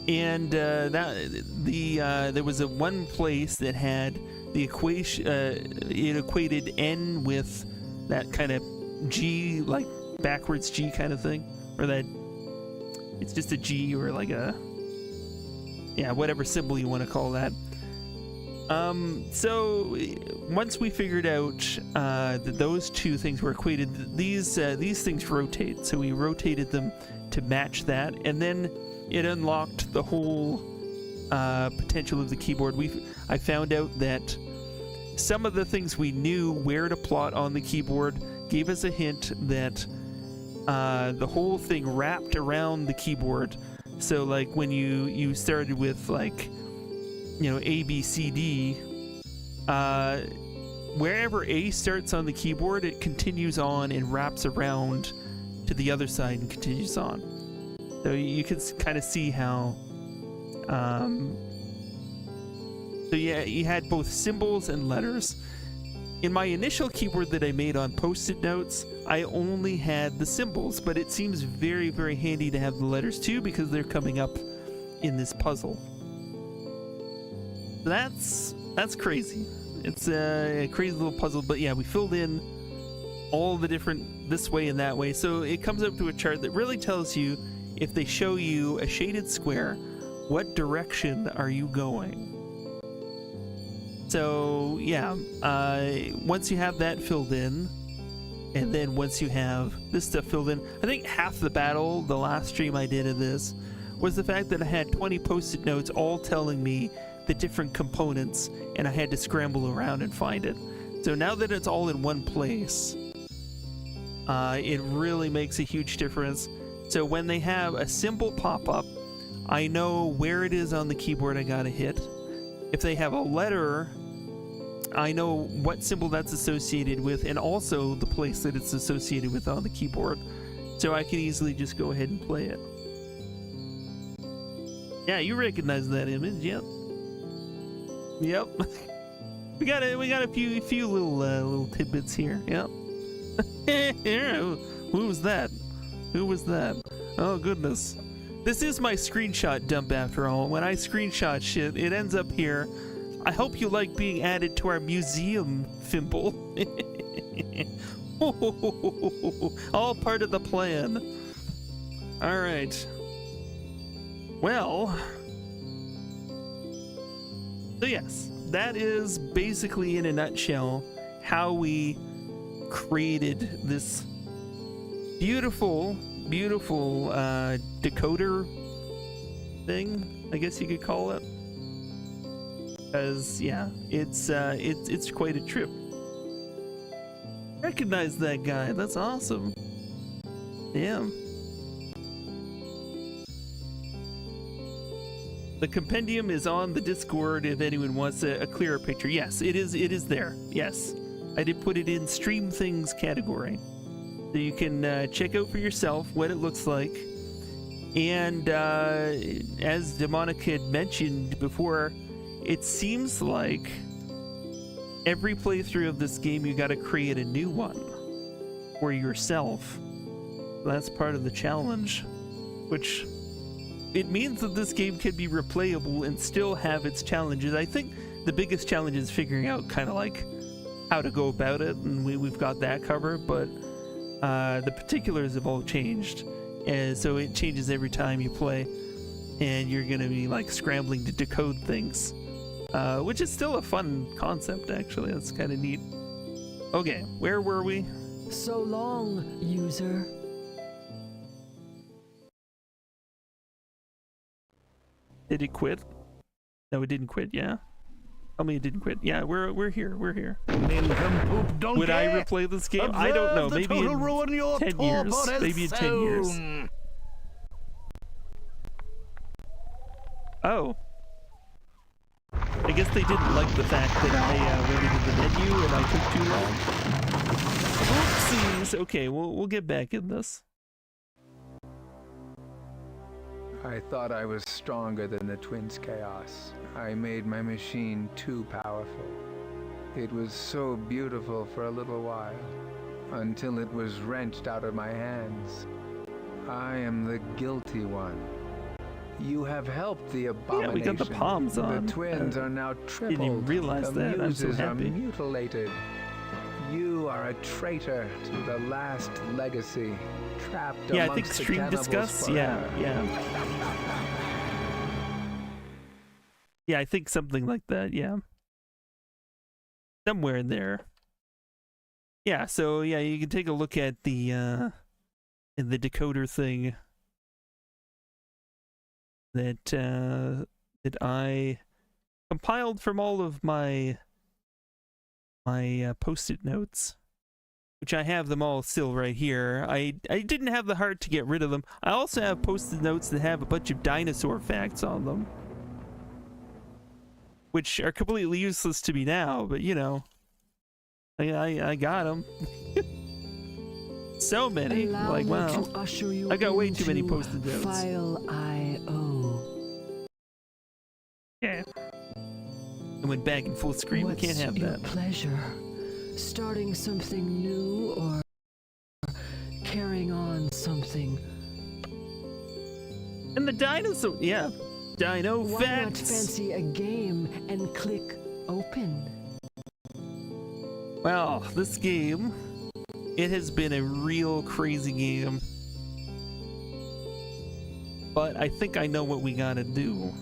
And there was one place that had the equation. It equated n with that kind of G, like backwards G kind of thing, or that it's just a G, or like a, yeah, whatever symbol you want to call that. So once we figured out that those two things were equated, these things rotate. So we rotated them to match that, and then it unlocked the whole potential of the keyboard. I found out that some of the things we knew where to plot on the keyboard gave us a hint that the whole thing wrapped around the keyboard. So like when you started with like, you know, A, B, C, D, wherever A starts on the keyboard, it continues on and wraps around to the other side and continues on. So you can kind of see how, so yeah, you had both symbols and letters. In my initial keyboard that I made on post-it notes, I only had the symbols, but it seems very, very handy to have the letters too because they're coming up in this puzzle. That's crazy. It's a crazy little puzzle, but yeah, we filled in all the different this way and that way. So it comes up to a chart that really tells you, if they show you a shaded square, what direction are you going? So yeah, once you have that filled in, and then once you have this stuff filled in, I think half the battle, the last stream I did of this, was the fact that I had 20 post-it notes all telling me the different components, and I had to scramble around and find it. So now that it's all in one place, it really makes a huge difference. So when they have a symbol pop up, I know where it is on the keyboard I gotta hit. If they have a letter, I know what symbol that's associated with, and also the place that it's associated with on the keyboard. So I can easily just go ahead and play it. Yeah, you recognize that image, yep. Yep. we got a few little tidbits here, yep. Who was that? Who was that? Oh goodness. This is my screenshot dump after all. When I screenshot shit, it ends up here. I hope you like being added to our museum, Fimple. All part of the plan. Alright. Well. So yes, that is basically in a nutshell how we created this beautiful decoder thing, I guess you could call it. Because yeah, it's quite a trip. Recognize that guy. That's awesome. Yeah. The compendium is on the Discord if anyone wants a clearer picture. Yes, it is there. Yes, I did put it in Stream Things category, so you can check out for yourself what it looks like. And as Demonic had mentioned before, it seems like every playthrough of this game you got to create a new one for yourself. That's part of the challenge, which it means that this game can be replayable and still have its challenges. I think the biggest challenge is figuring out kind of like how to go about it, and we've got that covered, but the particulars have all changed, and so it changes every time you play, and you're gonna be like scrambling to decode things, which is still a fun concept actually. That's kind of neat. Okay, where were we? So long, user. Did it quit? No, it didn't quit. Yeah. Tell me it didn't quit. Yeah, we're here. We're here. Would I replay this game? I don't know. Maybe in 10 years. Maybe in 10 years. Oh. I guess they didn't like the fact that I went into the menu and I took too long. Oopsies. Okay, we'll get back in this. I thought I was stronger than the Twins' chaos. I made my machine too powerful. It was so beautiful for a little while, until it was wrenched out of my hands. I am the guilty one. You have helped the abomination. Yeah, we got the palms on. The Twins are now tripled. Didn't even realize the that. I'm so muses happy. are mutilated. You are a traitor to the last legacy, trapped yeah, I amongst think the Stream cannibals Discuss. forever. Yeah. Yeah, I think something like that. Yeah, somewhere in there. Yeah. So yeah, you can take a look at the decoder thing that that I compiled from all of my my post-it notes, which I have them all still right here. I didn't have the heart to get rid of them. I also have post-it notes that have a bunch of dinosaur facts on them, which are completely useless to me now, but you know, I got them. So many. Allow like, me wow. to usher you I got way too many into post-it notes. File I.O. Yeah. I went back in full screen. What's We can't have your that. pleasure? Starting something new or carrying on something? And the dinosaur, yeah. Dino Why not facts. fancy a game and click open? Well, this game, it has been a real crazy game. But I think I know what we gotta do.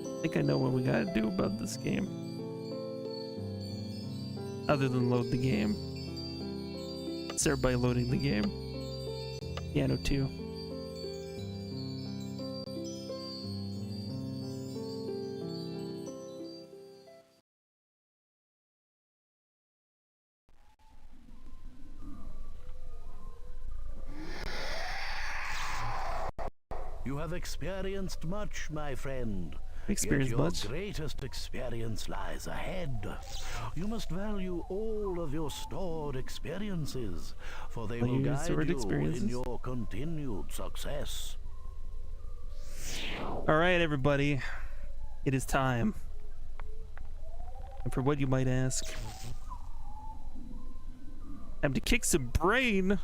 I think I know what we gotta do about this game. Other than load the game. Start by loading the game. Piano 2. You have experienced much, my friend. Experienced Yet your much? greatest experience lies ahead. You must value all of your stored experiences, for they will guide stored you experiences? in your continued success. All right, everybody. It is time. And for what you might ask, time to kick some brain.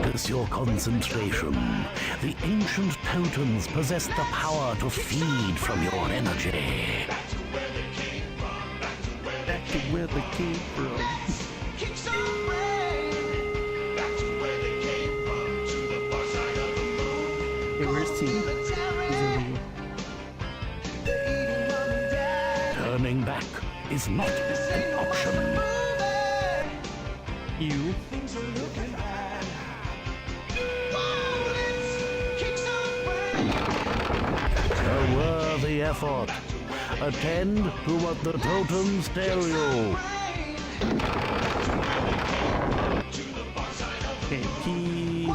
Focus your concentration. The ancient totems possess the power to feed from your energy. Back to where they came from. Hey, where's T? Turning back is not an option. You. A worthy effort. Attend to what the totems tell you. Okay, key.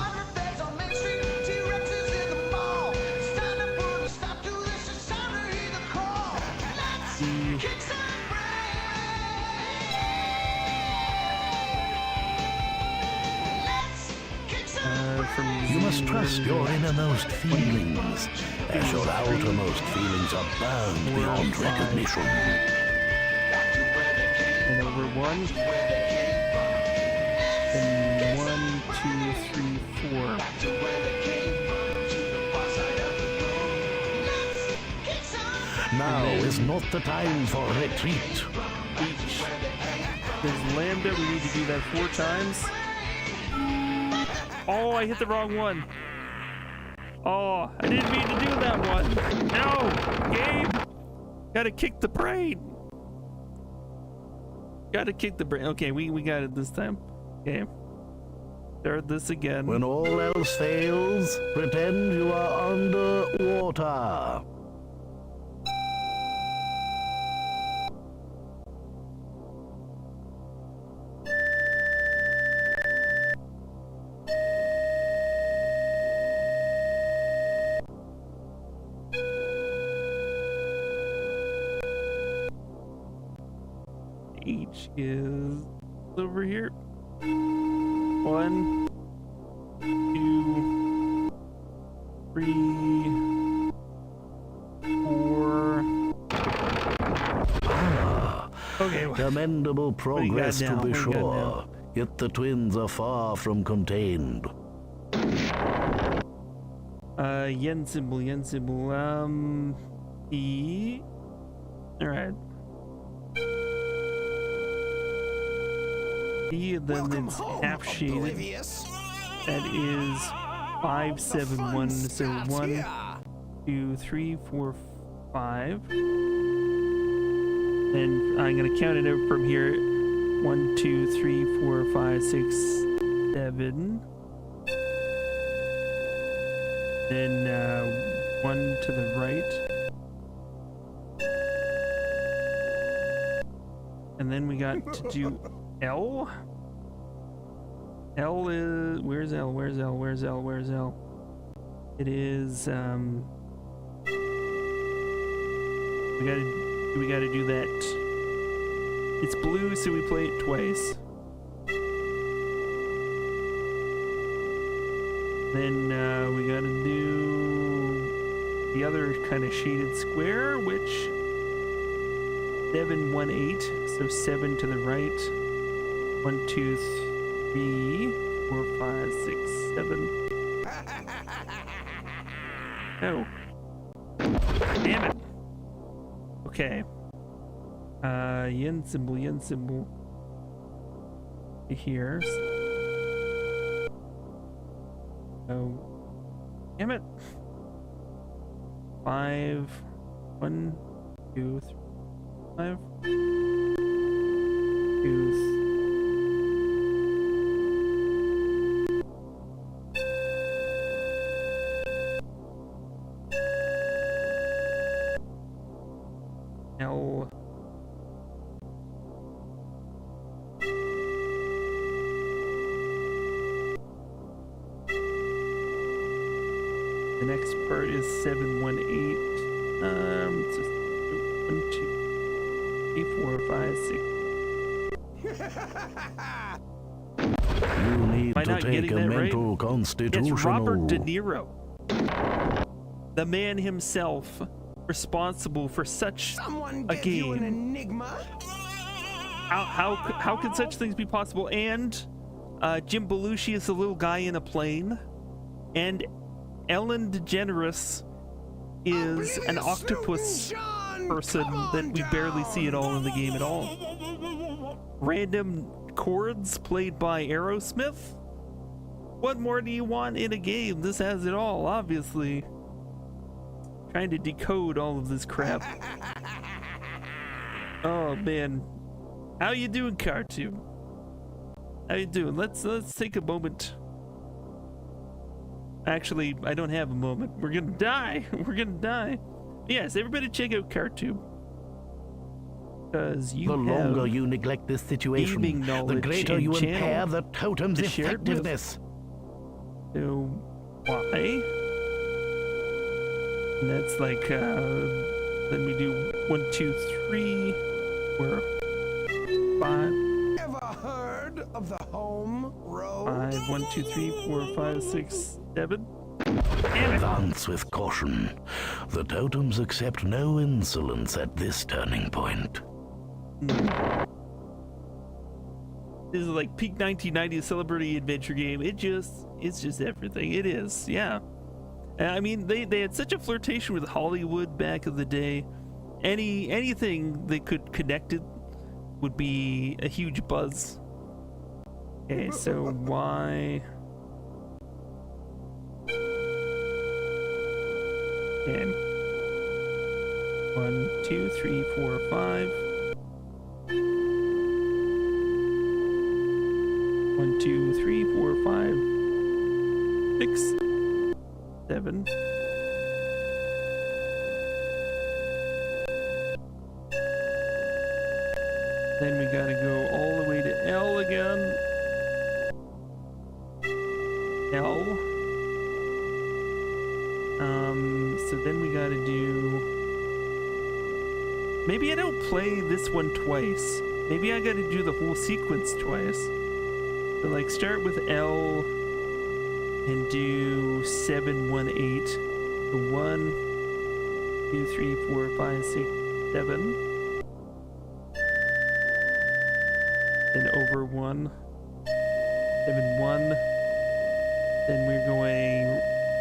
You must trust your innermost feelings, as your outermost feelings are burned beyond recognition. And over 1. And 1, 2, 3, 4. Now is not the time for retreat. Each. There's lambda. We need to do that 4 times. Oh, I hit the wrong one. Oh, I didn't mean to do that one. No, game. Gotta kick the brain. Gotta kick the brain. Okay, we got it this time. Okay. Start this again. When all else fails, pretend you are underwater. H is over here. 1, 2, 3, 4. Okay. Commendable progress to now? be What do you got sure. now? Yet the twins are far from contained. Yen symbol, E. Alright. E, and then it's half shaded. That is 571. So 1, 2, 3, 4, 5. Then I'm gonna count it out from here. 1, 2, 3, 4, 5, 6, 7. Then 1 to the right. And then we got to do L. L is, where's L? Where's L? Where's L? Where's L? It is we gotta do that. It's blue, so we play it twice. Then we gotta do the other kind of shaded square, which 7, 1, 8. So 7 to the right. 1, 2, 3, 4, 5, 6, 7. Oh. Damn it. Okay. Yen symbol, yen symbol. Here. Oh. Damn it. 5, 1, 2, 3, 5. 2, L. The next part is 7, 1, 8. It's just 1, 2, 3, 4, 5, 6. You need Am I to not take getting a that right? mental constitutional. It's Robert De Niro, the man himself, responsible for such a game. enigma? How can such things be possible? And Jim Belushi is the little guy in a plane, and Ellen DeGeneres is an octopus person that we barely see at all in the game at all. Random chords played by Aerosmith. What more do you want in a game? This has it all, obviously. Trying to decode all of this crap. Oh man, how you doing, Cartoon? How you doing? Let's take a moment. Actually, I don't have a moment. We're gonna die. We're gonna die. Yes, everybody check out Cartoon. Because you The longer you neglect this situation, the greater you impair the totem's effectiveness. So, why? And that's like, then we do 1, 2, 3, 4, 5. Ever heard of the home road? 5, 1, 2, 3, 4, 5, 6, 7. Advance with caution. The totems accept no insolence at this turning point. This is like peak 1990s celebrity adventure game. It's just everything. It is, yeah. I mean, they had such a flirtation with Hollywood back in the day. Anything they could connect it would be a huge buzz. Okay, so why? Okay. 1, 2, 3, 4, 5. 1, 2, 3, 4, 5, 6, 7. Then we gotta go all the way to L again. L. So then we gotta do... Maybe I don't play this one twice. Maybe I gotta do the whole sequence twice. So like start with L and do 7, 1, 8. So 1, 2, 3, 4, 5, 6, 7. Then over 1, 7, 1. Then we're going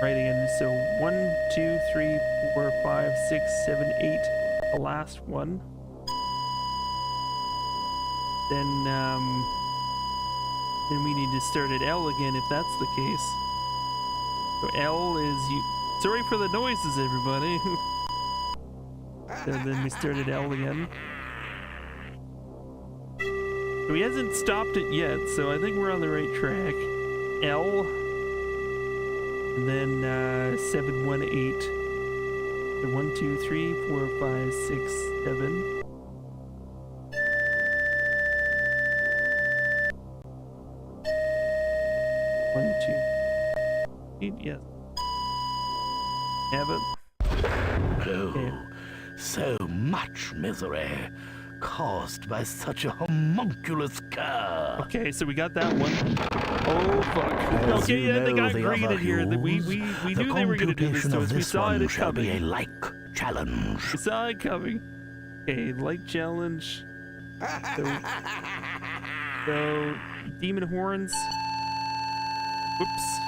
right again. So 1, 2, 3, 4, 5, 6, 7, 8. The last one. Then we need to start at L again if that's the case. So L is Sorry for the noises, everybody. And then we started L again. So he hasn't stopped it yet, so I think we're on the right track. L. And then 718. So 1, 2, 3, 4, 5, 6, 7. One, two, eight, yes. Have it. Oh, so much misery caused by such a homunculus cur. Okay, so we got that one. Oh fuck. As Okay, you yeah, they know, got the green other in here. That we hues, knew they were gonna do this computation to of us. We this saw one it shall be a coming. like challenge. We saw it coming. Okay, like challenge. So demon horns. Whoops.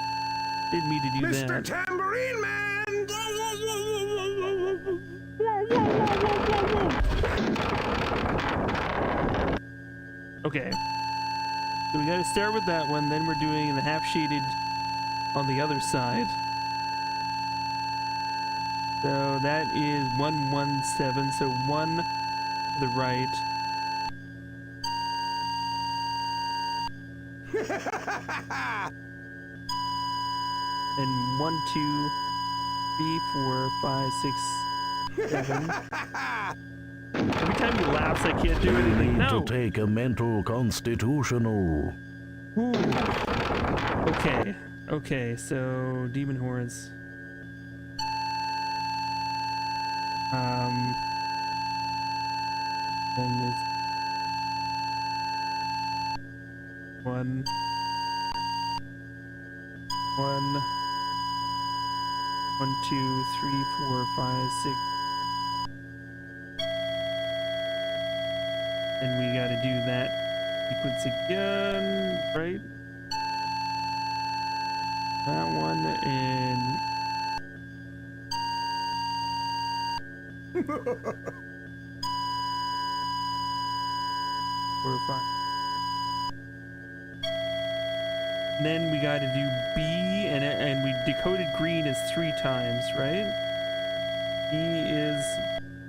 Didn't mean to do that. Tambourine Man! Okay. So we gotta start with that one, then we're doing the half shaded on the other side. So that is 117, so 1 to the right. And 1, 2, 3, 4, 5, 6, 7. Every time he laughs, I can't do anything. Need No. to take a mental constitutional. Ooh. Okay. Okay, so demon horns. Then it's 1, 1, 1, 2, 3, 4, 5, 6. And we gotta do that sequence again, right? That one and 4, 5. Then we got to do B, and we decoded green as 3 times, right?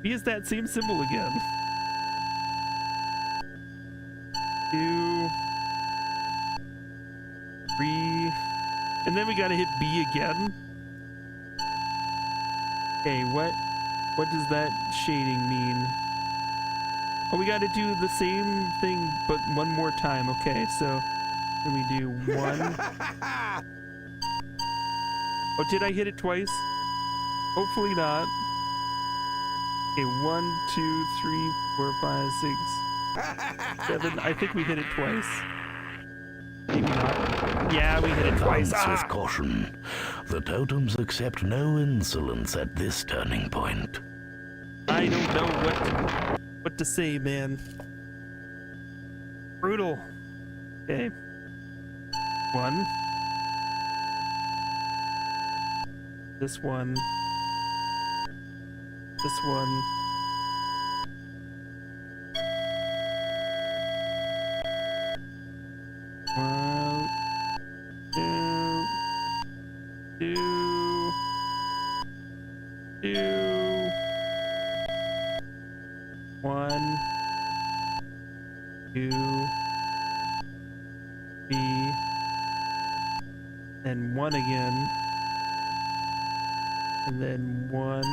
B is that same symbol again. 2, 3, and then we got to hit B again. Okay, what does that shading mean? Oh, we got to do the same thing, but one more time. Okay, so then we do 1. Oh, did I hit it twice? Hopefully not. Okay, 1, 2, 3, 4, 5, 6, 7. I think we hit it twice. Maybe not. Yeah, we hit it twice. Advance with caution. The totems accept no insolence at this turning point. I don't know what to say, man. Brutal. Okay. 1. This one. This one. One, 2, 1, 2, 3, and 1 again, and then 1,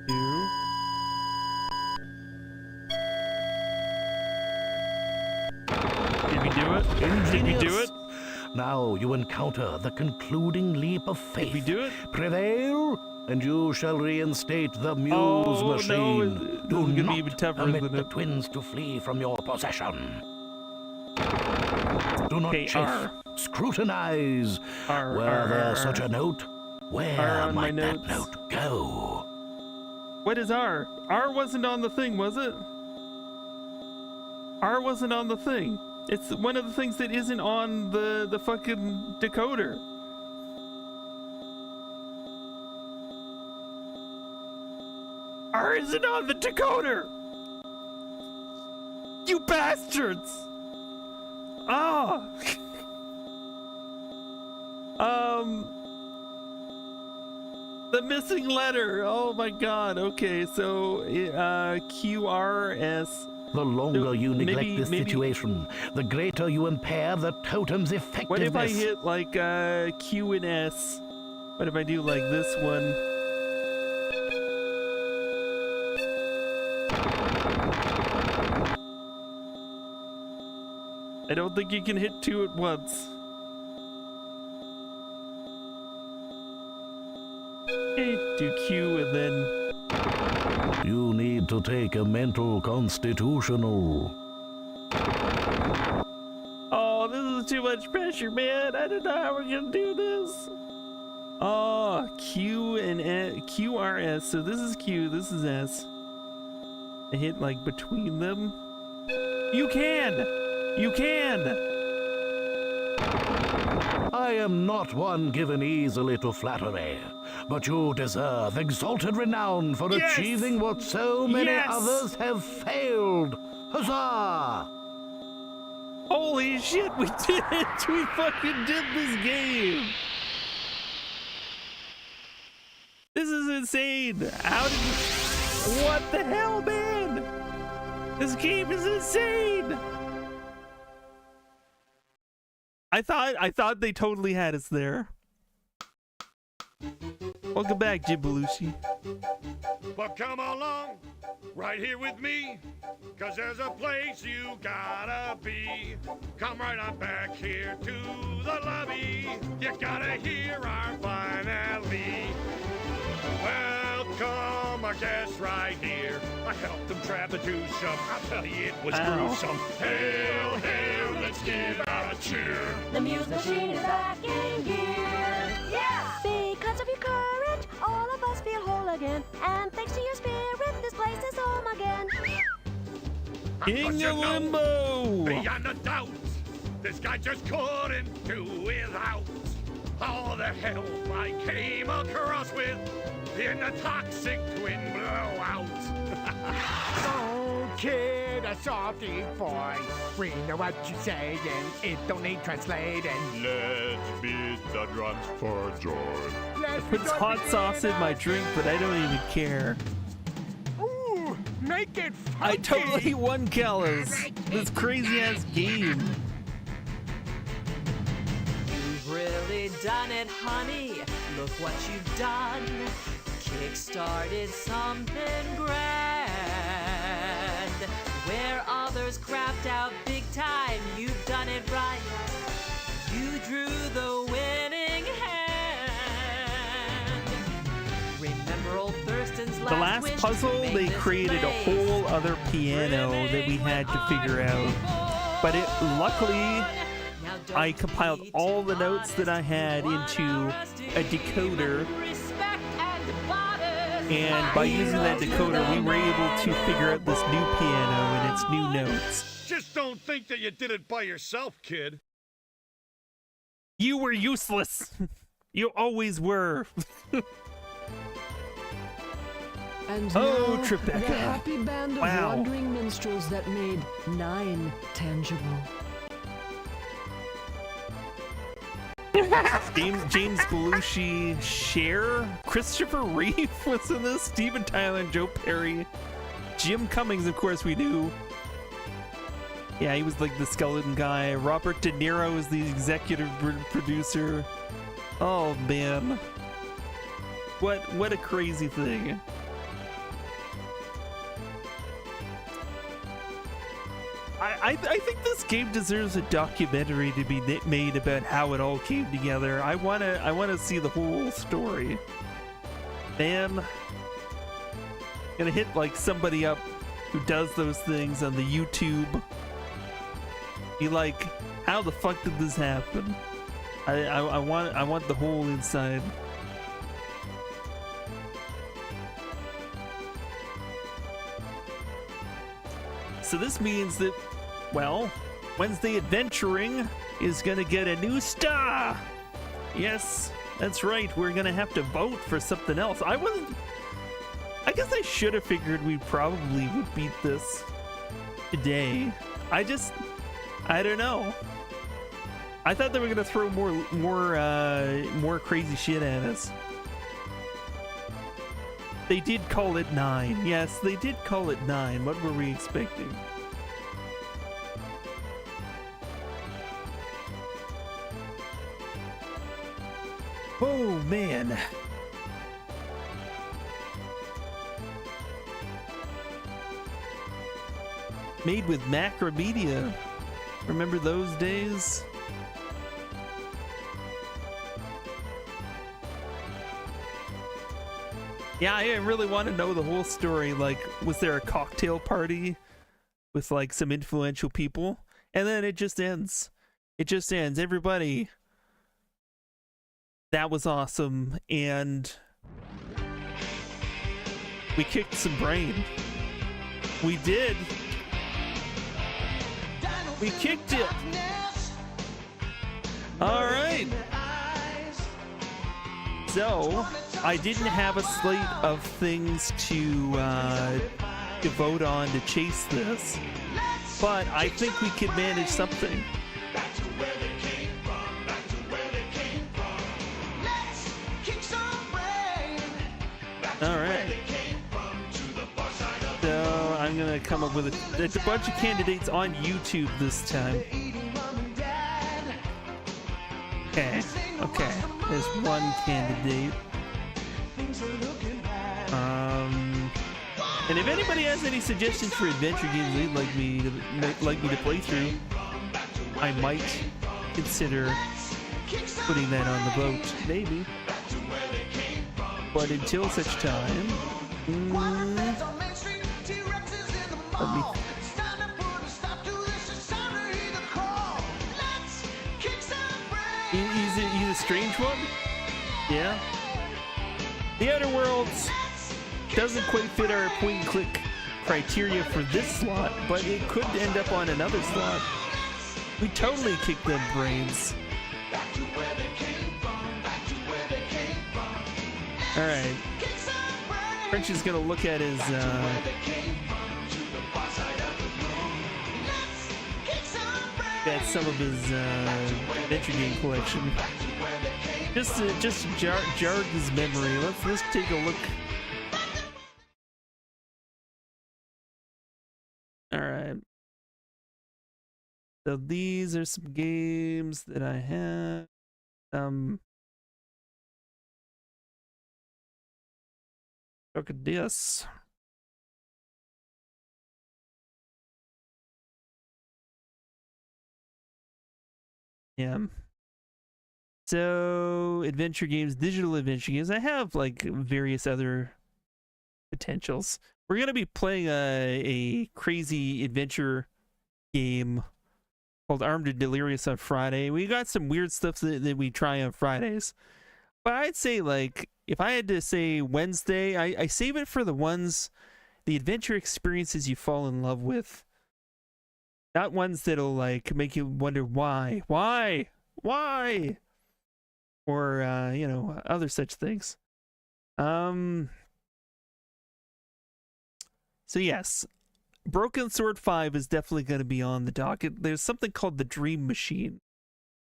2. Did we do it? Did we do it? Now you encounter the concluding leap of faith. Did we do it? Prevail, and you shall reinstate the muse Oh, machine. no, this is Do gonna be not even tougher, permit isn't the it? twins to flee from your possession. Do not Okay, chafe. R. Scrutinize. R, Were R, there R, such R. a note? Where R on my might that notes. note go? What is R? R wasn't on the thing, was it? R wasn't on the thing. It's one of the things that isn't on the fucking decoder. R isn't on the decoder! You bastards! Ah! The missing letter. Oh my god. Okay, so QRS. The longer So you neglect maybe- this maybe- situation, the greater you impair the totem's effectiveness. What if I hit like Q and S? What if I do like this one? I don't think you can hit two at once. Okay, do Q and then... You need to take a mental constitutional. Oh, this is too much pressure, man. I don't know how we're gonna do this. Oh, Q and QRS. So this is Q, this is S. I hit like between them. You can! You can! I am not one given easily to flattery, but you deserve exalted renown for Yes! achieving what so many Yes! others have failed. Huzzah! Holy shit, we did it! We fucking did this game! This is insane! How did you... What the hell, man? This game is insane! I thought they totally had us there. Welcome back, Jim Belushi. But come along, right here with me, 'cause there's a place you gotta be. Come right on back here to the lobby. You gotta hear our finale. Welcome our guest right here. I helped them trap the twosome. I'll tell you, it was gruesome. Hail, hail, let's give out a cheer. The Muse Machine is back in gear. Yeah! Because of your courage, all of us feel whole again. And thanks to your spirit, this place is home again. King of Limbo! Beyond a doubt, this guy just couldn't do without all the help I came across with in the toxic twin blowout. Oh, kid, a softy voice. We know what you're saying, it don't need translating. Let's beat the drums for joy. Puts hot sauce in my drink, but I don't even care. Ooh, make it funky. I totally won, Callis. This crazy ass game. You've really done it, honey. Look what you've done. Kick-started something grand. Where others crapped out big time, you've done it right. You drew the winning hand. Remember old Thurston's The last wish to puzzle, make they this created a place whole other piano that we had to figure out. But it luckily, I compiled all the notes that I had into a decoder. And by using that decoder, we were able to figure out this new piano and its new notes. Just don't think that you did it by yourself, kid. You were useless. You always were. And Oh, now, Tribeca. the happy band of Wow. wandering minstrels that made 9 tangible. James Belushi, Cher, Christopher Reeve was in this, Steven Tyler, Joe Perry, Jim Cummings, of course we knew. Yeah, he was like the skeleton guy. Robert De Niro is the executive producer. Oh man, what a crazy thing. I think this game deserves a documentary to be made about how it all came together. I wanna see the whole story. Man, gonna hit like somebody up who does those things on the YouTube. Be like, how the fuck did this happen? I want the whole inside. So this means that, well, Wednesday Adventuring is gonna get a new star. Yes, that's right. We're gonna have to vote for something else. I guess I should have figured we probably would beat this today. I don't know. I thought they were gonna throw more crazy shit at us. They did call it 9. Yes, they did call it 9. What were we expecting? Oh, man. Made with Macromedia. Remember those days? Yeah, I really want to know the whole story. Like, was there a cocktail party with like some influential people? And then it just ends. It just ends. Everybody, that was awesome. And we kicked some brain. We did. We kicked it. All right. So, I didn't have a slate of things to vote on to chase this, but I think we could manage something. All right. So I'm gonna come up with it's a bunch of candidates on YouTube this time. Okay. There's one candidate. And if anybody has any suggestions for adventure games they'd like me to play through, I might consider putting that on the vote, maybe. But until such time, let me. He's a strange one. Yeah. The Outer Worlds doesn't quite fit our point-and-click criteria for this slot, but it could end up on another slot. We totally kicked them brains. All right. French is gonna look at his at some of his adventure game collection. Just to jog his memory. Let's take a look. All right. So these are some games that I have. Look at this. Yeah. So, adventure games, digital adventure games. I have like various other potentials. We're gonna be playing a crazy adventure game called Armed and Delirious on Friday. We got some weird stuff that we try on Fridays. But I'd say, like, if I had to say Wednesday, I save it for the adventure experiences you fall in love with. Not ones that'll, like, make you wonder why? Or, other such things. So yes, Broken Sword 5 is definitely going to be on the docket. There's something called the Dream Machine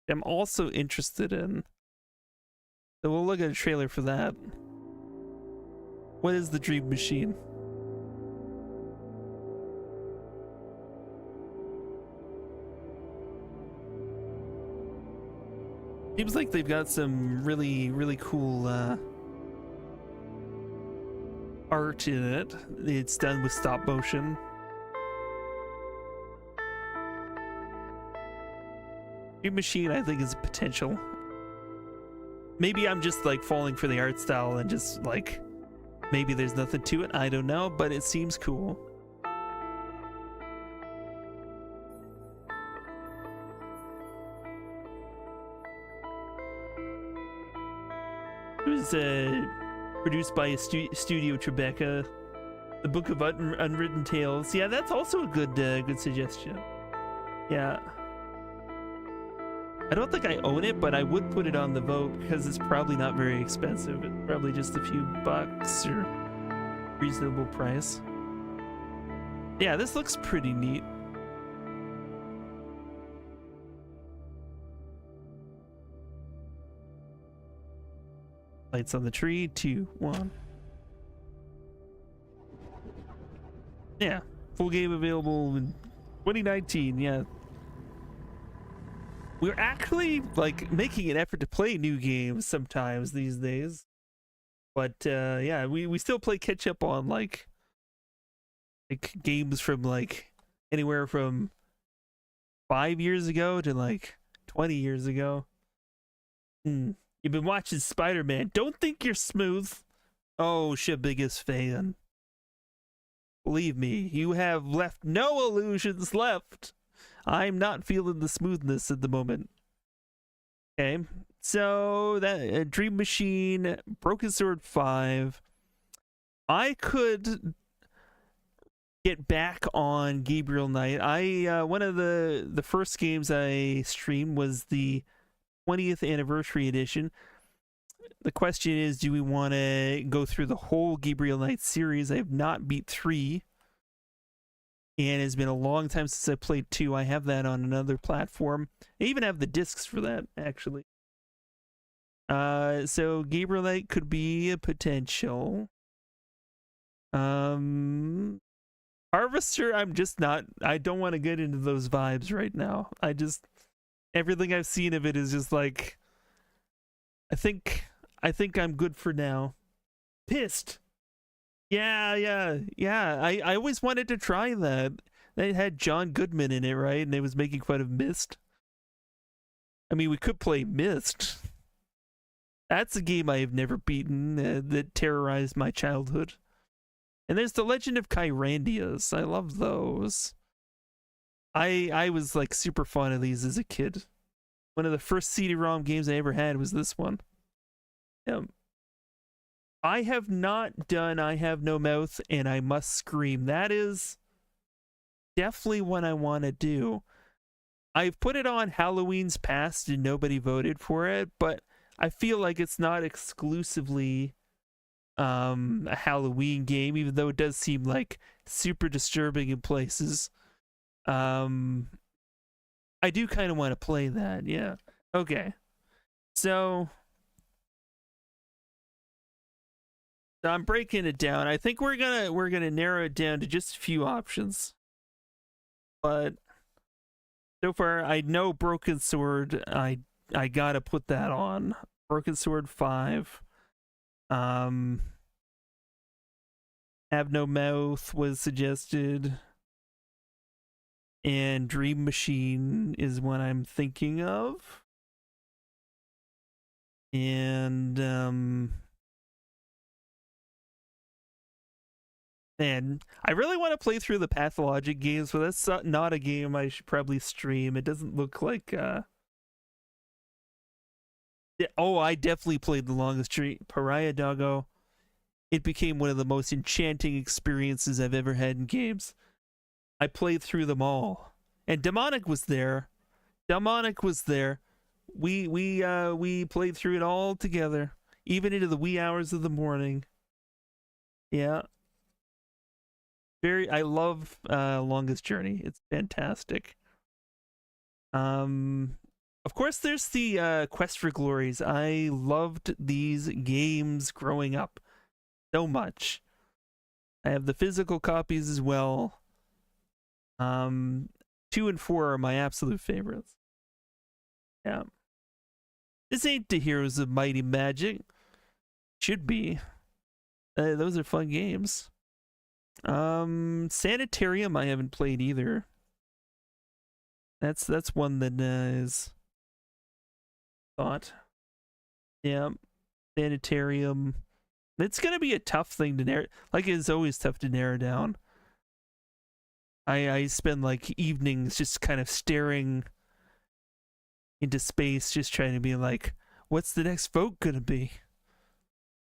I'm also interested in. So we'll look at a trailer for that. What is the Dream Machine? Seems like they've got some really, really cool art in it. It's done with stop motion. Dream Machine, I think, is a potential. Maybe I'm just like falling for the art style and just like, maybe there's nothing to it. I don't know, but it seems cool. It was produced by Studio Tribeca. The Book of Unwritten Tales. Yeah, that's also a good suggestion. Yeah. I don't think I own it, but I would put it on the vote because it's probably not very expensive. It's probably just a few bucks or reasonable price. Yeah, this looks pretty neat. Lights on the tree, 2, 1. Yeah, full game available in 2019. Yeah. We're actually like making an effort to play new games sometimes these days. But yeah, we still play catch up on like games from like anywhere from 5 years ago to like 20 years ago. You've been watching Spider-Man. Don't think you're smooth. Oh, shit, biggest fan. Believe me, you have left no illusions left. I'm not feeling the smoothness at the moment. Okay, so that Dream Machine, Broken Sword 5. I could get back on Gabriel Knight. One of the first games I streamed was the 20th anniversary edition. The question is, do we want to go through the whole Gabriel Knight series? I have not beat 3. And it's been a long time since I played 2. I have that on another platform. I even have the discs for that, actually. So Gabriel Knight could be a potential. Harvester, I'm just not... I don't want to get into those vibes right now. Everything I've seen of it is just like... I think I'm good for now. Pissed. Yeah. I always wanted to try that. They had John Goodman in it, right? And they was making fun of Myst. I mean, we could play Myst. That's a game I have never beaten that terrorized my childhood. And there's The Legend of Kyrandias. I love those. I was like super fond of these as a kid. One of the first CD-ROM games I ever had was this one. I have not done I Have No Mouth and I Must Scream. That is definitely what I want to do. I've put it on Halloween's Past and nobody voted for it, but I feel like it's not exclusively a Halloween game, even though it does seem like super disturbing in places. I do kind of want to play that, yeah. Okay. So I'm breaking it down. I think we're gonna narrow it down to just a few options. But so far, I know Broken Sword. I gotta put that on. Broken Sword 5. Have No Mouth was suggested. And Dream Machine is what I'm thinking of. And man, I really want to play through the Pathologic games, but that's not a game I should probably stream. It doesn't look like oh, I definitely played The Longest Street. Pariah Doggo. It became one of the most enchanting experiences I've ever had in games. I played through them all. And Demonic was there. We played through it all together, even into the wee hours of the morning. Yeah. I love Longest Journey. It's fantastic. Of course, there's the Quest for Glories. I loved these games growing up so much. I have the physical copies as well. 2 and 4 are my absolute favorites. Yeah. This ain't the Heroes of Mighty Magic. Should be. Those are fun games. Sanitarium I haven't played either. That's one that is thought. Yeah. Sanitarium. It's gonna be a tough thing to narrow. Like, it's always tough to narrow down. I spend like evenings just kind of staring into space, just trying to be like, what's the next vote gonna be?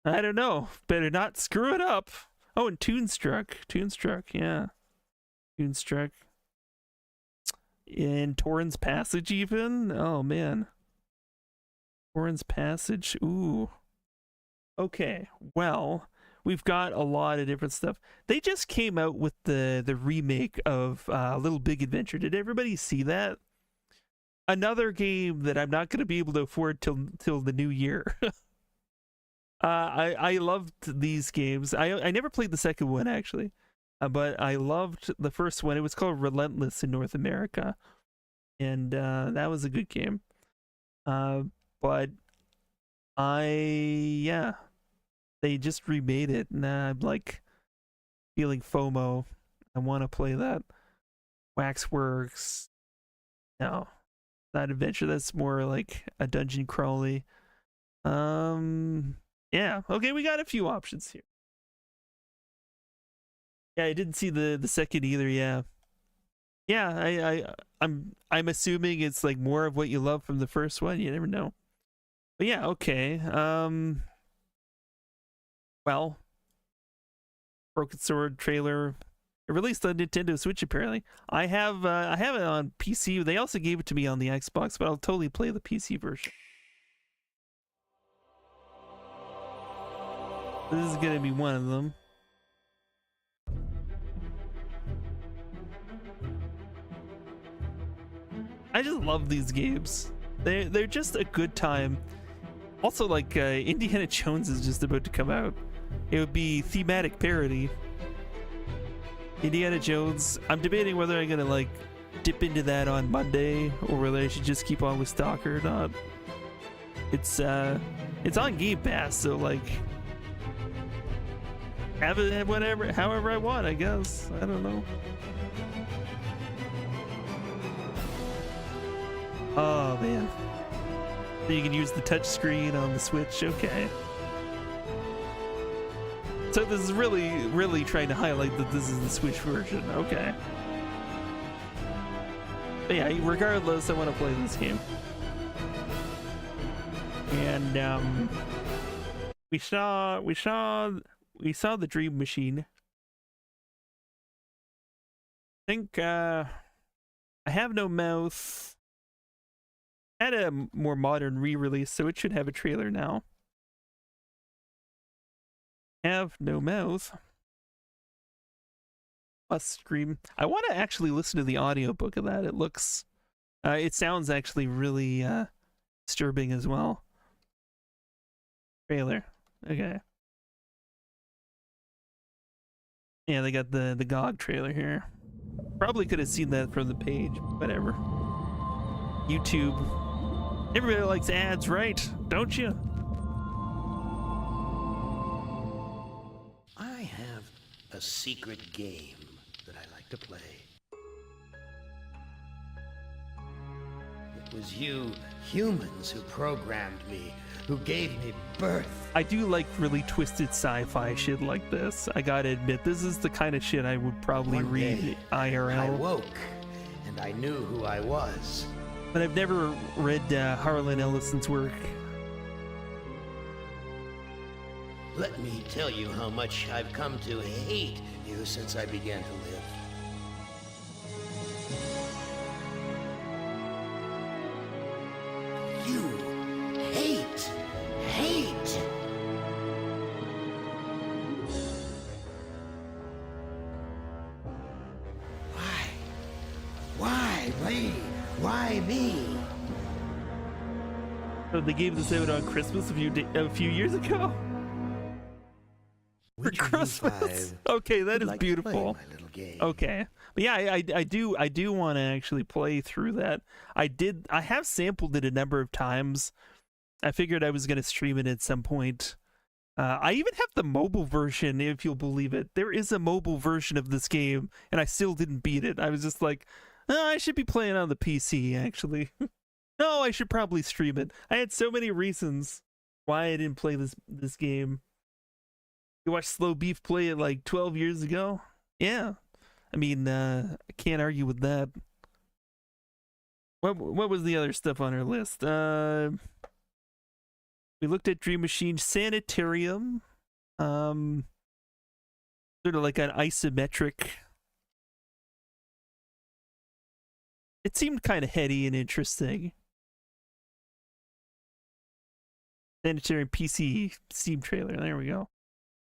I don't know. Better not screw it up. Oh, and Toonstruck, yeah. Toonstruck. And Torrens Passage even? Oh, man. Torrens Passage, ooh. Okay, well, we've got a lot of different stuff. They just came out with the remake of Little Big Adventure. Did everybody see that? Another game that I'm not going to be able to afford till the new year. I loved these games. I never played the second one, actually. but I loved the first one. It was called Relentless in North America, and that was a good game. But they just remade it, and I'm like feeling FOMO. I want to play that. Waxworks. No, not adventure. That's more like a dungeon crawly. Yeah. Okay, we got a few options here. Yeah, I didn't see the second either. Yeah. Yeah, I'm assuming it's like more of what you love from the first one. You never know. But yeah, okay. Well, Broken Sword trailer. It released on Nintendo Switch apparently. I have it on PC. They also gave it to me on the Xbox, but I'll totally play the PC version. This is gonna be one of them. I just love these games. They're just a good time. Also, like Indiana Jones is just about to come out. It would be thematic parody. Indiana Jones. I'm debating whether I'm gonna like dip into that on Monday or whether I should just keep on with Stalker or not. It's on Game Pass, so like have it whatever, however I want, I guess. I don't know. Oh man. So you can use the touch screen on the Switch, okay. So this is really trying to highlight that this is the Switch version, okay. But yeah, regardless, I want to play this game. And we saw the Dream Machine. I think I Have No Mouth had a more modern re-release, so it should have a trailer now. Have No Mouth. Must Scream. I want to actually listen to the audiobook of that. It sounds actually really disturbing as well. Trailer. Okay. Yeah, they got the GOG trailer here. Probably could have seen that from the page. Whatever. YouTube. Everybody likes ads, right? Don't you? I have a secret game that I like to play. It was you humans who programmed me, who gave me birth. I do like really twisted sci-fi shit like this. I gotta admit, this is the kind of shit I would probably One read day, IRL. I woke, and I knew who I was. But I've never read Harlan Ellison's work. Let me tell you how much I've come to hate you since I began to live. You hate. Why me? Why me? So they gave this out on Christmas a few years ago. For Christmas. Okay, that is beautiful. Okay, but yeah, I do want to actually play through that. I have sampled it a number of times. I figured I was gonna stream it at some point. I even have the mobile version, if you'll believe it. There is a mobile version of this game, and I still didn't beat it. I was just like, oh, I should be playing on the PC, actually. No, I should probably stream it. I had so many reasons why I didn't play this game. You watched Slow Beef play it like 12 years ago? Yeah. I mean, I can't argue with that. What was the other stuff on our list? We looked at Dream Machine Sanitarium. Sort of like an isometric. It seemed kind of heady and interesting. Sanitarium PC Steam trailer. There we go.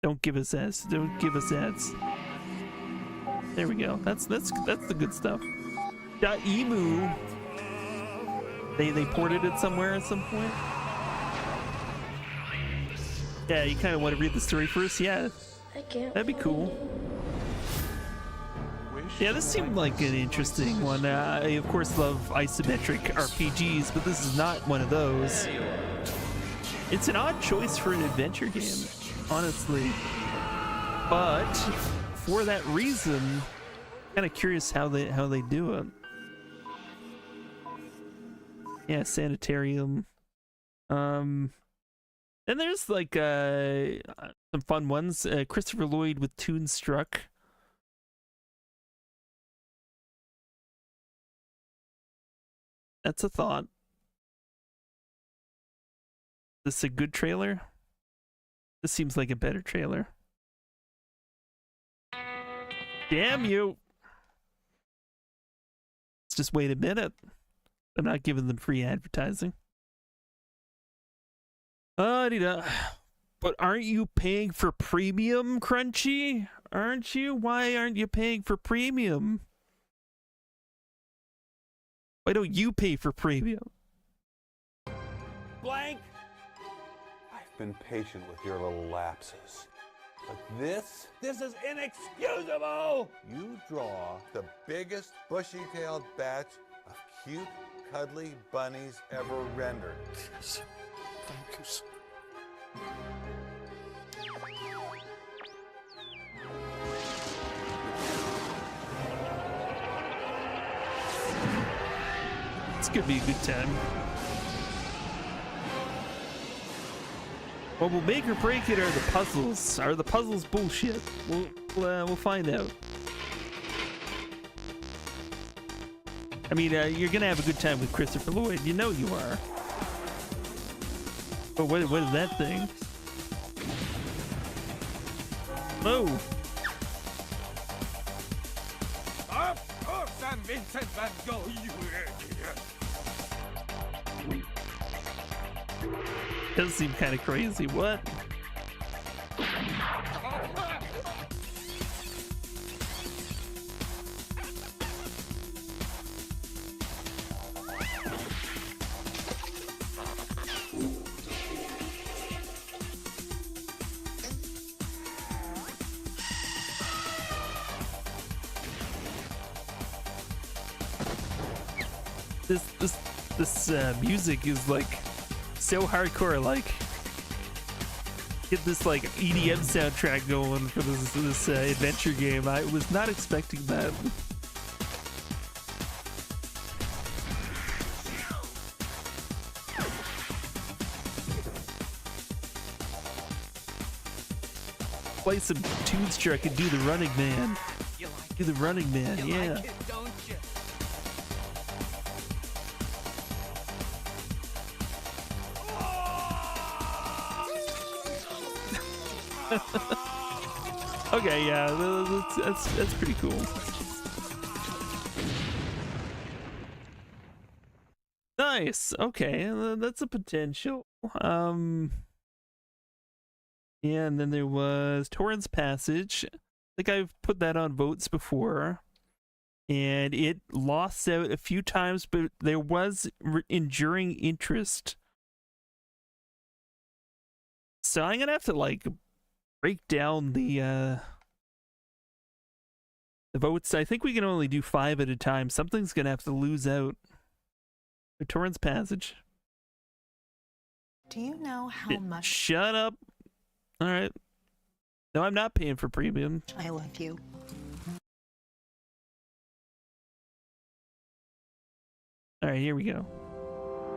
Don't give us ads. Don't give us ads. There we go. That's the good stuff. .emu. They ported it somewhere at some point. Yeah, you kind of want to read the story first. Yeah, that'd be cool. Yeah, this seemed like an interesting one. I, of course, love isometric RPGs, but this is not one of those. It's an odd choice for an adventure game, honestly. But for that reason, kind of curious how they do it. Yeah, sanitarium. And there's like some fun ones. Christopher Lloyd with Toonstruck. That's a thought. Is this a good trailer? This seems like a better trailer. Damn you! Let's just wait a minute. I'm not giving them free advertising. But aren't you paying for premium, Crunchy? Aren't you? Why aren't you paying for premium? Why don't you pay for premium? Blank! I've been patient with your little lapses. But this is inexcusable! You draw the biggest bushy-tailed batch of cute, cuddly bunnies ever rendered. Yes. Thank you, sir. It's gonna be a good time. What will make or break it are the puzzles. Are the puzzles bullshit? We'll find out. I mean, you're gonna have a good time with Christopher Lloyd. You know you are. But what is that thing? Oh. San Vincent Van Gogh. Does seem kind of crazy. What? This music is like so hardcore. Like, get this like EDM soundtrack going for this adventure game. I was not expecting that. Play some Toonstruck and do the Running Man. Do the Running Man, yeah. Okay, yeah, that's pretty cool. Nice. Okay, that's a potential. Yeah, and then there was Torrance Passage. I think I've put that on votes before, and it lost out a few times, but there was enduring interest. So I'm gonna have to like break down the votes. I think we can only do 5 at a time. Something's gonna have to lose out. The Torrance Passage. Do you know how much? Shut up. All right. No, I'm not paying for premium. I love you. All right, here we go.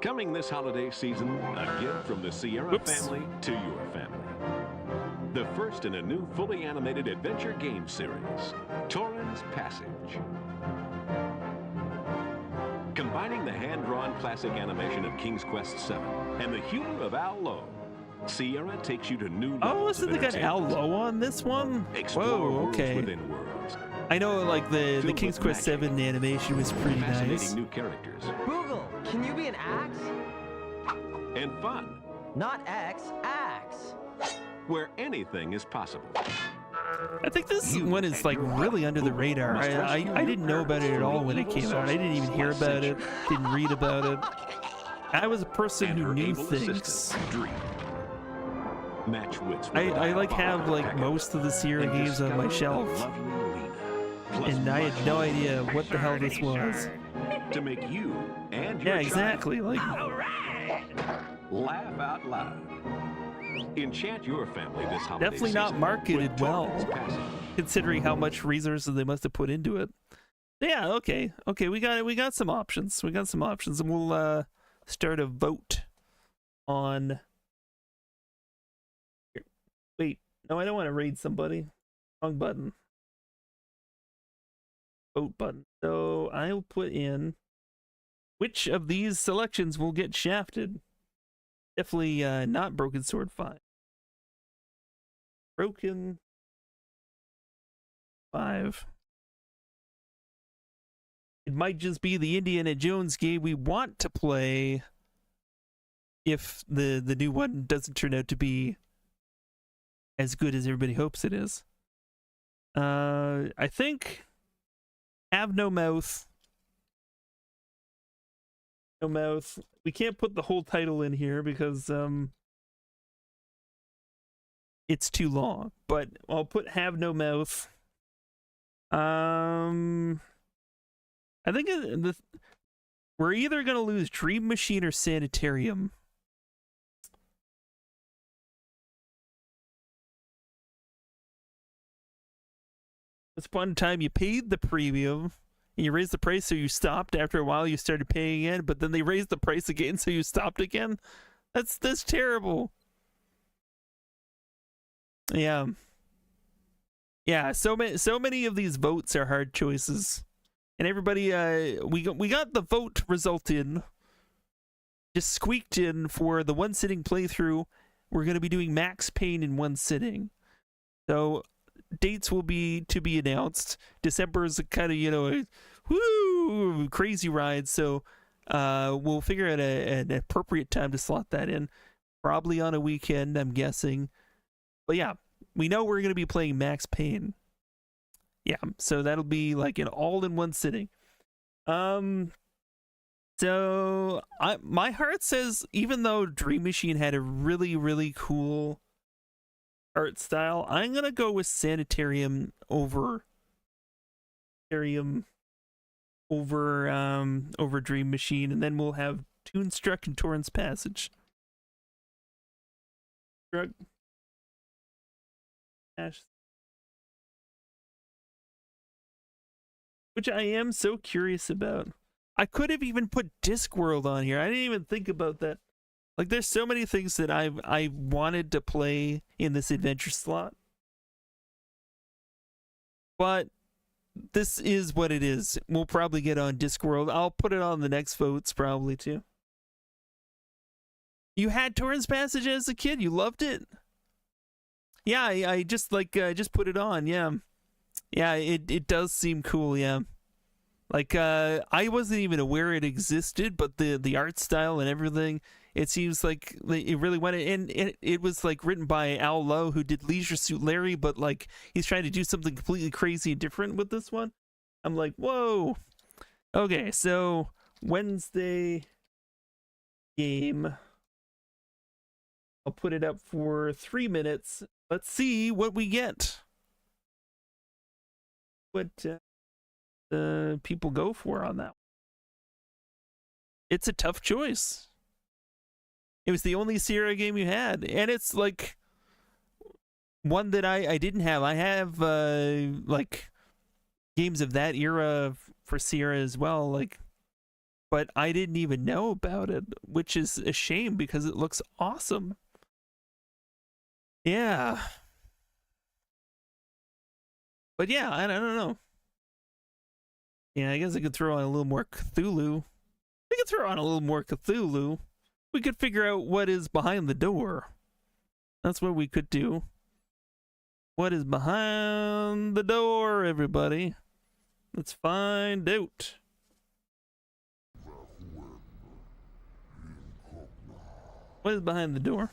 Coming this holiday season, a gift from the Sierra family to your family. The first in a new fully animated adventure game series, Torrance Passage. Combining the hand-drawn classic animation of King's Quest VII and the humor of Al Lowe, Sierra takes you to new levels. Oh, so they got Al Lowe on this one? Whoa, okay. Within worlds. I know, like the King's Quest VII animation was pretty nice. New characters. Google, can you be an axe? And fun. Not X, axe. Where anything is possible. I think this one is like really under the radar. I didn't know about it at all when it came out. I didn't even hear about it, didn't read about it. I was a person who knew things. Match wits. I like have like most of the Sierra games on my shelf. and I had no idea what the hell this was. To make you and your Yeah, exactly. child Like, laugh out loud. Enchant your family this holiday definitely not season marketed with well, Torrance Passage. considering how much resources they must have put into it. Yeah, okay, we got some options. We got some options, and we'll start a vote on. Wait, no, I don't want to raid somebody. Wrong button. Vote button. So I'll put in which of these selections will get shafted. Definitely not Broken Sword 5. Broken 5. It might just be the Indiana Jones game we want to play if the new one doesn't turn out to be as good as everybody hopes it is. I think Have No Mouth. No Mouth. We can't put the whole title in here because it's too long, but I'll put Have No Mouth. I think we're either going to lose Dream Machine or Sanitarium. Once upon a time, you paid the premium, and you raised the price, so you stopped. After a while, you started paying again, but then they raised the price again, so you stopped again. That's terrible. Yeah. Yeah, so many of these votes are hard choices. And everybody, we got the vote result in, just squeaked in for the one sitting playthrough. We're going to be doing Max Payne in one sitting. So dates will be to be announced. December is kind of, a woo crazy ride. So we'll figure out an appropriate time to slot that in. Probably on a weekend, I'm guessing. But yeah, we know we're going to be playing Max Payne. Yeah, so that'll be like an all-in-one sitting. So my heart says, even though Dream Machine had a really, really cool art style, I'm gonna go with Sanitarium over Dream Machine, and then we'll have Toonstruck and Torrance Passage. Which I am so curious about. I could have even put Discworld on here. I didn't even think about that. Like, there's so many things that I wanted to play in this adventure slot. But this is what it is. We'll probably get on Discworld. I'll put it on the next votes probably too. You had Torrance Passage as a kid. You loved it. Yeah, I just just put it on. Yeah. Yeah, it does seem cool, yeah. Like, I wasn't even aware it existed, but the art style and everything, it seems like it really went, and it was, like, written by Al Lowe, who did Leisure Suit Larry, but, like, he's trying to do something completely crazy and different with this one. I'm like, whoa. Okay, so, Wednesday game. I'll put it up for 3 minutes. Let's see what we get. What people go for on that. It's a tough choice. It was the only Sierra game you had, and it's like one that I didn't have. I have like games of that era for Sierra as well, like, but I didn't even know about it, which is a shame because it looks awesome. Yeah. But yeah, I don't know. Yeah, I guess I could throw on a little more Cthulhu. We could throw on a little more Cthulhu. We could figure out what is behind the door. That's what we could do. What is behind the door, everybody? Let's find out. What is behind the door?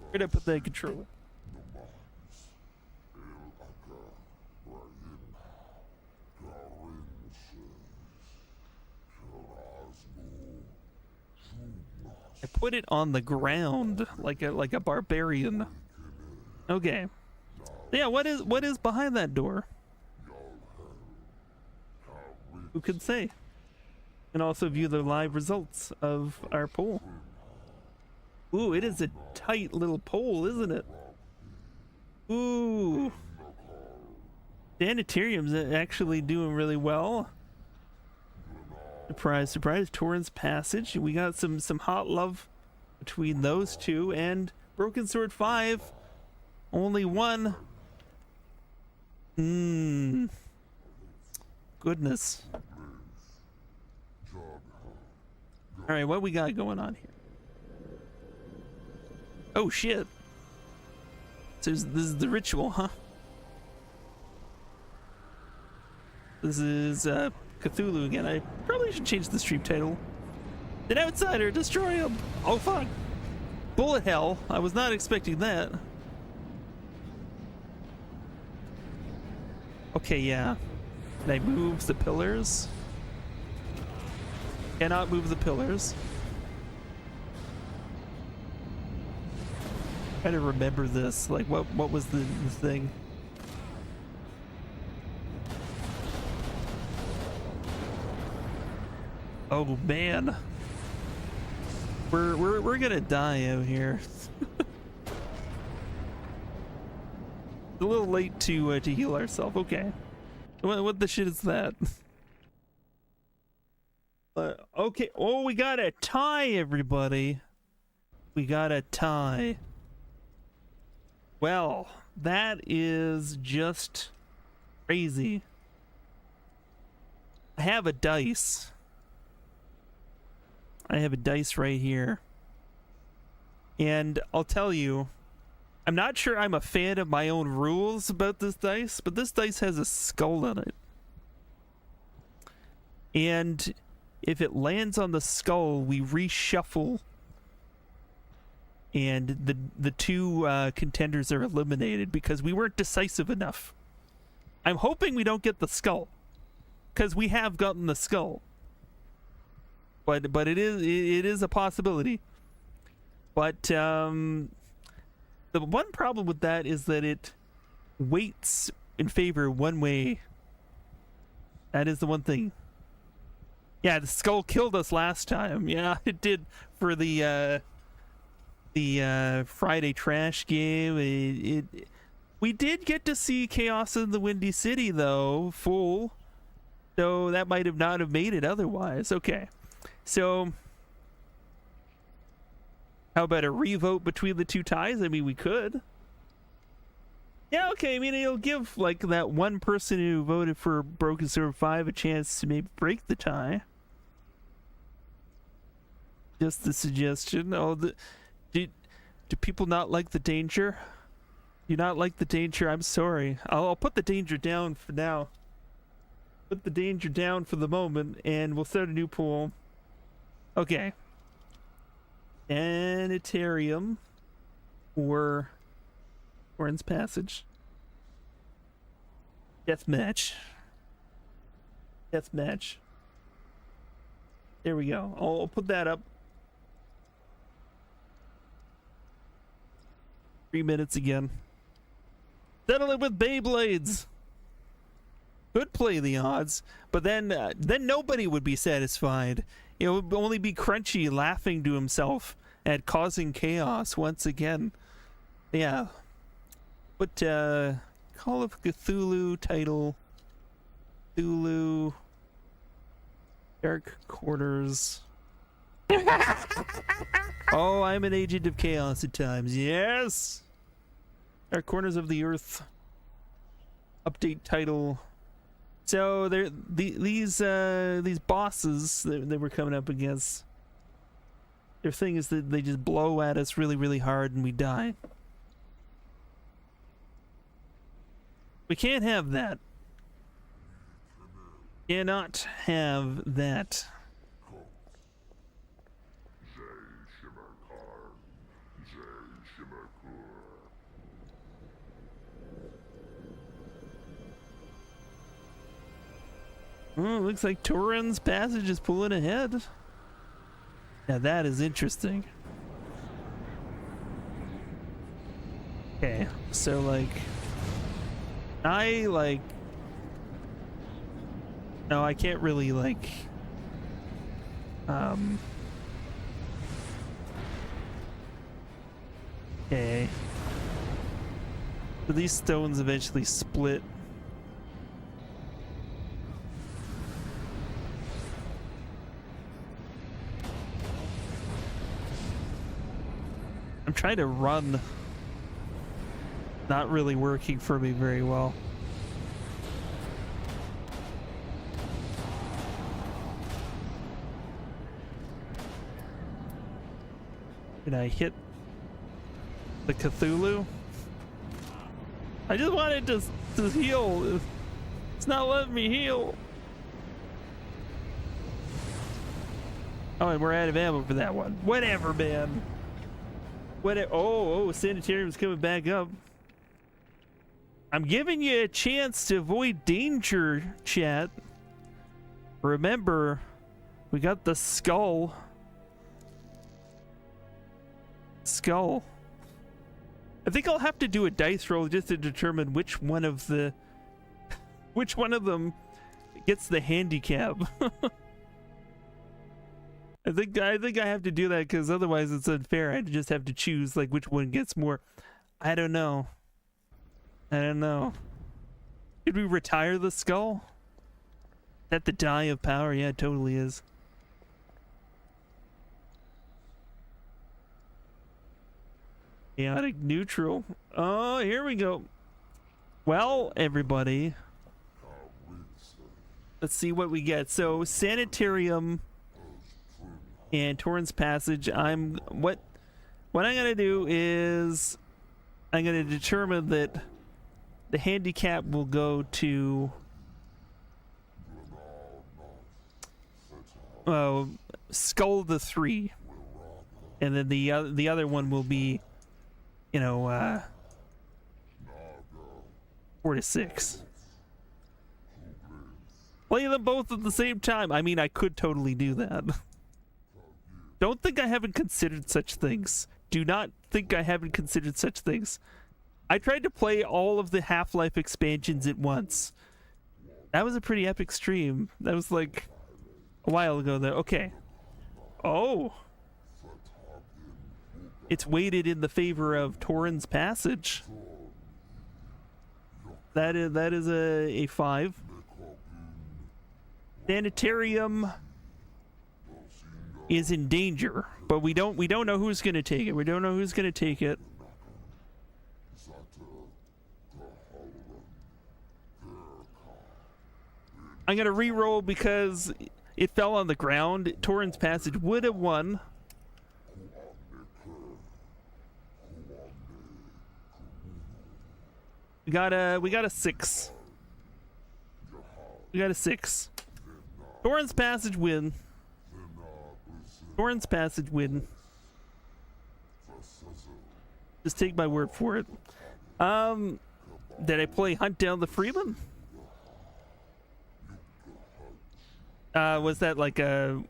Where'd I put that controller? I I put it on the ground like a barbarian. Okay. Yeah, what is behind that door? Who could say? And also view the live results of our poll. Ooh, it is a tight little poll, isn't it? Ooh. Sanitarium's actually doing really well. Surprise, surprise. Torrens Passage. We got some hot love between those two. And Broken Sword 5. Only one. Goodness. Alright, what we got going on here? Oh shit. So this is the ritual, huh? This is Cthulhu again. I probably should change the stream title. An outsider, destroy him! Oh fuck! Bullet hell. I was not expecting that. Okay, yeah. Can I move the pillars? Cannot move the pillars. Try to remember this. Like, what was the thing? Oh man, we're gonna die out here. It's a little late to heal ourselves. Okay, what the shit is that? Okay. Oh, we got a tie, everybody. We got a tie. Well, that is just crazy. I have a dice. I have a dice right here. And I'll tell you, I'm not sure I'm a fan of my own rules about this dice, but this dice has a skull on it. And if it lands on the skull, we reshuffle. And the two contenders are eliminated because we weren't decisive enough. I'm hoping we don't get the skull, because we have gotten the skull. But it is a possibility. But the one problem with that is that it weights in favor one way. That is the one thing. Yeah, the skull killed us last time. Yeah, it did for the Friday trash game. We did get to see Chaos in the Windy City though, full. So that might have not have made it otherwise. Okay. So, how about a revote between the two ties? I mean, we could. Yeah, okay. I mean, it'll give, like, that one person who voted for Broken Sword 5 a chance to maybe break the tie. Just the suggestion. Oh, do people not like the danger? Do you not like the danger? I'm sorry. I'll put the danger down for now. Put the danger down for the moment, and we'll start a new pool. Okay. Sanitarium or Torrens Passage. Deathmatch. Deathmatch. There we go. I'll put that up. 3 minutes again. Settle it with Beyblades. Could play the odds, but then nobody would be satisfied. It would only be Crunchy laughing to himself at causing chaos once again. Yeah. But Call of Cthulhu title. Cthulhu. Dark Quarters. Oh, I'm an agent of chaos at times. Yes. Dark Corners of the Earth. Update title. So these bosses that we're coming up against, their thing is that they just blow at us really, really hard and we die. We can't have that. Cannot have that. Oh, looks like Torrens Passage is pulling ahead. Now that is interesting. So like, no, I can't really like, okay. So these stones eventually split. I'm trying to run. Not really working for me very well. Did I hit the Cthulhu? I just wanted to heal. It's not letting me heal. Oh, and we're out of ammo for that one. Whatever, man. Oh, sanitarium's coming back up. I'm giving you a chance to avoid danger, chat. Remember, we got the skull. I think I'll have to do a dice roll just to determine which one of them gets the handicap. I think I have to do that because otherwise it's unfair. I just have to choose like which one gets more. I don't know. Did we retire the skull? Is that the die of power? Yeah, it totally is. Chaotic neutral. Oh, here we go. Well, everybody, let's see what we get. So, sanitarium and Torrance Passage. What I'm gonna do is I'm gonna determine that the handicap will go to Skull the 3, and then the other one will be, 4 to 6. Play them both at the same time. I mean, I could totally do that. Don't think I haven't considered such things. Do not think I haven't considered such things. I tried to play all of the Half-Life expansions at once. That was a pretty epic stream. That was like a while ago though. Okay. Oh. It's weighted in the favor of Torrance Passage. That is a 5. Sanitarium is in danger, but we don't know who's gonna take it. We don't know who's gonna take it. I'm gonna re-roll because it fell on the ground. Torrance Passage would have won. We got a 6. We got a 6. Torrance Passage win. Torrance Passage win. Just take my word for it. Did I play Hunt Down the Freeman? Was that like a...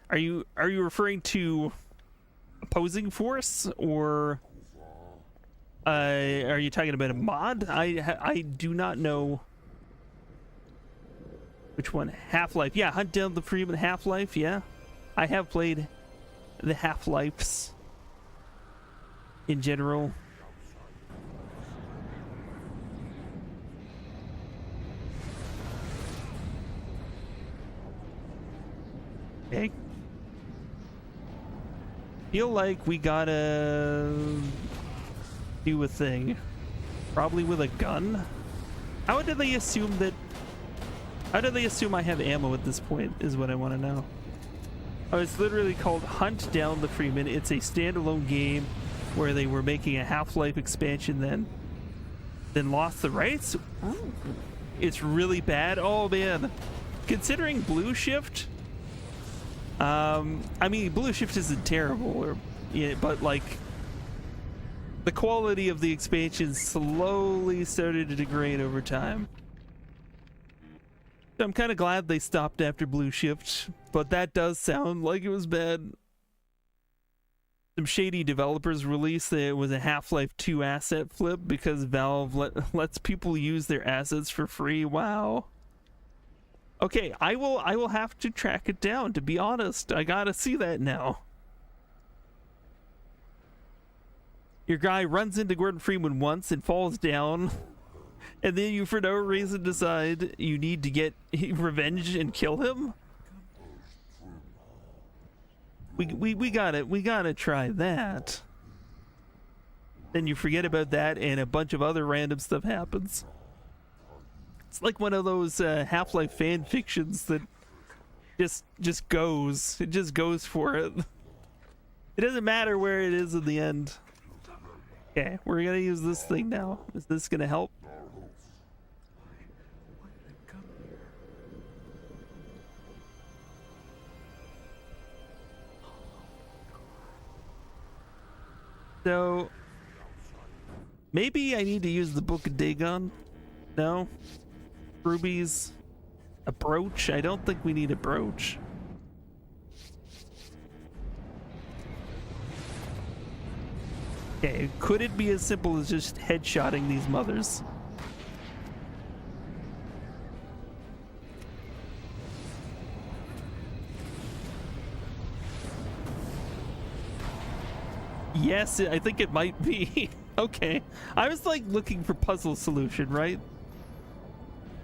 Are you referring to opposing force, or are you talking about a mod? I do not know which one. Half-Life. Yeah, Hunt Down the Freeman. Half-Life. Yeah, I have played the Half-Lifes in general. Okay. Feel like we gotta do a thing. Probably with a gun? How did they assume I have ammo at this point, is what I want to know. Oh, it's literally called Hunt Down the Freeman. It's a standalone game where they were making a Half-Life expansion then lost the rights? Ooh. It's really bad. Oh man. Considering Blue Shift, I mean, Blue Shift isn't terrible, but like the quality of the expansion slowly started to degrade over time. I'm kind of glad they stopped after Blue Shift, but that does sound like it was bad. some shady developers released that it was a Half-Life 2 asset flip because Valve lets people use their assets for free. Wow. Okay, I will have to track it down, to be honest. I gotta see that now. Your guy runs into Gordon Freeman once and falls down, and then you for no reason decide you need to get revenge and kill him? We gotta try that. Then you forget about that and a bunch of other random stuff happens. It's like one of those Half-Life fan fictions that just goes. It just goes for it. It doesn't matter where it is in the end. Okay, we're gonna use this thing now. Is this gonna help? So, maybe I need to use the Book of Dagon? No? Rubies? A brooch? I don't think we need a brooch. Okay, could it be as simple as just headshotting these mothers? Yes, I think it might be. Okay. I was like looking for puzzle solution, right?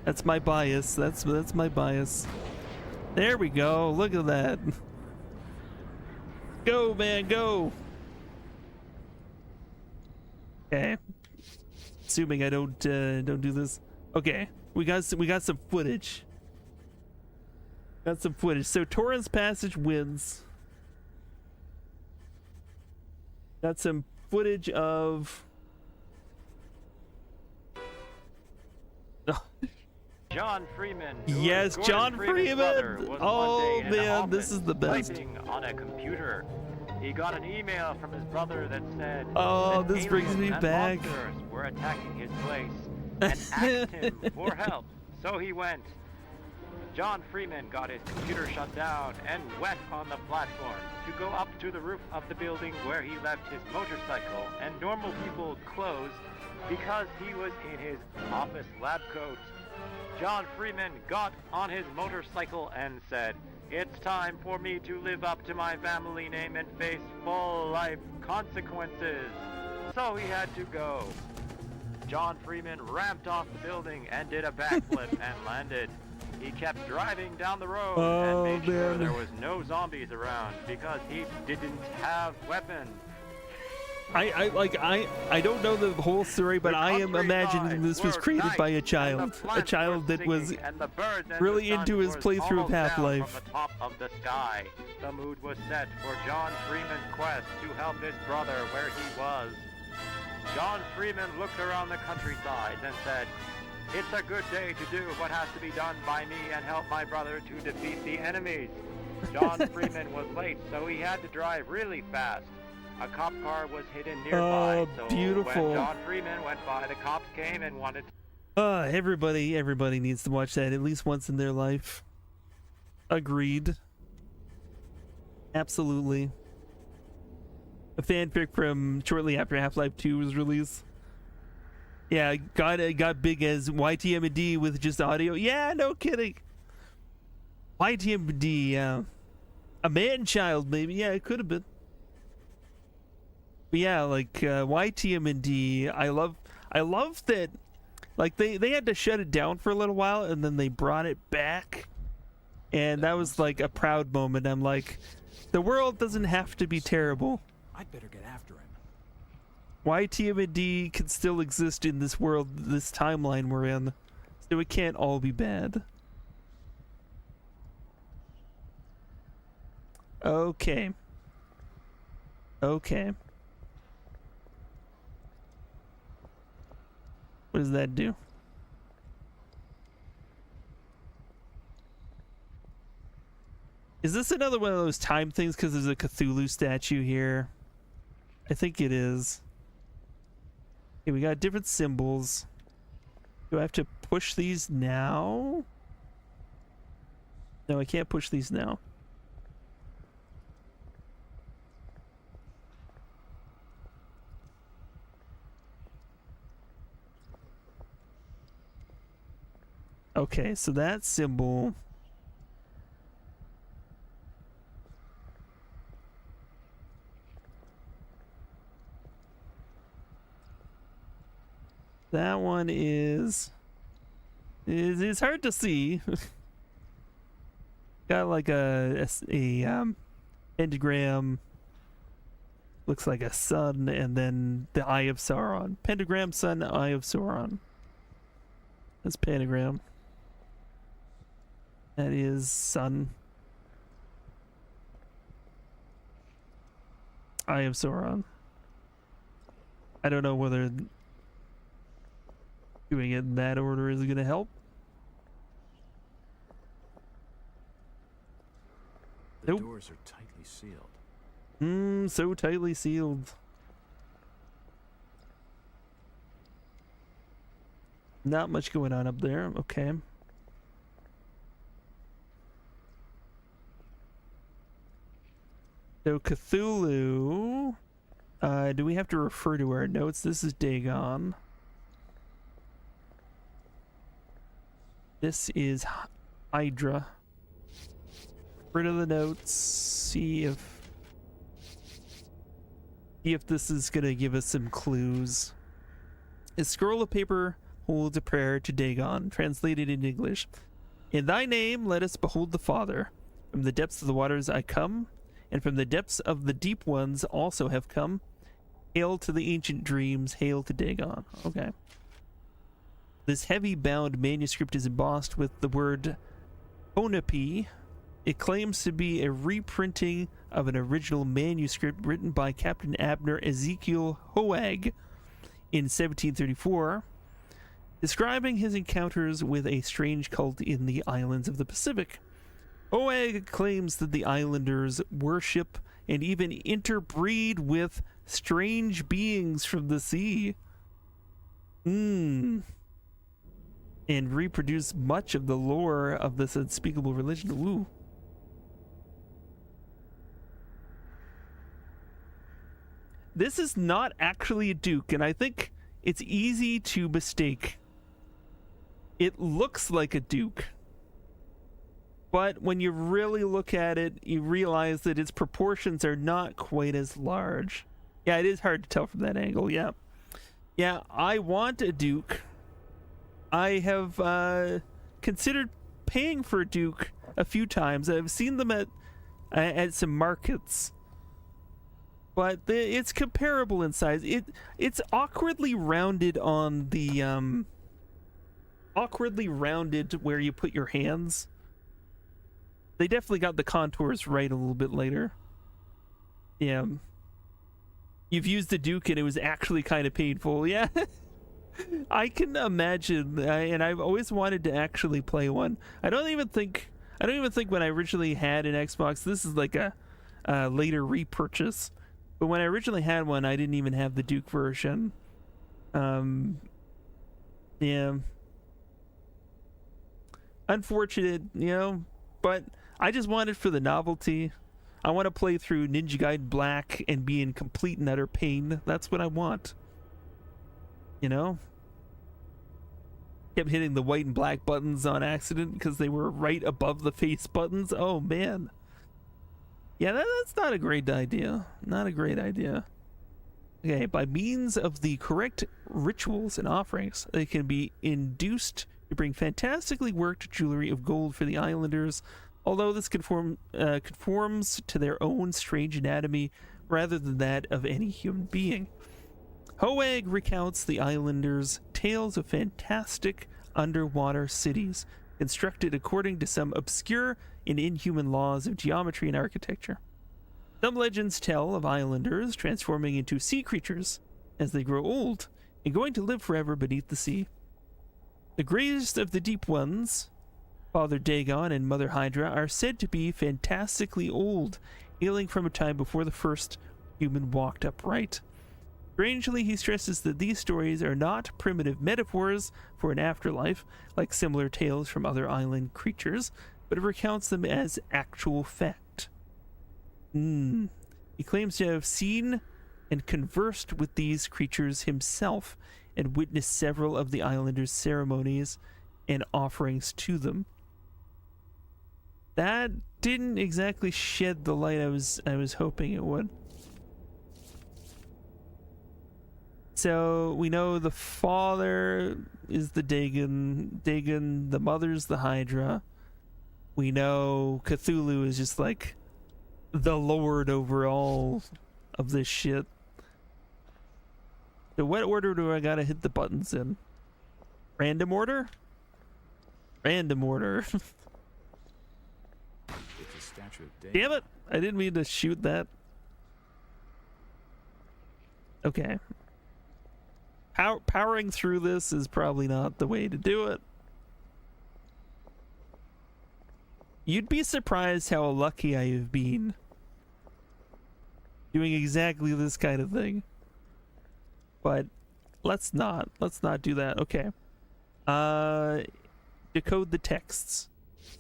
That's my bias. That's my bias. There we go. Look at that. Go, man, go. Okay. Assuming I don't do this. Okay. We got some footage. Got some footage. So Torrens Passage wins. Got some footage of John Freeman. Yes, John Freeman. Oh man, this is the best. Typing on a computer. He got an email from his brother that said oh, that this brings me and back. monsters were attacking his place and asked him for help. So he went. John Freeman got his computer shut down and went on the platform to go up to the roof of the building where he left his motorcycle and normal people clothes because he was in his office lab coat. John Freeman got on his motorcycle and said, "It's time for me to live up to my family name and face full life consequences." So he had to go. John Freeman ramped off the building and did a backflip and landed. He kept driving down the road and made sure there was no zombies around because he didn't have weapons. I don't know the whole story, but I am imagining this was created by a child that was really into his playthrough of Half-Life. From the top of the sky, the mood was set for John Freeman's quest to help his brother where he was. John Freeman looked around the countryside and said, "It's a good day to do what has to be done by me and help my brother to defeat the enemies." John Freeman was late, so he had to drive really fast. A cop car was hidden nearby, so beautiful. when John Freeman went by, the cops came and wanted everybody needs to watch that at least once in their life. Agreed. Absolutely. A fanfic from shortly after Half-Life 2 was released. Yeah, got big as YTMD with just audio. Yeah, no kidding. YTMD, a man-child maybe. Yeah, it could have been. But yeah, like YTMD, I love that. Like they had to shut it down for a little while and then they brought it back, and that was like a proud moment. I'm like, the world doesn't have to be terrible. I'd better get after him. YTMD can still exist in this world, this timeline we're in, so it can't all be bad. Okay. Okay. What does that do? Is this another one of those time things because there's a Cthulhu statue here? I think it is. Okay, we got different symbols. Do I have to push these now? No, I can't push these now. Okay, so that symbol. That one is hard to see. Got like a pentagram. Looks like a sun, and then the Eye of Sauron. Pentagram, sun, Eye of Sauron. That's pentagram. That is sun. Eye of Sauron. I don't know whether doing it in that order is going to help. The doors are tightly sealed. So tightly sealed. Not much going on up there. Okay. So Cthulhu. Do we have to refer to our notes? This is Dagon. This is Hydra. Rid of the notes. See if this is gonna give us some clues. A scroll of paper holds a prayer to Dagon, translated in English. In thy name let us behold the Father. From the depths of the waters I come, and from the depths of the deep ones also have come. Hail to the ancient dreams, hail to Dagon. Okay. This heavy bound manuscript is embossed with the word Onapi. It claims to be a reprinting of an original manuscript written by Captain Abner Ezekiel Hoag in 1734, describing his encounters with a strange cult in the islands of the Pacific. Hoag claims that the islanders worship and even interbreed with strange beings from the sea. And reproduce much of the lore of this unspeakable religion. Woo. This is not actually a duke, and I think it's easy to mistake. It looks like a duke, but when you really look at it, you realize that its proportions are not quite as large. Yeah, it is hard to tell from that angle, yeah. Yeah, I want a duke. I have considered paying for a duke a few times. I've seen them at some markets, but it's comparable in size. It's awkwardly rounded on the awkwardly rounded where you put your hands. They definitely got the contours right a little bit later. Yeah. You've used the duke and it was actually kind of painful. Yeah. I can imagine, and I've always wanted to actually play one. I don't even think when I originally had an Xbox, this is like a later repurchase. But when I originally had one, I didn't even have the Duke version. Yeah. Unfortunate, but I just want it for the novelty. I want to play through Ninja Gaiden Black and be in complete and utter pain. That's what I want. Kept hitting the white and black buttons on accident because they were right above the face buttons. Oh, man. Yeah, that's not a great idea. Not a great idea. Okay, by means of the correct rituals and offerings, they can be induced to bring fantastically worked jewelry of gold for the islanders, although this conforms to their own strange anatomy rather than that of any human being. Hoag recounts the islanders' tales of fantastic underwater cities, constructed according to some obscure and inhuman laws of geometry and architecture. Some legends tell of islanders transforming into sea creatures as they grow old and going to live forever beneath the sea. The greatest of the deep ones, Father Dagon and Mother Hydra, are said to be fantastically old, hailing from a time before the first human walked upright. Strangely, he stresses that these stories are not primitive metaphors for an afterlife, like similar tales from other island creatures, but recounts them as actual fact. He claims to have seen and conversed with these creatures himself, and witnessed several of the islanders' ceremonies, and offerings to them. That didn't exactly shed the light I was hoping it would. So we know the father is the Dagon, the mother's the Hydra. We know Cthulhu is just like the lord over all of this shit. So what order do I gotta hit the buttons in? Random order? Random order. Damn it! I didn't mean to shoot that. Okay. Powering through this is probably not the way to do it. You'd be surprised how lucky I have been doing exactly this kind of thing. But let's not do that. Okay. Decode the texts.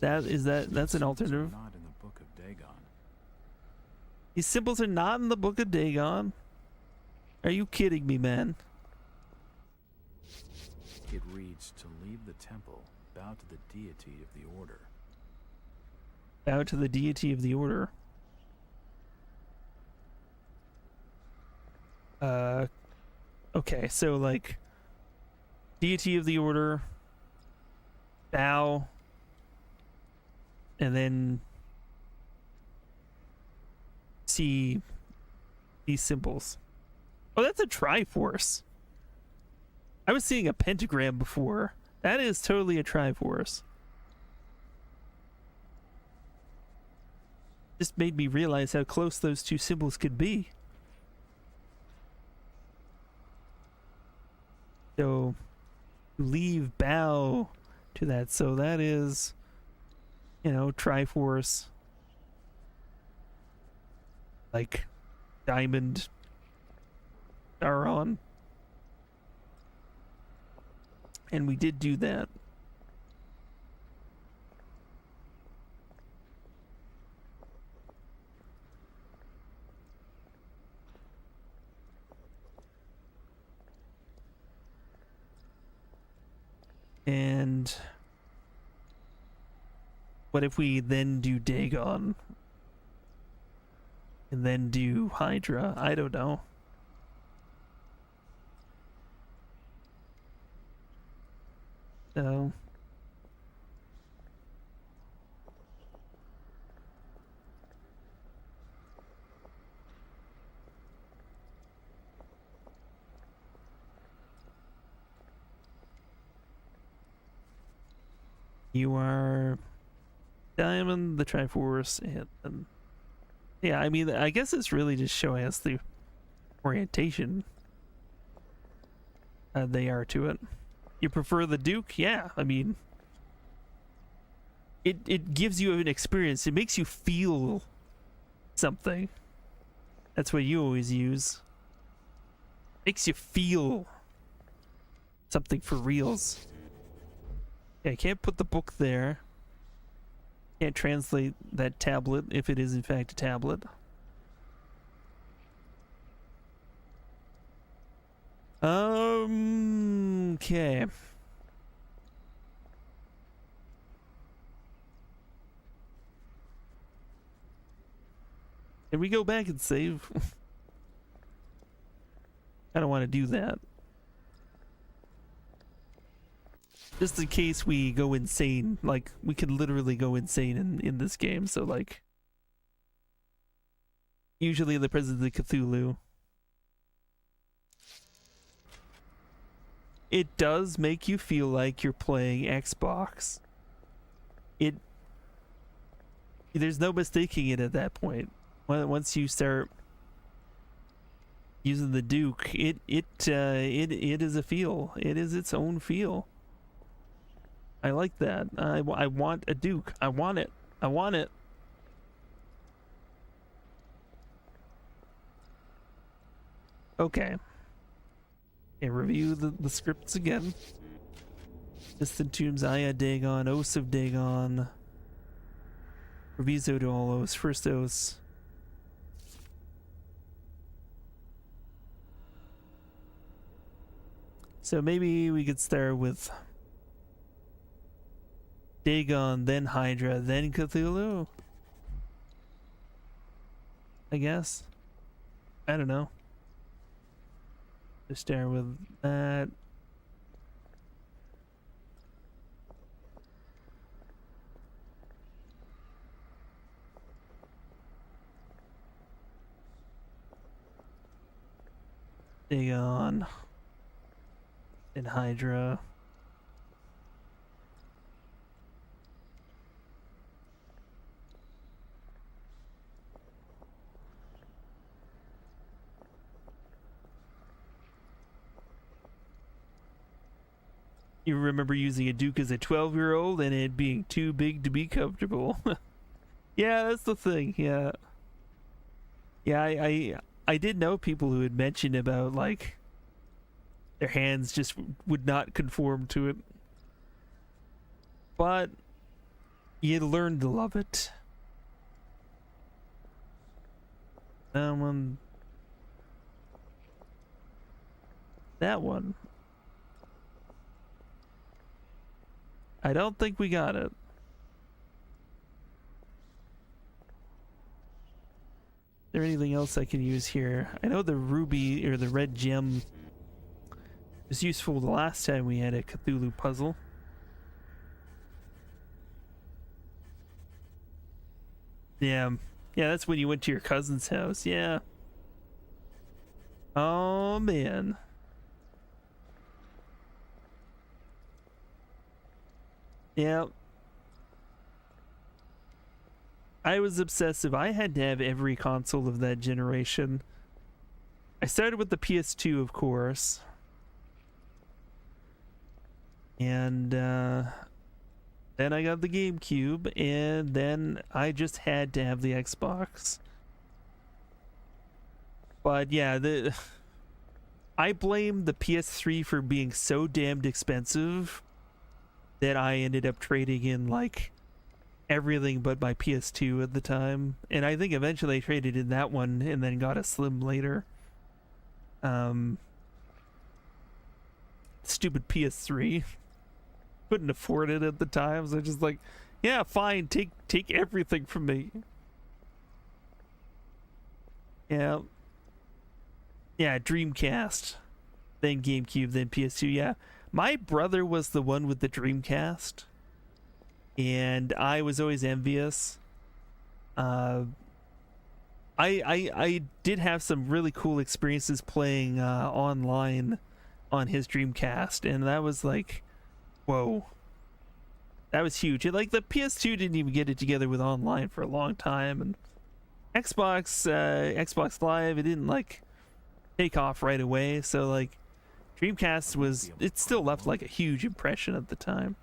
That's an alternative. Not in the Book of Dagon. These symbols are not in the Book of Dagon. Are you kidding me, man? It reads, to leave the temple, bow to the deity of the order. Bow to the deity of the order. Okay, so like deity of the order, bow, and then see these symbols. Oh, that's a Triforce. I was seeing a pentagram before. That is totally a Triforce. Just made me realize how close those two symbols could be. So, leave, bow to that. So that is, you know, Triforce. Like, diamond, Sauron. And we did do that. And what if we then do Dagon? And then do Hydra? I don't know. So you are Diamond, the Triforce, and yeah, I mean, I guess it's really just showing us the orientation they are to it. You prefer the Duke? Yeah, I mean, it gives you an experience. It makes you feel something. That's what you always use. Makes you feel something for reals. Yeah, I can't put the book there. Can't translate that tablet if it is in fact a tablet. Okay. Can we go back and save? I don't want to do that. Just in case we go insane. Like, we could literally go insane in this game, so like... Usually in the presence of Cthulhu. It does make you feel like you're playing Xbox. There's no mistaking it at that point. Once you start using the Duke, it is a feel. It is its own feel. I like that. I want a Duke. I want it. I want it. Okay. Okay, review the scripts again. Distant Tombs, Aya Dagon, Os of Dagon. Reviso to all Os, first Os. So maybe we could start with Dagon, then Hydra, then Cthulhu. I guess. I don't know. Just stare with that. Dagon. Then Hydra. You remember using a Duke as a 12-year-old and it being too big to be comfortable. Yeah, that's the thing. Yeah. Yeah, I did know people who had mentioned about, like, their hands just would not conform to it. But you learn to love it. That one. That one. I don't think we got it. Is there anything else I can use here? I know the ruby or the red gem was useful the last time we had a Cthulhu puzzle. Yeah. Yeah, that's when you went to your cousin's house. Yeah. Oh, man. Yeah. I was obsessive. I had to have every console of that generation. I started with the PS2, of course. And then I got the GameCube, and then I just had to have the Xbox. But yeah, I blame the PS3 for being so damned expensive that I ended up trading in, like, everything but my PS2 at the time. And I think eventually I traded in that one and then got a Slim later. Stupid PS3. Couldn't afford it at the time, so just like, yeah, fine, take everything from me. Yeah. Yeah, Dreamcast. Then GameCube, then PS2, yeah. My brother was the one with the Dreamcast, and I was always envious. I did have some really cool experiences playing online on his Dreamcast, and that was like, whoa. That was huge. Like, the PS2 didn't even get it together with online for a long time, and Xbox Live, it didn't, like, take off right away, so, like, Dreamcast was, it still left like a huge impression at the time.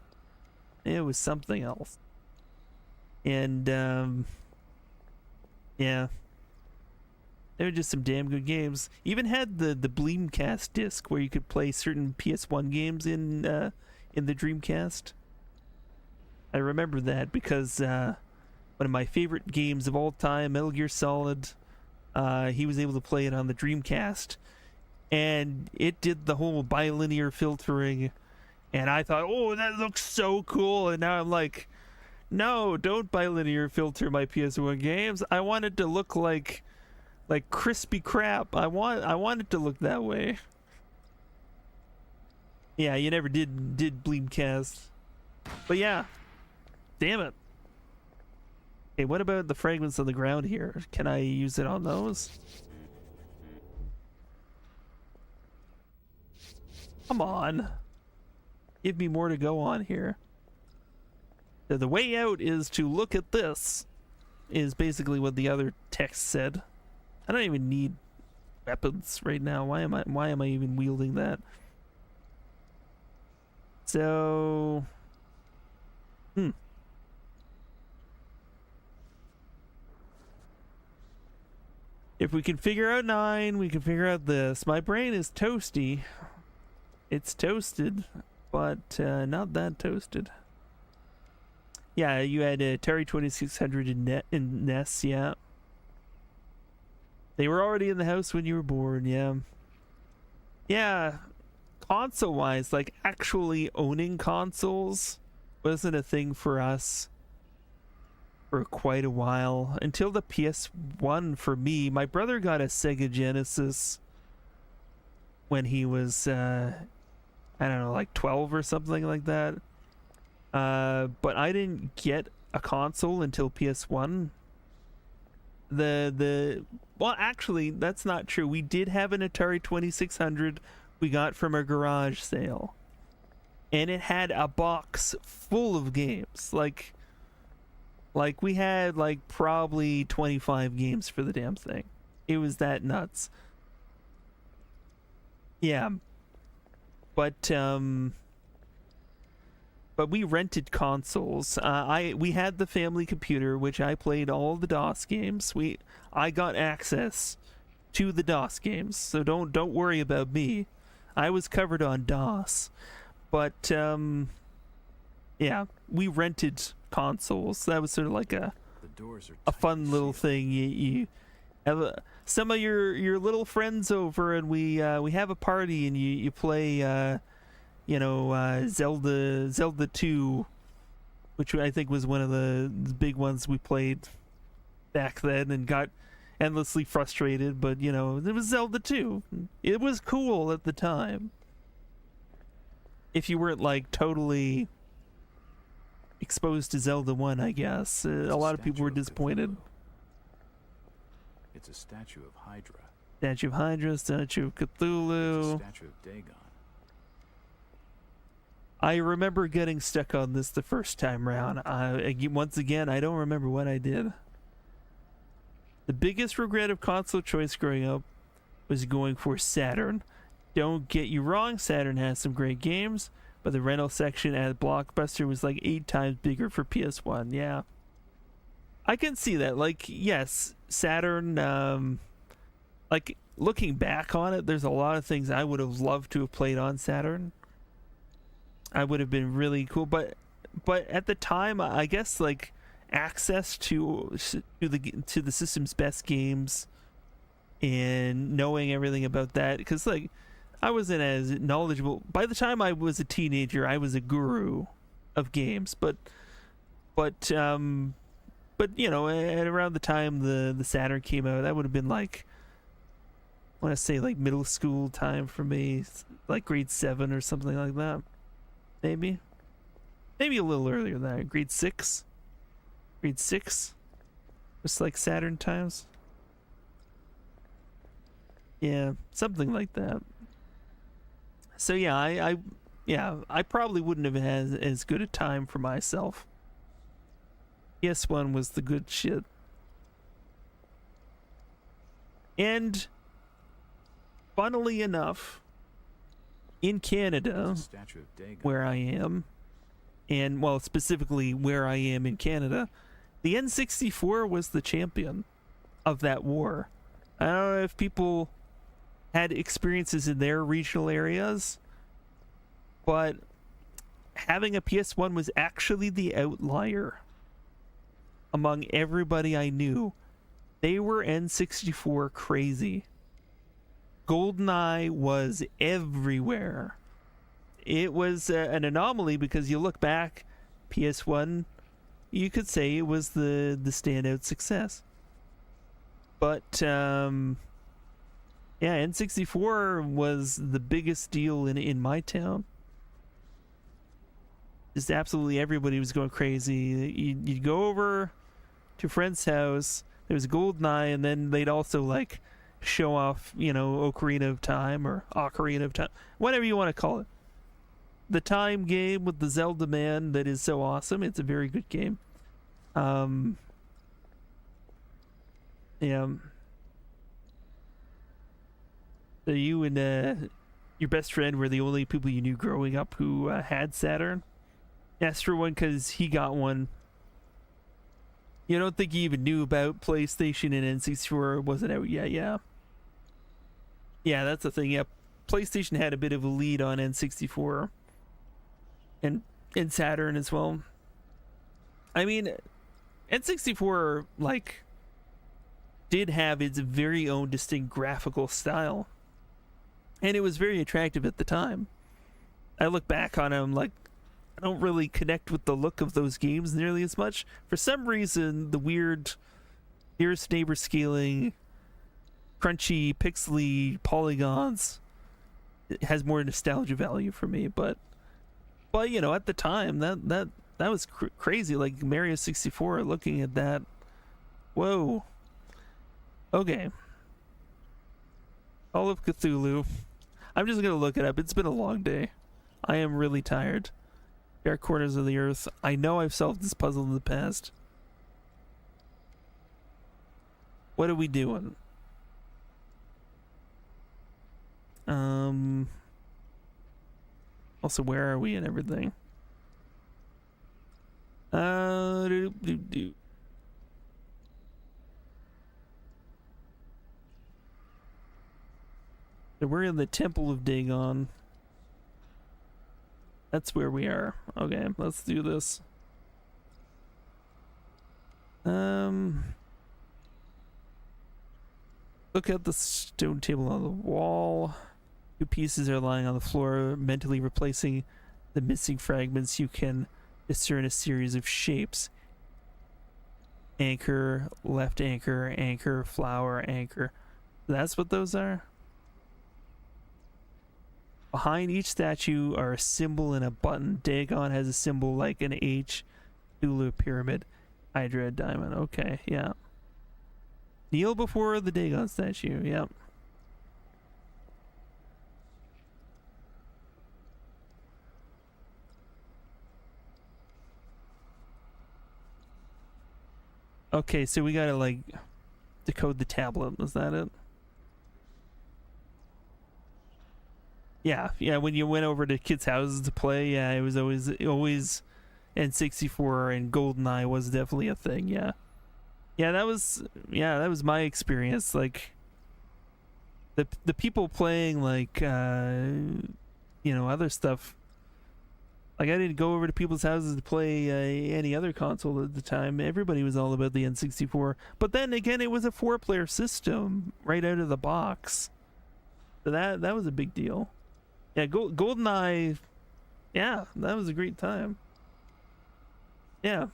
It was something else. And yeah, they were just some damn good games. Even had the Bleemcast disc where you could play certain PS1 games in the Dreamcast. I remember that because one of my favorite games of all time, Metal Gear Solid, he was able to play it on the Dreamcast. And it did the whole bilinear filtering, and I thought, oh, that looks so cool. And now I'm like, no, don't bilinear filter my PS1 games. I want it to look like crispy crap. I want it to look that way. Yeah, you never did Bleemcast, but yeah, damn it. Okay, what about the fragments on the ground here? Can I use it on those? Come on. Give me more to go on here. So the way out is to look at this, is basically what the other text said. I don't even need weapons right now. Why am I even wielding that? So if we can figure out 9, we can figure out this. My brain is toasty. It's toasted, but not that toasted. Yeah, you had Atari 2600 in NES, yeah. They were already in the house when you were born, yeah. Yeah, console-wise, like actually owning consoles wasn't a thing for us for quite a while until the PS1 for me. My brother got a Sega Genesis when he was I don't know, like 12 or something like that. But I didn't get a console until PS1. Well, actually, that's not true. We did have an Atari 2600 we got from a garage sale. And it had a box full of games. Like we had like probably 25 games for the damn thing. It was that nuts. Yeah. But we rented consoles. We had the family computer, which I played all the DOS games. I got access to the DOS games, so don't worry about me. I was covered on DOS. But yeah, we rented consoles. That was sort of like a fun little thing. You have some of your little friends over, and we have a party, and you play Zelda 2, which I think was one of the big ones we played back then, and got endlessly frustrated. But it was Zelda 2. It was cool at the time. If you weren't like totally exposed to Zelda 1, I guess. A lot of people were disappointed. It's a statue of Hydra. Statue of Hydra, statue of Cthulhu. It's a statue of Dagon. I remember getting stuck on this the first time round. Once again, I don't remember what I did. The biggest regret of console choice growing up was going for Saturn. Don't get you wrong, Saturn has some great games, but the rental section at Blockbuster was like 8 times bigger for PS1. Yeah, I can see that. Like, yes, Saturn, like looking back on it, there's a lot of things I would have loved to have played on Saturn. I would have been really cool, but at the time, I guess like access to the system's best games and knowing everything about that, because like I wasn't as knowledgeable. By the time I was a teenager, I was a guru of games, but at around the time the Saturn came out, that would have been like, I want to say like middle school time for me, like grade 7 or something like that. Maybe a little earlier than that. Grade 6, just like Saturn times. Yeah, something like that. So yeah, I probably wouldn't have had as good a time for myself. PS1 was the good shit. And funnily enough, in Canada, where I am, and well, specifically where I am in Canada, the N64 was the champion of that war. I don't know if people had experiences in their regional areas, but having a PS1 was actually the outlier among everybody I knew. They were N64 crazy. GoldenEye was everywhere. It was an anomaly because you look back, PS1, you could say it was the standout success. But yeah, N64 was the biggest deal in my town. Just absolutely everybody was going crazy. You'd go over to a friend's house, there was GoldenEye, and then they'd also like show off, Ocarina of Time or Ocarina of Time, whatever you want to call it. The time game with the Zelda man that is so awesome. It's a very good game. Yeah. So you and your best friend were the only people you knew growing up who had Saturn? Asked for one because he got one. You don't think he even knew about PlayStation and N64 wasn't out yet? Yeah. Yeah, that's the thing. Yeah, PlayStation had a bit of a lead on N64 and Saturn as well. I mean, N64 like did have its very own distinct graphical style, and it was very attractive at the time. I look back on them like I don't really connect with the look of those games nearly as much. For some reason, the weird nearest neighbor scaling, crunchy, pixely polygons has more nostalgia value for me. But you know, at the time, that was crazy. Like Mario 64, looking at that, whoa. Okay. Call of Cthulhu. I'm just gonna look it up. It's been a long day. I am really tired. Dark Corners of the Earth. I know I've solved this puzzle in the past. What are we doing? Also, where are we and everything? So we're in the Temple of Dagon. That's where we are. Okay, let's do this. Look at the stone table on the wall. 2 pieces are lying on the floor, mentally replacing the missing fragments. You can discern a series of shapes. Anchor, left anchor, anchor, flower, anchor. That's what those are? Behind each statue are a symbol and a button. Dagon has a symbol like an H. Cthulhu, pyramid. Hydra, diamond. Okay, yeah. Kneel before the Dagon statue. Yep. Okay, so we gotta like decode the tablet. Is that it? Yeah. When you went over to kids' houses to play, yeah, it was always N64 and GoldenEye was definitely a thing. Yeah. That was my experience. Like the people playing like other stuff. Like I didn't go over to people's houses to play any other console at the time. Everybody was all about the N64. But then again, it was a 4-player system right out of the box. So that was a big deal. Yeah, GoldenEye. Yeah, that was a great time. Yeah.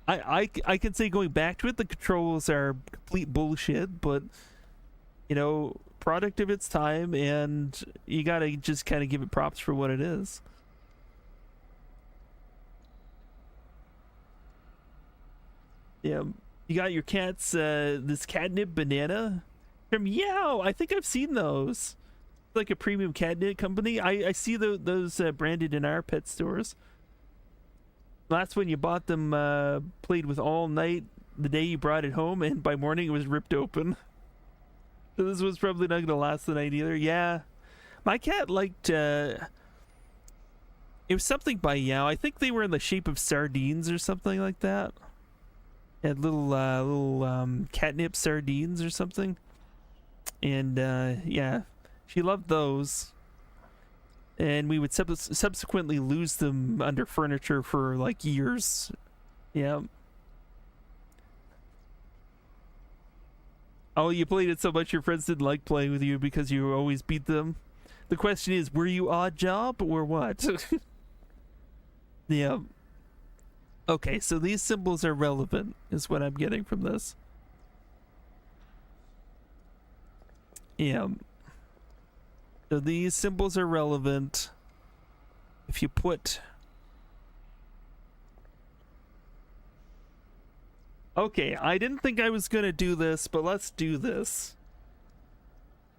I can say going back to it, the controls are complete bullshit, but product of its time, and you gotta just kind of give it props for what it is. Yeah, you got your cats, this catnip banana from Yow. I think I've seen those. It's like a premium catnip company. I see those branded in our pet stores. That's when you bought them, played with all night the day you brought it home, and by morning it was ripped open. So this was probably not going to last the night either. Yeah. My cat liked, it was something by Yow. I think they were in the shape of sardines or something like that. Had little catnip sardines or something. And, yeah, she loved those. And we would subsequently lose them under furniture for like years. Yeah. Oh, you played it so much your friends didn't like playing with you because you always beat them? The question is, were you odd job or what? Yeah. Okay, so these symbols are relevant, is what I'm getting from this. Yeah. So these symbols are relevant. If you put... Okay, I didn't think I was going to do this, but let's do this.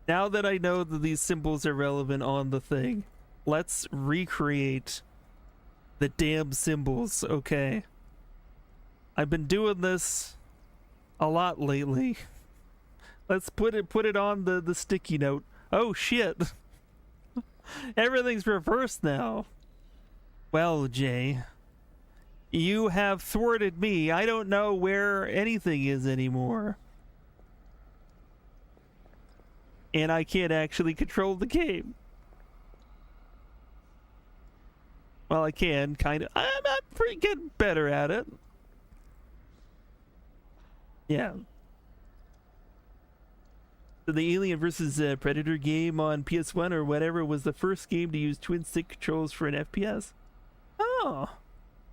Now that I know that these symbols are relevant on the thing, let's recreate the damn symbols, okay? I've been doing this a lot lately. Let's put it on the sticky note. Oh shit. Everything's reversed now. Well, Jay, you have thwarted me. I don't know where anything is anymore. And I can't actually control the game. Well, I can, kind of. I'm pretty getting better at it. Yeah. So the Alien vs. Predator game on PS1 or whatever was the first game to use twin stick controls for an FPS. Oh.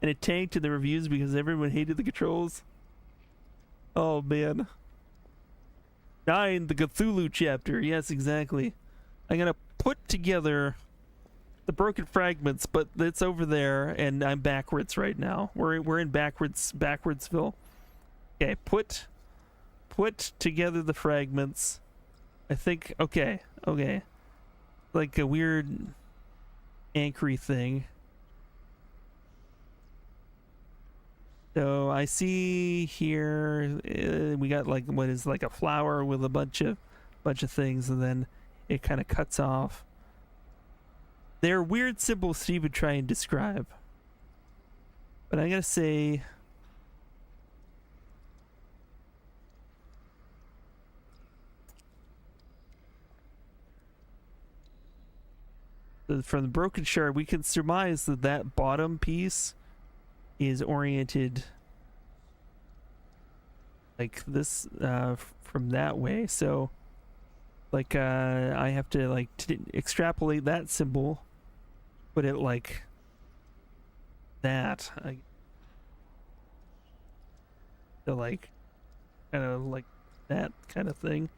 And it tanked in the reviews because everyone hated the controls. Oh, man. 9, the Cthulhu chapter. Yes, exactly. I'm gonna put together the broken fragments, but it's over there, and I'm backwards right now. We're in backwardsville. Okay, put together the fragments. I think, okay. Like a weird anchory thing. So I see here we got like what is like a flower with a bunch of things, and then it kind of cuts off. They're weird symbols to even try and describe. But I gotta say, from the broken shard, we can surmise that that bottom piece is oriented like this from that way. So like I have to like extrapolate that symbol, put it like that. So like kind of like that kind of thing.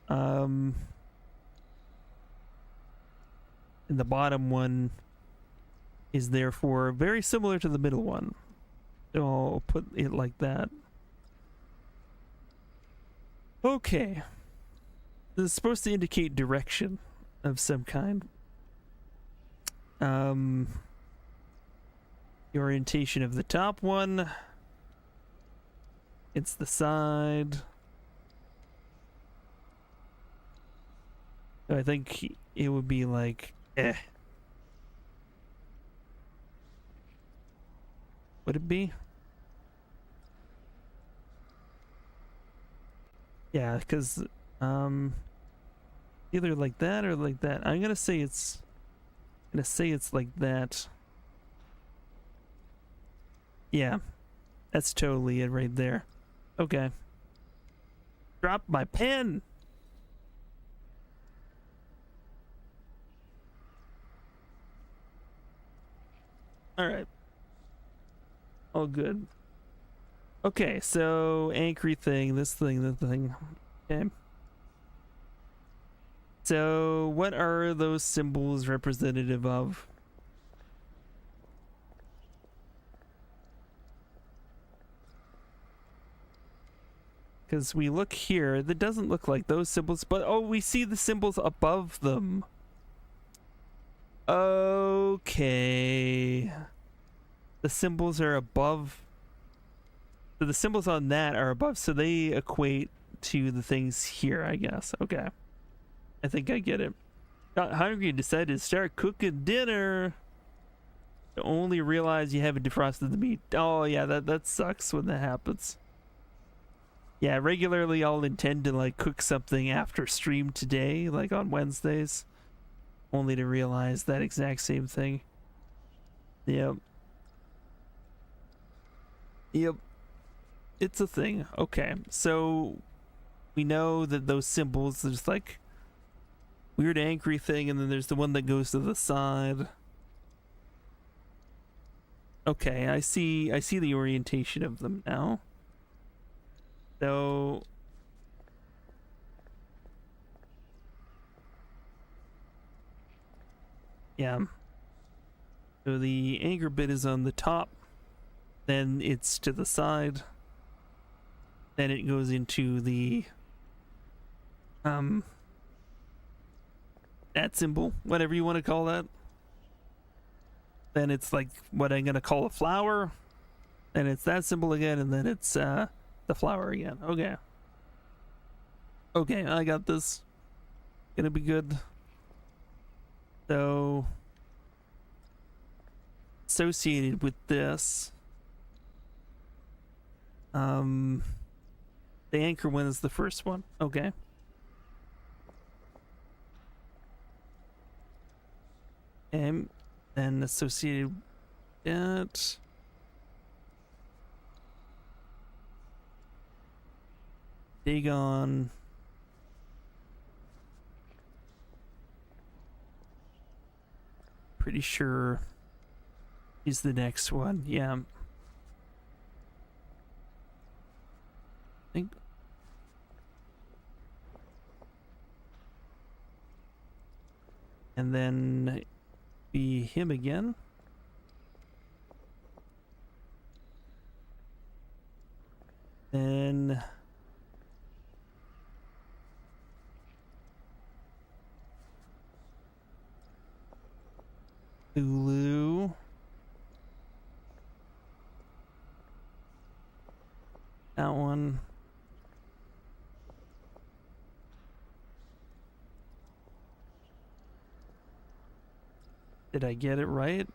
And the bottom one is therefore very similar to the middle one. So I'll put it like that. Okay. This is supposed to indicate direction of some kind. The orientation of the top one. It's the side. So I think it would be like, Would it be? Yeah, because either like that or like that. I'm gonna say it's like that. Yeah, that's totally it right there. Okay. Drop my pen. All right. All good. Okay, so anchory thing, this thing, that thing. Okay. So what are those symbols representative of? Because we look here, that doesn't look like those symbols, but oh, we see the symbols above them. Okay. The symbols are above. So the symbols on that are above, so they equate to the things here, I guess. Okay. I think I get it. Got hungry and decided to start cooking dinner. Only realize you haven't defrosted the meat. Oh yeah, that sucks when that happens. Yeah, regularly I'll intend to like cook something after stream today, like on Wednesdays, only to realize that exact same thing. Yep. Yep. It's a thing. Okay, so we know that those symbols, there's like weird anchory thing, and then there's the one that goes to the side. Okay, I see the orientation of them now. So yeah. So the anchor bit is on the top, then it's to the side, then it goes into the that symbol, whatever you want to call that. Then it's like what I'm gonna call a flower, then it's that symbol again, and then it's the flower again. Okay. Okay, I got this. Gonna be good. So associated with this, the anchor one is the first one. Okay. And then associated with that, Dagon. Pretty sure is the next one. Yeah. I think. And then be him again. Then Cthulhu. That one. Did I get it right?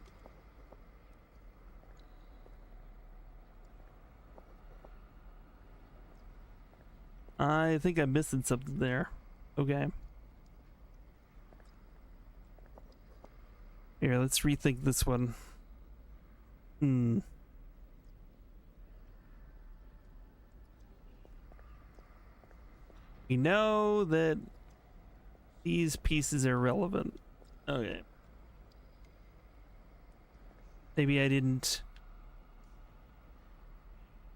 I think I'm missing something there. Okay. Here, let's rethink this one. We know that these pieces are relevant. Okay. Maybe I didn't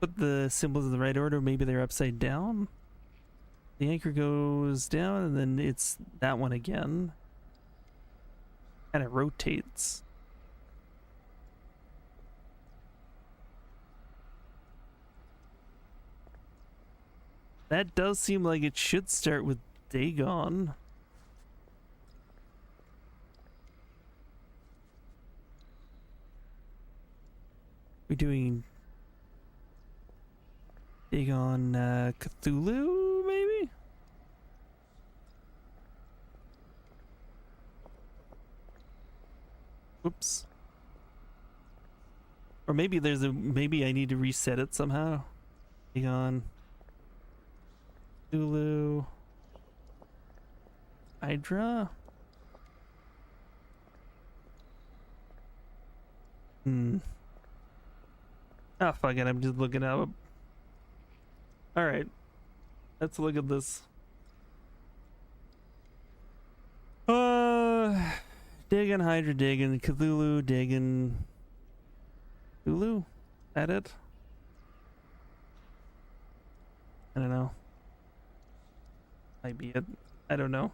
put the symbols in the right order. Maybe they're upside down. The anchor goes down and then it's that one again. Kind of rotates. That does seem like it should start with Dagon. We're doing Dagon Cthulhu, maybe? Oops. Or maybe there's a, maybe I need to reset it somehow. Dagon Cthulhu Hydra. Oh, fuck it, I'm just looking up. Alright. Let's look at this. Dagon, Hydra, Dagon, Cthulhu, Dagon... Cthulhu? That it? I don't know. Might be it. I don't know.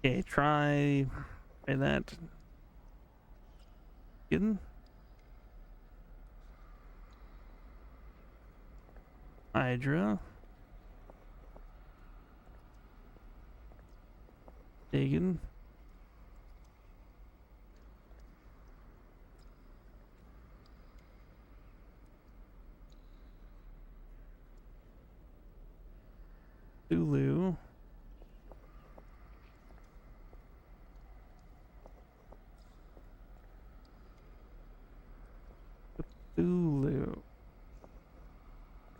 Okay, try that. Getting? Hydra. Dagon. Cthulhu. Cthulhu.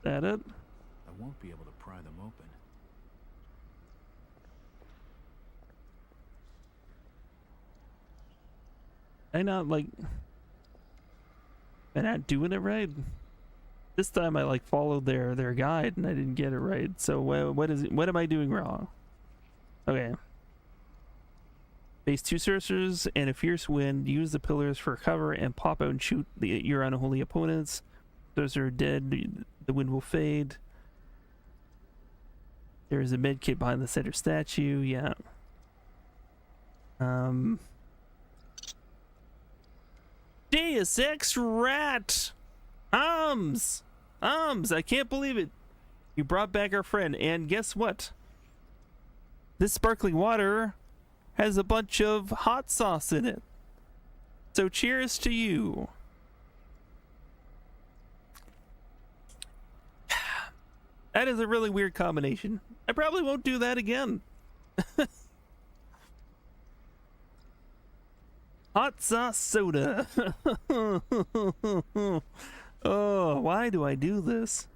That it? I won't be able to pry them open. I not like... Am I not doing it right? This time I like followed their guide and I didn't get it right. So what is it? What am I doing wrong? Okay. Base 2 sorcerers and a fierce wind. Use the pillars for cover and pop out and shoot your unholy opponents. Those are dead. The wind will fade. There is a med kit behind the center statue. Yeah. Deus Ex Rat. I can't believe it. You brought back our friend, and guess what? This sparkling water has a bunch of hot sauce in it. So cheers to you. That is a really weird combination. I probably won't do that again. Hot sauce soda. Oh, why do I do this?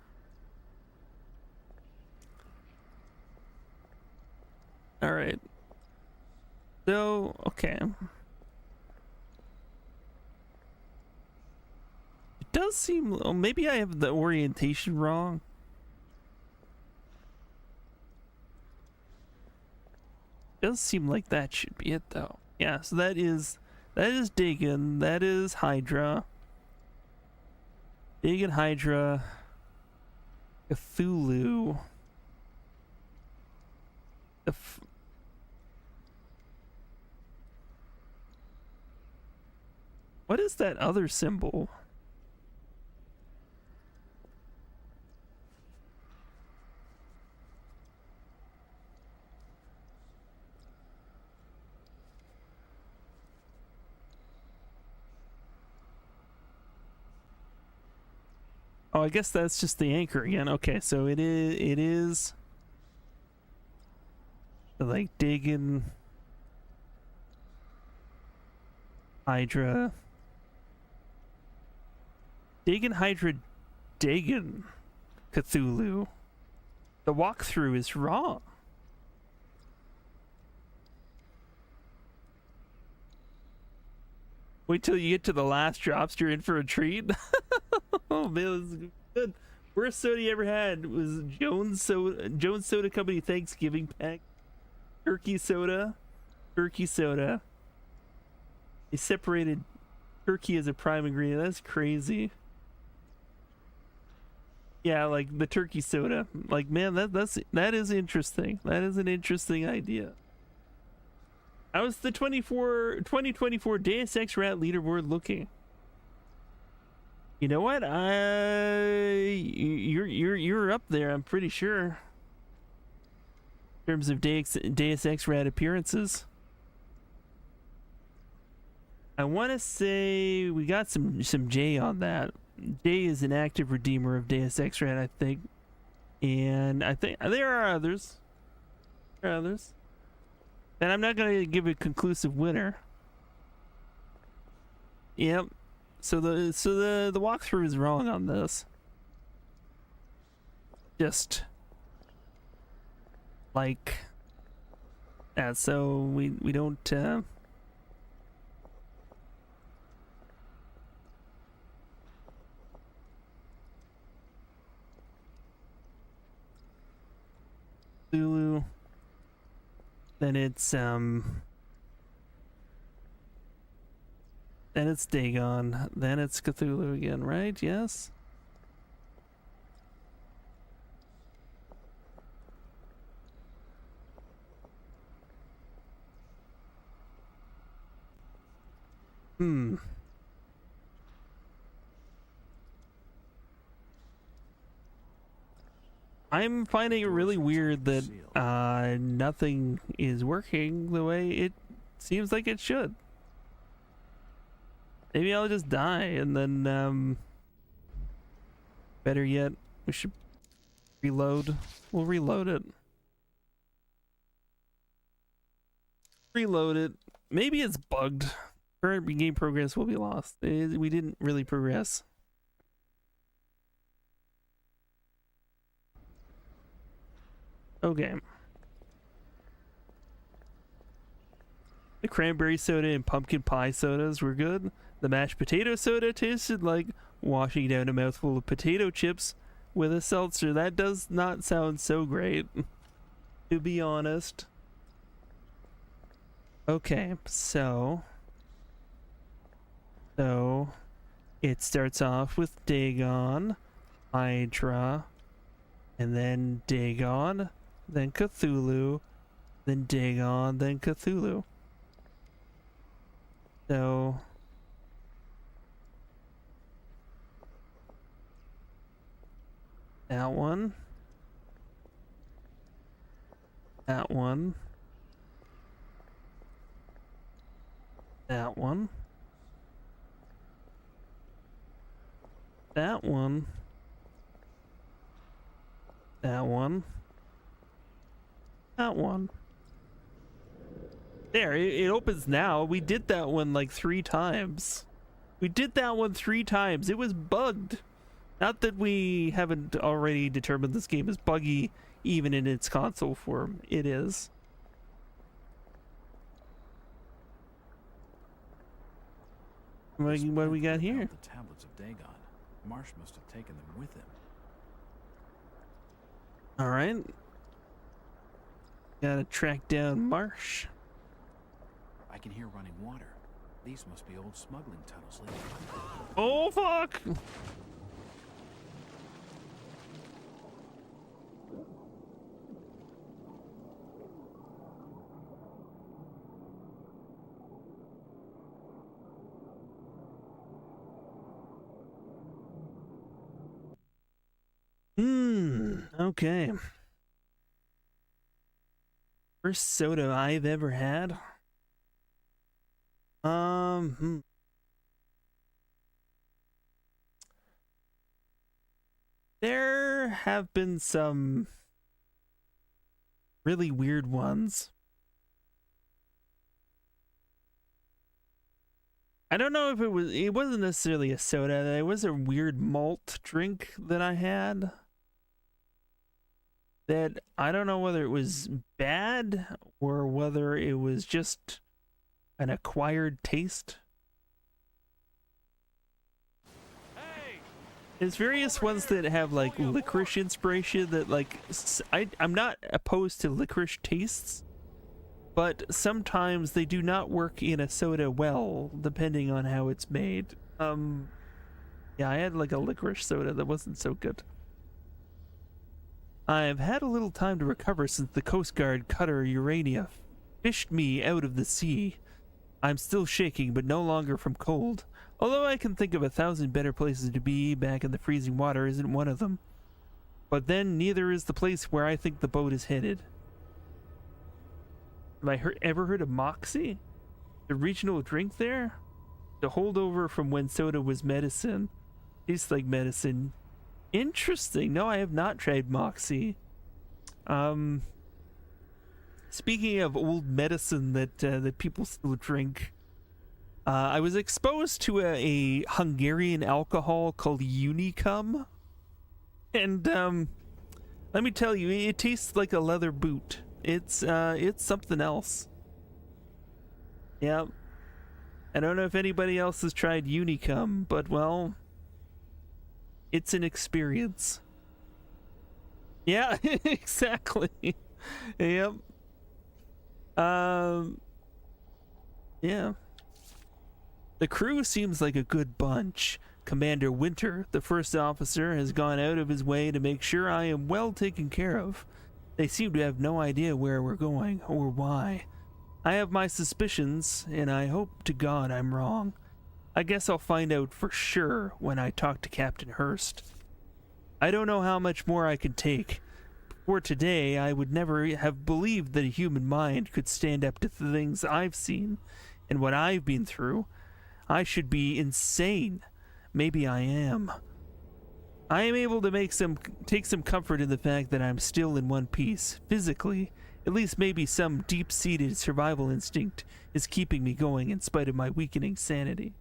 All right. So, okay. It does seem... Oh, maybe I have the orientation wrong. Does seem like that should be it, though. Yeah, so that is Dagon. That is Hydra. Dagon, Hydra, Cthulhu. What is that other symbol? Oh, I guess that's just the anchor again. Okay, so it is like Dagon, Hydra, Dagon, Hydra, Dagon, Cthulhu. The walkthrough is wrong. Wait till you get to the last drops, you're in for a treat. Oh man, this is good. Worst soda you ever had was Jones Soda Company Thanksgiving pack. Turkey soda. They separated turkey as a prime ingredient. That's crazy. Yeah, like the turkey soda. Like, man, that is interesting. That is an interesting idea. How's the 2024 Deus Ex Rat leaderboard looking? You know what? You're up there, I'm pretty sure. In terms of Deus Ex Rat appearances. I want to say we got some Jay on that. Jay is an active redeemer of Deus Ex Rat, I think. And I think there are others. And I'm not going to give a conclusive winner. Yep. So the walkthrough is wrong on this. Just like that. So we don't Cthulhu. Then it's Dagon, then it's Cthulhu again, right? Yes. I'm finding it really weird that nothing is working the way it seems like it should. Maybe I'll just die and then better yet, we should reload. We'll reload it. Reload it. Maybe it's bugged. Current game progress will be lost. We didn't really progress. Okay. The cranberry soda and pumpkin pie sodas were good. The mashed potato soda tasted like washing down a mouthful of potato chips with a seltzer. That does not sound so great, to be honest. Okay, so it starts off with Dagon, Hydra, and then Dagon, then Cthulhu, then Dagon, then Cthulhu. So that one, that one, that one, that one, that one, that one. There, it opens now. We did that one like 3 times. It was bugged. Not that we haven't already determined this game is buggy, even in its console form. It is. What do we got here? The tablets of Dagon. Marsh must have taken them with him. All right. Gotta track down Marsh. I can hear running water. These must be old smuggling tunnels leading. Oh, fuck! Okay. First soda I've ever had. There have been some really weird ones. I don't know if it wasn't necessarily a soda. It was a weird malt drink that I had. That I don't know whether it was bad or whether it was just an acquired taste. There's various ones that have like licorice inspiration that like I'm not opposed to licorice tastes, but sometimes they do not work in a soda well, depending on how it's made. Yeah, I had like a licorice soda that wasn't so good. I've had a little time to recover since the Coast Guard cutter Urania fished me out of the sea. I'm still shaking, but no longer from cold. Although I can think of 1,000 better places to be, back in the freezing water isn't one of them. But then neither is the place where I think the boat is headed. Have I ever heard of Moxie? The regional drink there? The holdover from when soda was medicine. Tastes like medicine. Interesting. No, I have not tried Moxie. Speaking of old medicine that people still drink, I was exposed to a Hungarian alcohol called Unicum, and let me tell you, it tastes like a leather boot. It's something else. Yeah, I don't know if anybody else has tried Unicum, but well, it's an experience. Yeah, exactly. Yep. Yeah. The crew seems like a good bunch. Commander Winter, the first officer, has gone out of his way to make sure I am well taken care of. They seem to have no idea where we're going or why. I have my suspicions, and I hope to God I'm wrong. I guess I'll find out for sure when I talk to Captain Hurst. I don't know how much more I can take. Before today, I would never have believed that a human mind could stand up to the things I've seen and what I've been through. I should be insane. Maybe I am. I am able to take some comfort in the fact that I'm still in one piece, physically. At least maybe some deep-seated survival instinct is keeping me going in spite of my weakening sanity.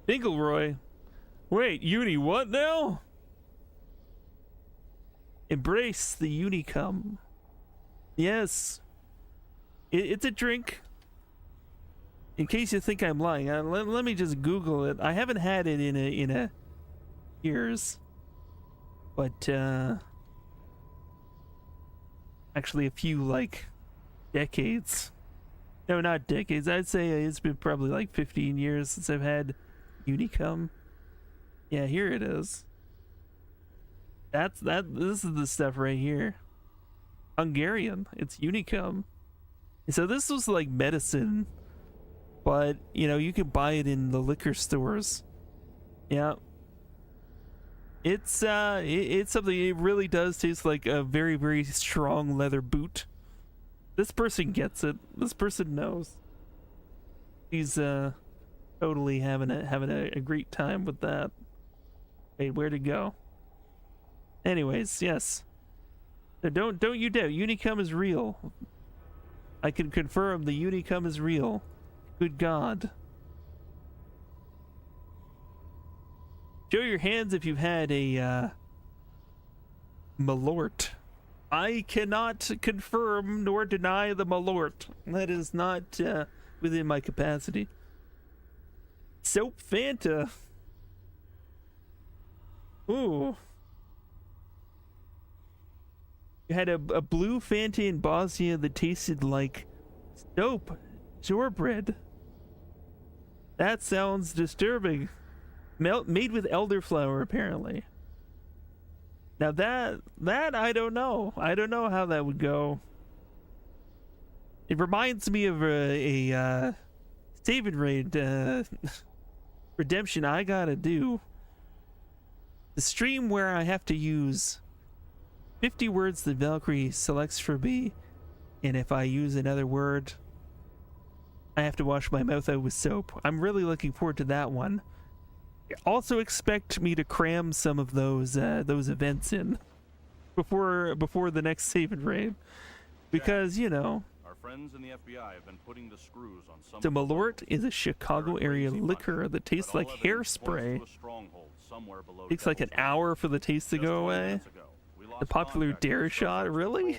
Finkelroy. Wait, Uni what now? Embrace the Unicum. Yes. It's a drink. In case you think I'm lying, let me just Google it. I haven't had it in a years, but actually a few like decades. No, not decades. I'd say it's been probably like 15 years since I've had Unicum. Yeah, here it is. This is the stuff right here. Hungarian. It's Unicum. So this was like medicine, but you know, you can buy it in the liquor stores. Yeah. It's something. It really does taste like a very, very strong leather boot. This person gets it. This person knows. He's totally having a great time with that. Wait, where'd it go? Anyways, yes. So don't you doubt. Unicum is real. I can confirm the Unicum is real. Good God. Show your hands if you've had a Malort. I cannot confirm nor deny the Malort. That is not within my capacity. Soap Fanta. Ooh. You had a blue Fanta in Bosnia that tasted like soap, shortbread. That sounds disturbing. Made with elderflower, apparently. Now that I don't know. I don't know how that would go. It reminds me of a save and raid redemption I gotta do. The stream where I have to use 50 words that Valkyrie selects for me, and if I use another word, I have to wash my mouth out with soap. I'm really looking forward to that one. Also expect me to cram some of those events in before the next save and raid, because you know. Our friends in the FBI have been putting the screws on some. The Malort is a Chicago area liquor that tastes like hairspray. Takes like an hour for the taste to go away. The popular dare shot, really?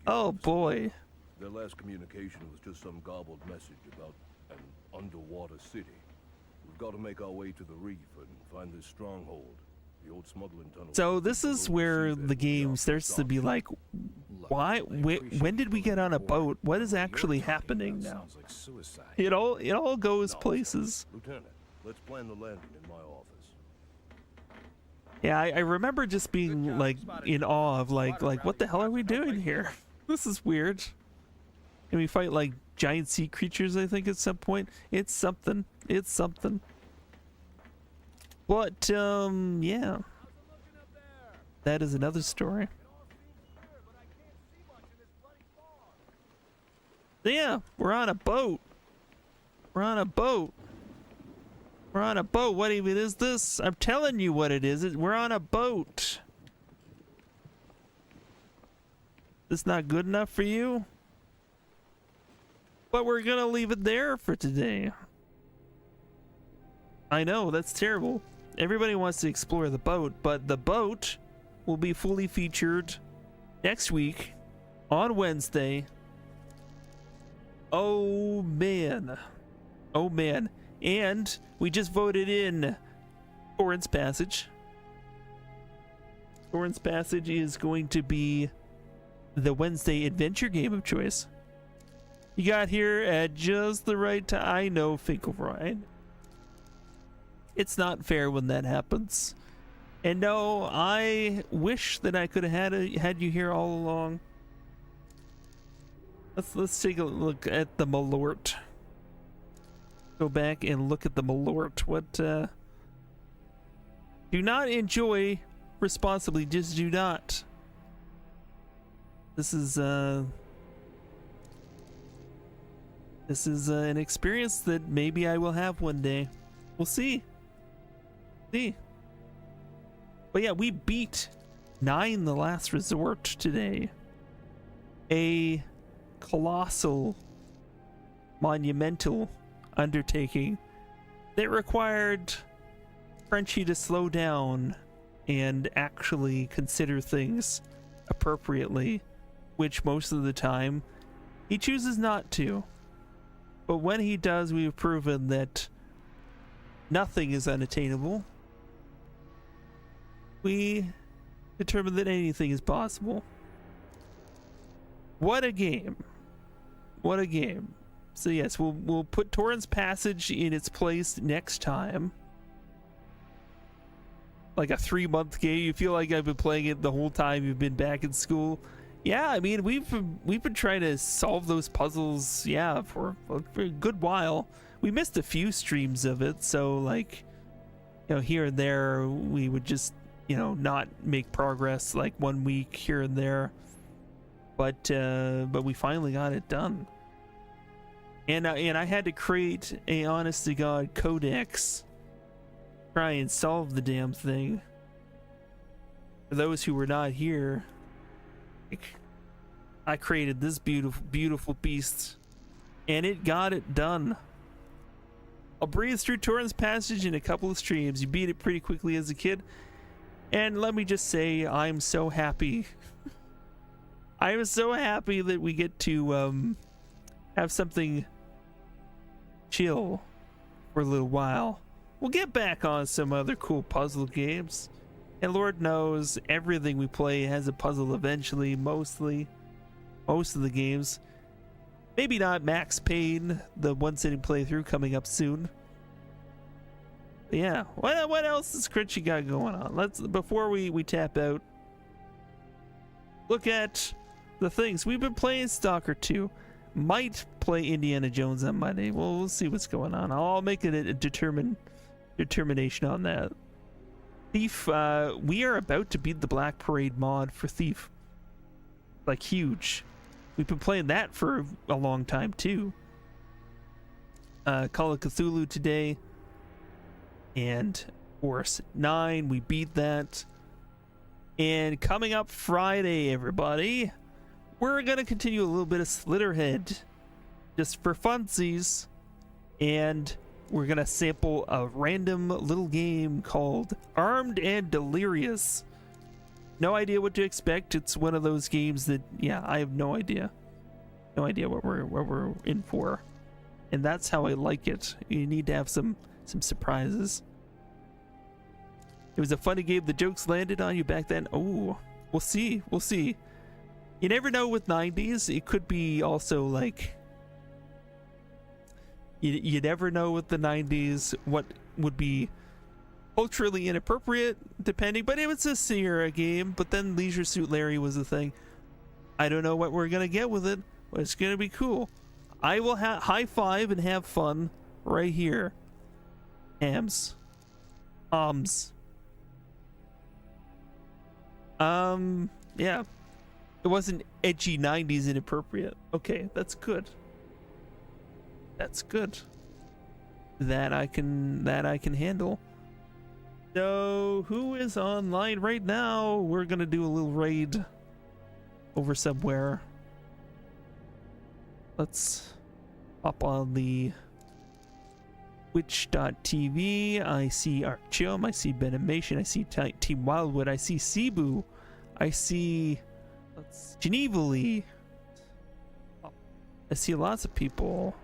Oh boy. Their last communication was just some garbled message about an underwater city. We've got to make our way to the reef and find this stronghold. The old smuggling tunnel. So this is where the game starts to be like, why? When did we get on a boat? What is actually happening now? It all goes places. Lieutenant, let's plan the landing in my office. Yeah, I remember just being like in awe of like what the hell are we doing here? This is weird. And we fight like giant sea creatures, I think, at some point. It's something. It's something. But yeah. That is another story. Yeah, we're on a boat. We're on a boat. We're on a boat. What even is this? I'm telling you what it is. We're on a boat. This not good enough for you? But we're gonna leave it there for today. I know, that's terrible. Everybody wants to explore the boat, but the boat will be fully featured next week on Wednesday. Oh man. Oh man. And we just voted in Torrance Passage. Torrance Passage is going to be the Wednesday adventure game of choice. You got here at just the right time. I know, Finkelrein. It's not fair when that happens. And no, I wish that I could have had you here all along. Let's take a look at the Malort. Go back and look at the Malort. What do not enjoy responsibly, just do not. This is an experience that maybe I will have one day. We'll see. But yeah, we beat 9 the Last Resort today. A colossal, monumental undertaking that required Frenchie to slow down and actually consider things appropriately, which most of the time he chooses not to. But when he does, we've proven that nothing is unattainable. We determine that anything is possible. What a game. What a game. So yes, we'll put Torrance Passage in its place next time. Like a 3-month game. You feel like I've been playing it the whole time you've been back in school. Yeah, I mean, we've been trying to solve those puzzles, yeah, for a good while. We missed a few streams of it, so like, you know, here and there we would just, you know, not make progress like 1 week here and there. But we finally got it done. And I had to create a honest to God codex, try and solve the damn thing. For those who were not here, I created this beautiful beast, and it got it done. I'll breeze through Torrance Passage in a couple of streams. You beat it pretty quickly as a kid, and let me just say, I'm so happy. I am so happy that we get to have something chill for a little while. We'll get back on some other cool puzzle games. And Lord knows everything we play has a puzzle eventually, most of the games. Maybe not Max Payne, the one-sitting playthrough coming up soon. But yeah, what else does Crunchy got going on? Let's, before we tap out, look at the things. We've been playing Stalker 2. Might play Indiana Jones on Monday. Well, we'll see what's going on. I'll make it a determination on that. Thief, we are about to beat the Black Parade mod for Thief. Like, huge. We've been playing that for a long time, too. Call of Cthulhu today. And, of course, 9, we beat that. And coming up Friday, everybody, we're going to continue a little bit of Slitterhead. Just for funsies. And we're going to sample a random little game called Armed and Delirious. No idea what to expect. It's one of those games that, yeah, I have no idea. No idea what we're in for. And that's how I like it. You need to have some surprises. It was a funny game. The jokes landed on you back then. Oh, we'll see. We'll see. You never know with 90s. It could be also like... You never know with the 90s what would be culturally inappropriate, depending. But it was a Sierra game. But then Leisure Suit Larry was a thing. I don't know what we're going to get with it. But it's going to be cool. I will high five and have fun right here. Hams. Yeah. It wasn't edgy 90s inappropriate. Okay, that's good. That's good. That I can handle. So, who is online right now? We're gonna do a little raid over somewhere. Let's hop on the Twitch.tv. I see Archum, I see Benimation, I see Team Wildwood, I see Cebu, I see Geneva Lee. I see lots of people.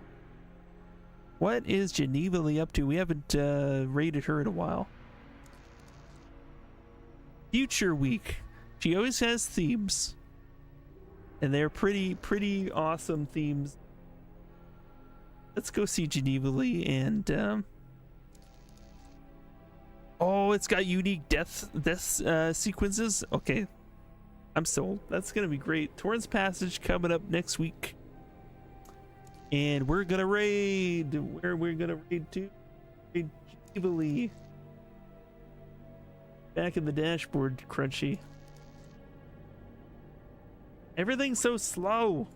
What is Geneva Lee up to? We haven't raided her in a while. Future Week. She always has themes. And they're pretty awesome themes. Let's go see Geneva Lee and oh, it's got unique death sequences. Okay. I'm sold. That's gonna be great. Torrance Passage coming up next week. And we're gonna raid. Where we're gonna raid to? Raid Geneva Lee. Back in the dashboard, Crunchy. Everything's so slow.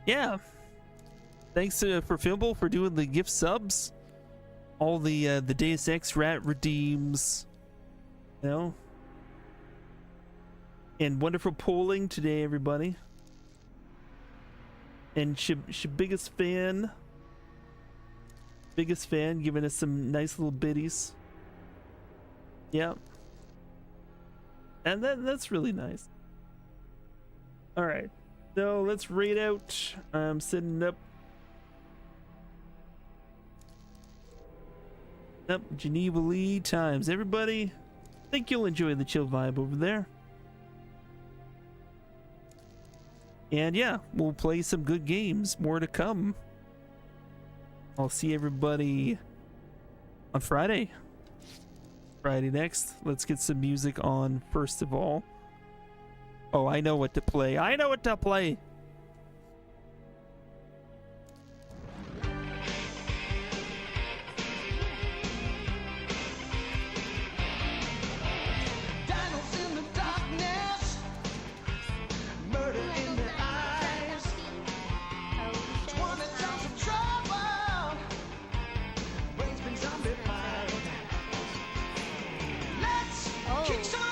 Yeah. Thanks for Fimble for doing the gift subs. All the Deus Ex rat redeems. You know. And wonderful polling today, everybody. And biggest fan giving us some nice little biddies. Yeah. And that's really nice. Alright. So let's raid out. I'm setting up Geneva Lee times. Everybody, I think you'll enjoy the chill vibe over there. And yeah, we'll play some good games. More to come. I'll see everybody on Friday. Friday next. Let's get some music on first of all. Oh, I know what to play. I know what to play. Kick some